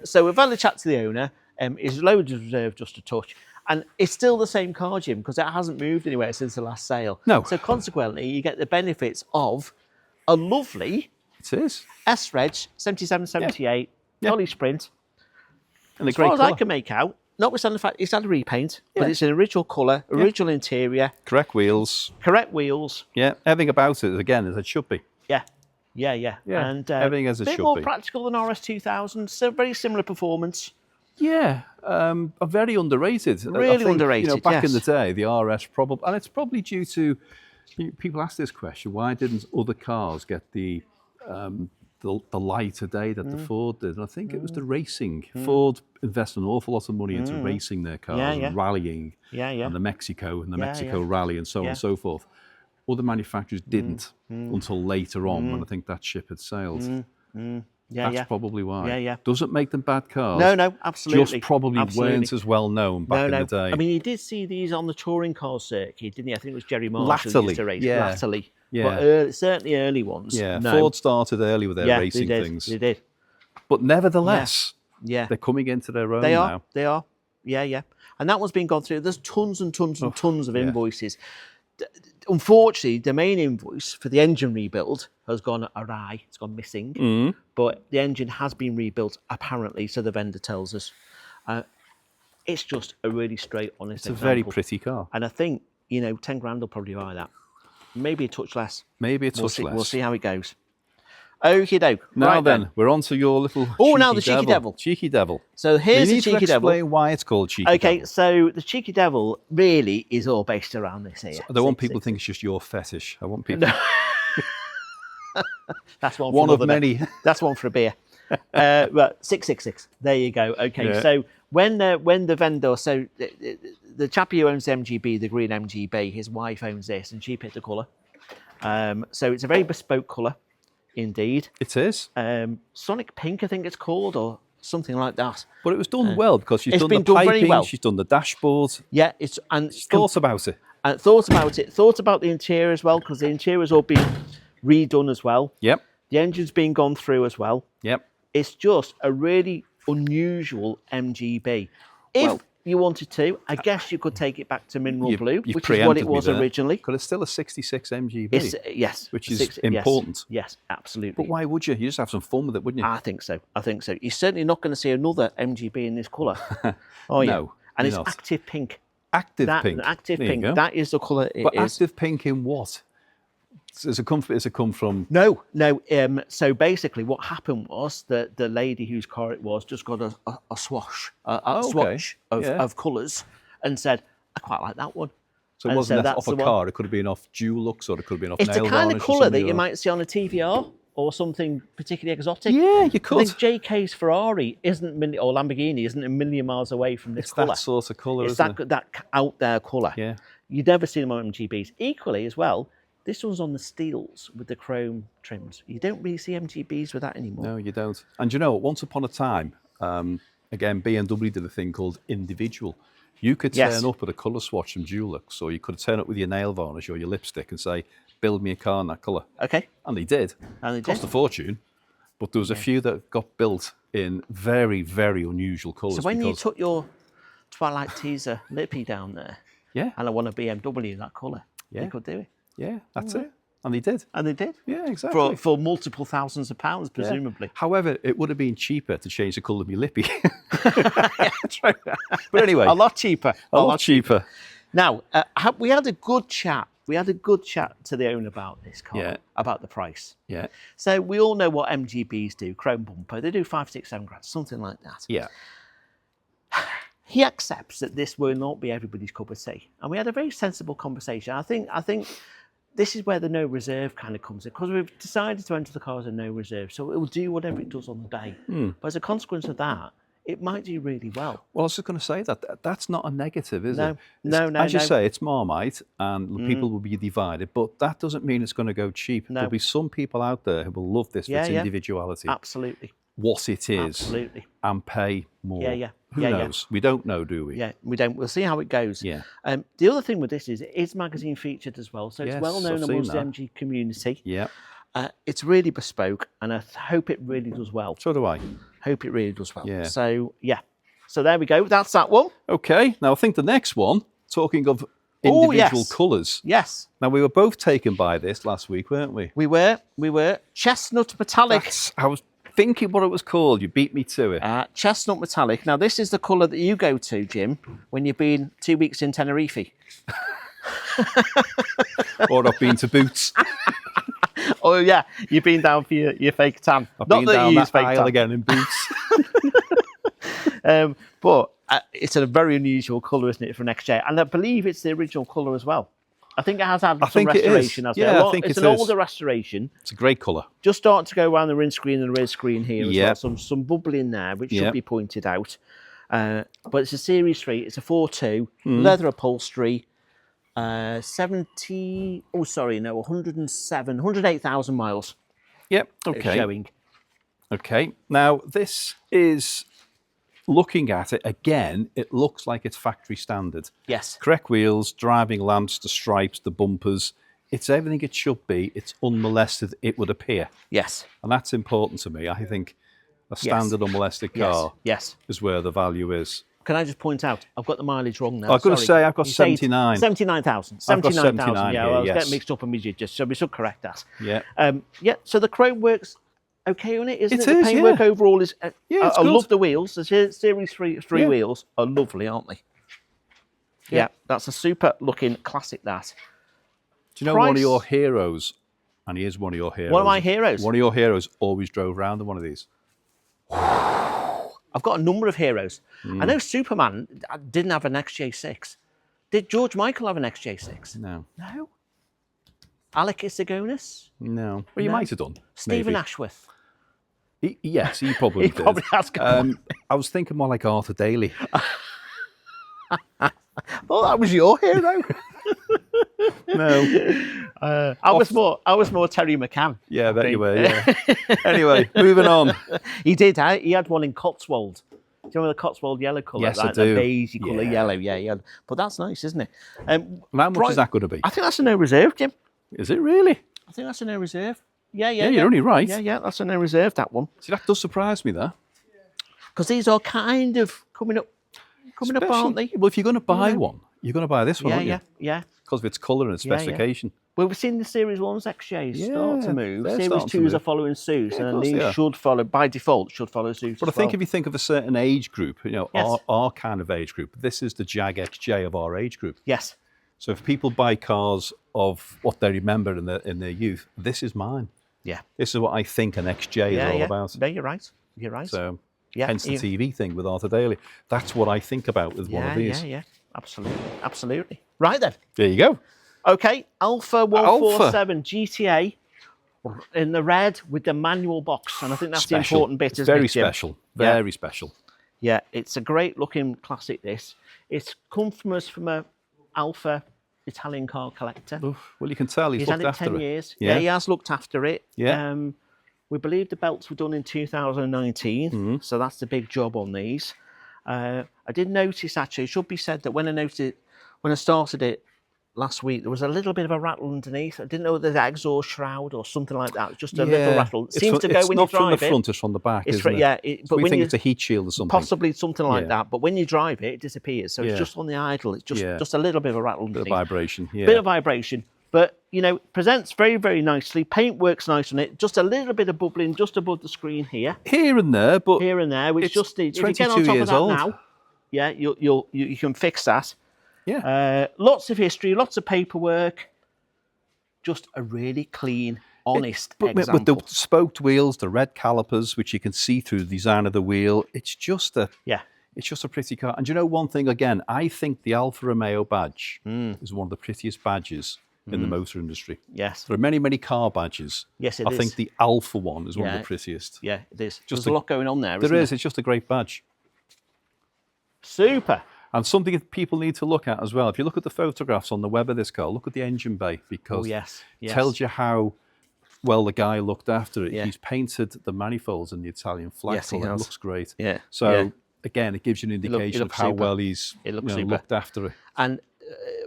So we've had a chat to the owner. It's loaded reserve just a touch. And it's still the same car, Jim, because it hasn't moved anywhere since the last sale. No. So consequently, you get the benefits of a lovely It is. S-Reg 7778 Dolly Sprint. And a As great far as colour. I can make out, notwithstanding the fact it's had a repaint, but it's an original colour, original interior, Correct wheels. correct wheels. Yeah. Everything about it, again, as it should be. Yeah. And everything as it a bit should more be. practical than RS2000, so very similar performance. Yeah, are very underrated. I Really think, underrated, You know, back in the yes. day, the RS probably, and it's probably due to people ask this question: why didn't other cars get the light today that the Ford did? And I think it was the racing. Ford invested an awful lot of money into racing their cars, and rallying, and the Mexico Rally, and so on and so forth. Other manufacturers didn't until later on, when I think that ship had sailed. That's probably why. Yeah, yeah. Doesn't make them bad cars. No, absolutely. Just probably weren't as well known back in the day. I mean, you did see these on the touring car circuit, didn't you? I think it was Jerry Marshall who used to race. Latterly. Yeah. But certainly early ones. Yeah, no. Ford started early with their racing things. They did. But nevertheless, they're coming into their own now. They are. Yeah. And that one's been gone through. There's tons and tons and tons of invoices. Unfortunately, the main invoice for the engine rebuild has gone awry. It's gone missing. But the engine has been rebuilt, apparently, so the vendor tells us. It's just a really straight, honest example. It's a very pretty car. And I think, 10 grand will probably buy that. Maybe a touch less. Maybe a touch less. We'll see how it goes. Okie doke. Now right then, we're on to your little now the Cheeky Devil. Cheeky Devil. So here's the Cheeky Devil. Explain why it's called Cheeky Devil. Okay, so the Cheeky Devil really is all based around this here. So I don't want people to think it's just your fetish. I want people... That's one of many. That's one for a beer. Right, 666. There you go. Okay, so when the vendor, so the chap who owns the MGB, the green MGB, his wife owns this, and she picked the colour. So it's a very bespoke colour, indeed. It is. Sonic Pink, I think it's called, or something like that. But it was done well because she's done the piping, she's done the dashboard. Yeah, she's thought about it. And thought about the interior as well, because the interior's all been redone as well. Yep. The engine's been gone through as well. Yep. It's just a really unusual MGB. If you wanted to, I guess you could take it back to mineral blue, which is what it was originally. Because it's still a 66 MGB. Yes. Which is important. Yes, absolutely. But why would you? You just have some fun with it, wouldn't you? I think so. You're certainly not going to see another MGB in this colour. Oh, yeah. No. And it's active pink. Active pink. Active pink. That is the colour it is. But active pink in what? Has it come from? No. So basically, what happened was that the lady whose car it was just got a swatch of colours and said, "I quite like that one." So it wasn't off a car. It could have been off Dulux, or it could have been off. It's the kind of colour that you might see on a TVR or something particularly exotic. Yeah, you could. I think JK's Ferrari or Lamborghini isn't a million miles away from this colour. That sort of colour, isn't it? That out there colour. Yeah. You'd never see them on MGBs. Equally as well. This one's on the steels with the chrome trims. You don't really see MGBs with that anymore. No, you don't. And you know, once upon a time, again, BMW did a thing called individual. You could turn up with a colour swatch from Dulux, or you could turn up with your nail varnish or your lipstick and say, build me a car in that colour. Okay. And they did. Cost a fortune, but there was a few that got built in very, very unusual colours. So when you took your Twilight Teaser lippy down there, and I want a BMW in that colour, you could do it. Yeah, that's it. And they did. Yeah, exactly. For multiple thousands of pounds, presumably. However, it would have been cheaper to change the colour of my lippy. But anyway. A lot cheaper. A lot cheaper. Now, we had a good chat. We had a good chat to the owner about this car, about the price. Yeah. So we all know what MGBs do, chrome bumper. They do 5, 6, 7 grand, something like that. Yeah. He accepts that this will not be everybody's cup of tea. And we had a very sensible conversation. I think this is where the no reserve kind of comes in, because we've decided to enter the car as a no reserve, so it will do whatever it does on the day. But as a consequence of that, it might do really well. Well, I was just going to say that's not a negative, is it? No. As you say, it's Marmite, and people will be divided, but that doesn't mean it's going to go cheap. No. There'll be some people out there who will love this for its individuality. Absolutely. What it is. Absolutely. And pay more. Who knows? Yeah. We don't know, do we? Yeah, we don't. We'll see how it goes. Yeah. The other thing with this is it is magazine featured as well, so it's well known amongst the MG community. Yeah. It's really bespoke, and I hope it really does well. So do I. Hope it really does well. Yeah. So, So there we go. That's that one. Okay. Now, I think the next one, talking of individual colours. Yes. Now, we were both taken by this last week, weren't we? We were. Chestnut Metallic. I was thinking what it was called. You beat me to it. Chestnut Metallic. Now, this is the colour that you go to, Jim, when you've been 2 weeks in Tenerife. Or I've been to Boots. Oh, yeah. You've been down for your fake tan. I've been down that aisle again in Boots. But it's a very unusual colour, isn't it, for an XJ? And I believe it's the original colour as well. I think it has had some restoration. I think it's an older restoration. It's a great colour. Just starting to go around the windscreen and the rear screen here as well. Some bubbling there, which should be pointed out. But it's a Series 3. It's a 4.2, leather upholstery, 108,000 miles. Yep, okay. Showing. Okay, now this is, looking at it again, it looks like it's factory standard. Yes. Correct wheels, driving lamps, the stripes, the bumpers. It's everything it should be. It's unmolested, it would appear. Yes. And that's important to me. I think a standard unmolested car is where the value is. Can I just point out, I've got the mileage wrong now. I've got to say, I've got 79. 79,000. 79,000 yeah, here, I was yes. getting mixed up on midget, so we should correct that. Yeah. Yeah, so the chrome works okay on it, isn't it? It is, the paintwork overall is... Yeah, it's I good. love the wheels. The Series 3 wheels are lovely, aren't they? Yeah, that's a super looking classic, that. Do you know one of your heroes, and he is one of your heroes. One of my heroes? One of your heroes always drove around in one of these. I've got a number of heroes. I know Superman didn't have an XJ6. Did George Michael have an XJ6? No. No? Alec Isagonis? No. Well, you might have done. Stephen maybe. Ashworth? Yes, he probably He did. probably has got one. I was thinking more like Arthur Daly. Oh, that was your hero. No. I was more Terry McCann. Yeah, I bet you were, yeah. Anyway, moving on. He did. He had one in Cotswold. Do you remember the Cotswold yellow colour? Yes, I Like do. The beige colour, yellow. Yeah, yeah. But that's nice, isn't it? And how much is that going to be? I think that's a no reserve, Jim. Is it really? I think that's a no reserve. Yeah, Yeah, you're only right. Yeah, that's a no reserve, that one. See, that does surprise me, that. Because these are kind of coming up, aren't they? Well, if you're going to buy one, you're going to buy this one, aren't you? Yeah. Because of its colour and its specification. Well, we've seen the Series 1's XJs start to move. they're Series starting to 2s move. are following suit, Yeah, of and course these they are. should follow, by default, follow suit. But I think if you think of a certain age group, you know, Yes. our kind of age group, this is the Jag XJ of our age group. Yes. So if people buy cars of what they remember in their youth, this is mine. Yeah. This is what I think an XJ is all about. No, you're right. You're right. So, Yeah, hence the you- TV thing with Arthur Daly. That's what I think about with one of these. Yeah. Absolutely. Right then. There you go. Okay, Alpha 147 GTA in the red with the manual box, and I think that's the important bit. It's isn't very it, Jim? special. Very special. Yeah, it's a great looking classic. It's come from us from a Alpha Italian car collector. Oof. Well, you can tell he's had looked it after 10 it. years. Yeah. Yeah, he has looked after it. Yeah. We believe the belts were done in 2019, Mm-hmm. so that's the big job on these. I did notice, actually, it should be said that when I started it last week, there was a little bit of a rattle underneath. I didn't know whether the exhaust shroud or something like that. Just a little rattle. It seems to go when you It's not from drive the front, it's from the back, It's isn't it? Yeah, So we think it's a heat shield or something. possibly something like that. But when you drive it, it disappears. So Yeah. it's just on the idle. It's just a little bit of a rattle Bit of underneath. vibration, yeah. Bit of vibration. But, presents very, very nicely. Paint works nice on it. Just a little bit of bubbling just above the screen here. Here and there, but Here and there, which it's just if you get 22 on top years of that old. now, yeah, you can fix that. yeah. Lots of history, lots of paperwork. Just a really clean, honest But example. with the spoked wheels, the red calipers, which you can see through the design of the wheel, it's just a pretty car. And you know one thing again, I think the Alfa Romeo badge is one of the prettiest badges in the motor industry. Yes. There are many, many car badges. Yes, it I is. think the Alfa one is one of Yeah. the prettiest. Yeah, it is. Just There's a lot going on there. There is. It's just a great badge. Super. And something that people need to look at as well. If you look at the photographs on the web of this car, look at the engine bay, because yes. it tells you how well the guy looked after it. Yeah. He's painted the manifolds in the Italian flag Yes, he colour. It has. looks great. Yeah. So Yeah. again, it gives you an indication of looks how super. well he's It looks super. looked after it. And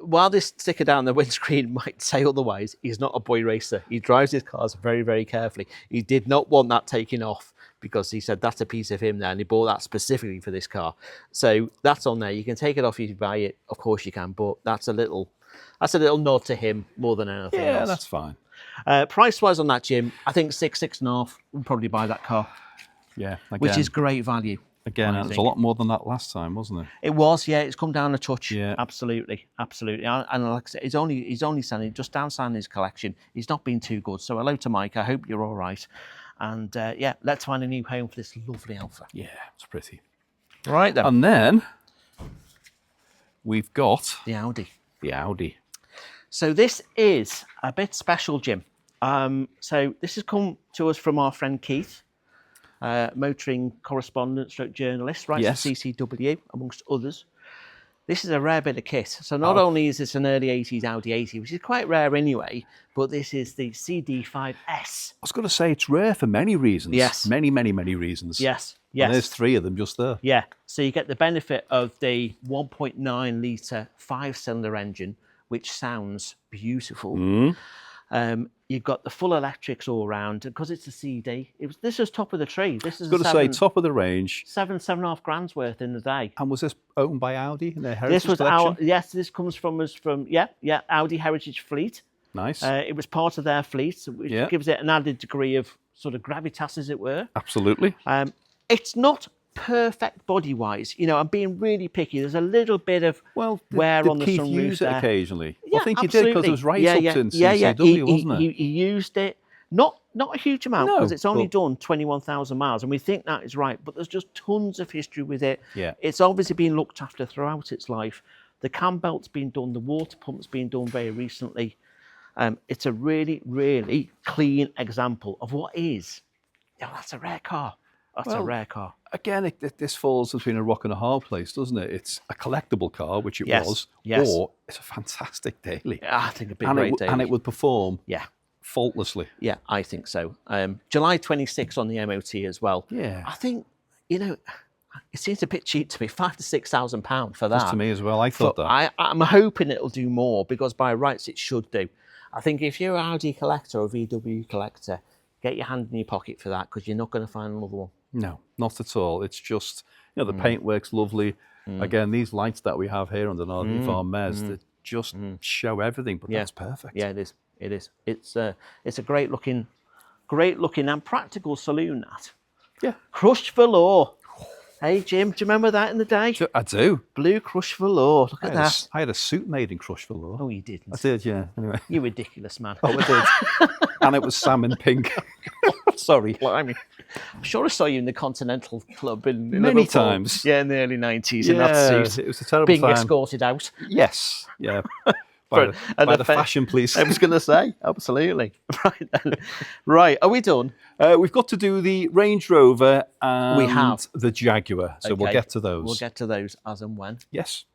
while this sticker down the windscreen might say otherwise, he's not a boy racer. He drives his cars very, very carefully. He did not want that taken off because he said that's a piece of him there, and he bought that specifically for this car. So that's on there. You can take it off if you buy it. Of course you can, but that's a little nod to him more than anything Yeah, else. that's fine. Price-wise on that, Jim, I think 6.5 would probably buy that car, Yeah, again, which is great value. again, I it was a think. lot more than that last time, wasn't it? It was, yeah. It's come down a touch. Yeah. Absolutely. And like I said, he's only selling just downsizing his collection. He's not been too good. So hello to Mike. I hope you're all right. And let's find a new home for this lovely Alpha. Yeah, it's pretty. Right then. And then we've got The Audi. the Audi. So this is a bit special, Jim. So this has come to us from our friend Keith, motoring correspondent, stroke journalist, writes Yes. for CCW, amongst others. This is a rare bit of kit. So not only is this an early 80s Audi 80, which is quite rare anyway, but this is the CD5S. I was going to say it's rare for many reasons. Yes. Many, many, many reasons. Yes. And there's 3 of them just there. Yeah. So you get the benefit of the 1.9 litre 5-cylinder engine, which sounds beautiful. You've got the full electrics all round, because it's a CD. This is top of the tree. This is I was going to say top of the range. 7.5 grand's worth in the day. And was this owned by Audi in their heritage This was collection? yes. This comes from us from Audi Heritage Fleet. Nice. It was part of their fleet, which gives it an added degree of sort of gravitas, as it were. Absolutely. It's not perfect body-wise. You know, I'm being really picky. There's a little bit of wear on the Keith sunroof use it there. occasionally? Yeah, I think absolutely. he did, because it was right up since CCW, wasn't it? He used it. Not a huge amount, No, because it's only but- done 21,000 miles, and we think that is right, but there's just tons of history with it. Yeah. It's obviously been looked after throughout its life. The cam belt's been done, the water pump's been done very recently. It's a really, really clean example of what is. That's a rare car. That's a rare car. Again, this falls between a rock and a hard place, doesn't it? It's a collectible car, which it was, or it's a fantastic daily. Yeah, I think a big and great and it would perform faultlessly. Yeah, I think so. July 26 on the MOT as well. Yeah. I think, it seems a bit cheap to me, £5,000 to £6,000 for that. Just to me as well, I thought that. I'm hoping it'll do more, because by rights it should do. I think if you're an Audi collector or a VW collector, get your hand in your pocket for that, because you're not going to find another one. No, not at all. It's just, the paintwork's lovely. Again, these lights that we have here underneath our Mez, that just show everything, but that's perfect. Yeah, it is. It is. It's a great looking and practical saloon, that. Yeah. Crushed velour. Hey, Jim, do you remember that in the day? I do. Blue crushed velour. Look at that. I had a suit made in crushed velour. Oh, you didn't. I did, yeah. Anyway. You ridiculous man. Oh, I did. And it was salmon pink. Sorry. Blimey. I'm sure I saw you in the Continental Club in Many Liverpool. times. Yeah, in the early 90s in that suit. It was a terrible Being time. escorted out. Yes, yeah. By the fashion police. I was going to say, absolutely. Right then. Right, are we done? We've got to do the Range Rover and We have. the Jaguar, so we'll Okay. get to those. We'll get to those as and when. Yes.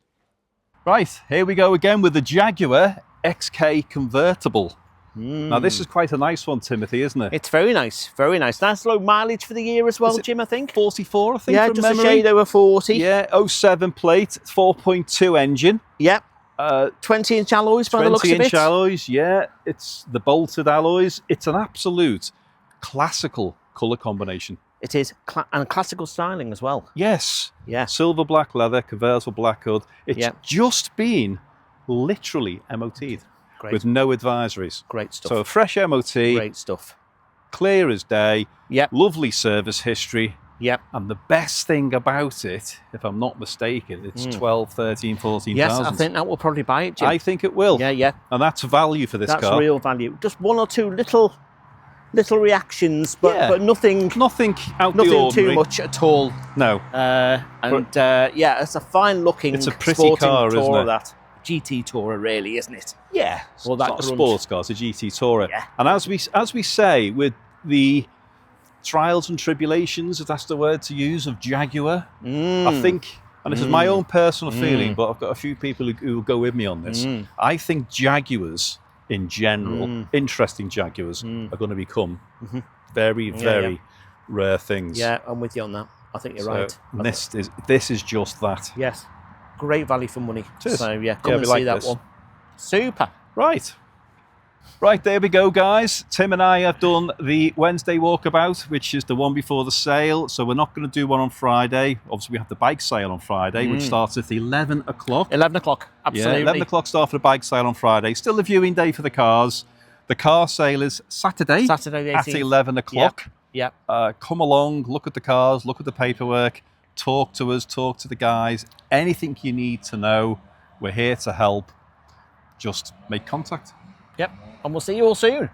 Right, here we go again with the Jaguar XK Convertible. Now, this is quite a nice one, Timothy, isn't it? It's very nice, very nice. Nice low mileage for the year as well, Is it Jim, I think. 44, I think, Yeah, from just memory. a shade over 40. Yeah, 07 plate, 4.2 engine. Yep. 20-inch alloys by the looks of it. 20-inch alloys, yeah. It's the bolted alloys. It's an absolute classical colour combination. It is, and classical styling as well. Yes. Yeah. Silver black leather, convertible black hood. It's Yeah. just been literally MOT'd Great. with no advisories. Great stuff. So a fresh MOT, Great stuff. clear as day, Yep. lovely service history. Yep. And the best thing about it, if I'm not mistaken, it's 12, 13, 14,000. Yes, I think that will probably buy it, Jim. I think it will. Yeah, yeah. And that's value for this That's car. real value. Just one or two little reactions, but, Yeah. but nothing Nothing out the too ordinary. much at all. No. Yeah, it's a fine looking. It's a pretty sporting car, isn't Tourer, it? that GT Tourer, really, isn't it? Yeah. Well, that it's not a grunt. sports car, it's a GT Tourer. Yeah. And as we say, with the trials and tribulations, if that's the word to use, of Jaguar, I think, and this is my own personal feeling, but I've got a few people who will go with me on this. I think Jaguars in general, interesting Jaguars, are going to become very, very rare things. Yeah, I'm with you on that. I think you're So right. this is just that. Yes. Great value for money. It is. So, yeah, come Yeah, and we see like that this. one. Super. Right, there we go, guys. Tim and I have done the Wednesday walkabout, which is the one before the sale. So we're not going to do one on Friday. Obviously, we have the bike sale on Friday, which starts at 11 o'clock. 11 o'clock. Absolutely. Yeah, 11 o'clock start for the bike sale on Friday. Still a viewing day for the cars. The car sale is Saturday Saturday the at 18th. 11 o'clock. Yep. Come along, look at the cars, look at the paperwork, talk to us, talk to the guys. Anything you need to know, we're here to help. Just make contact. Yep. And we'll see you all soon.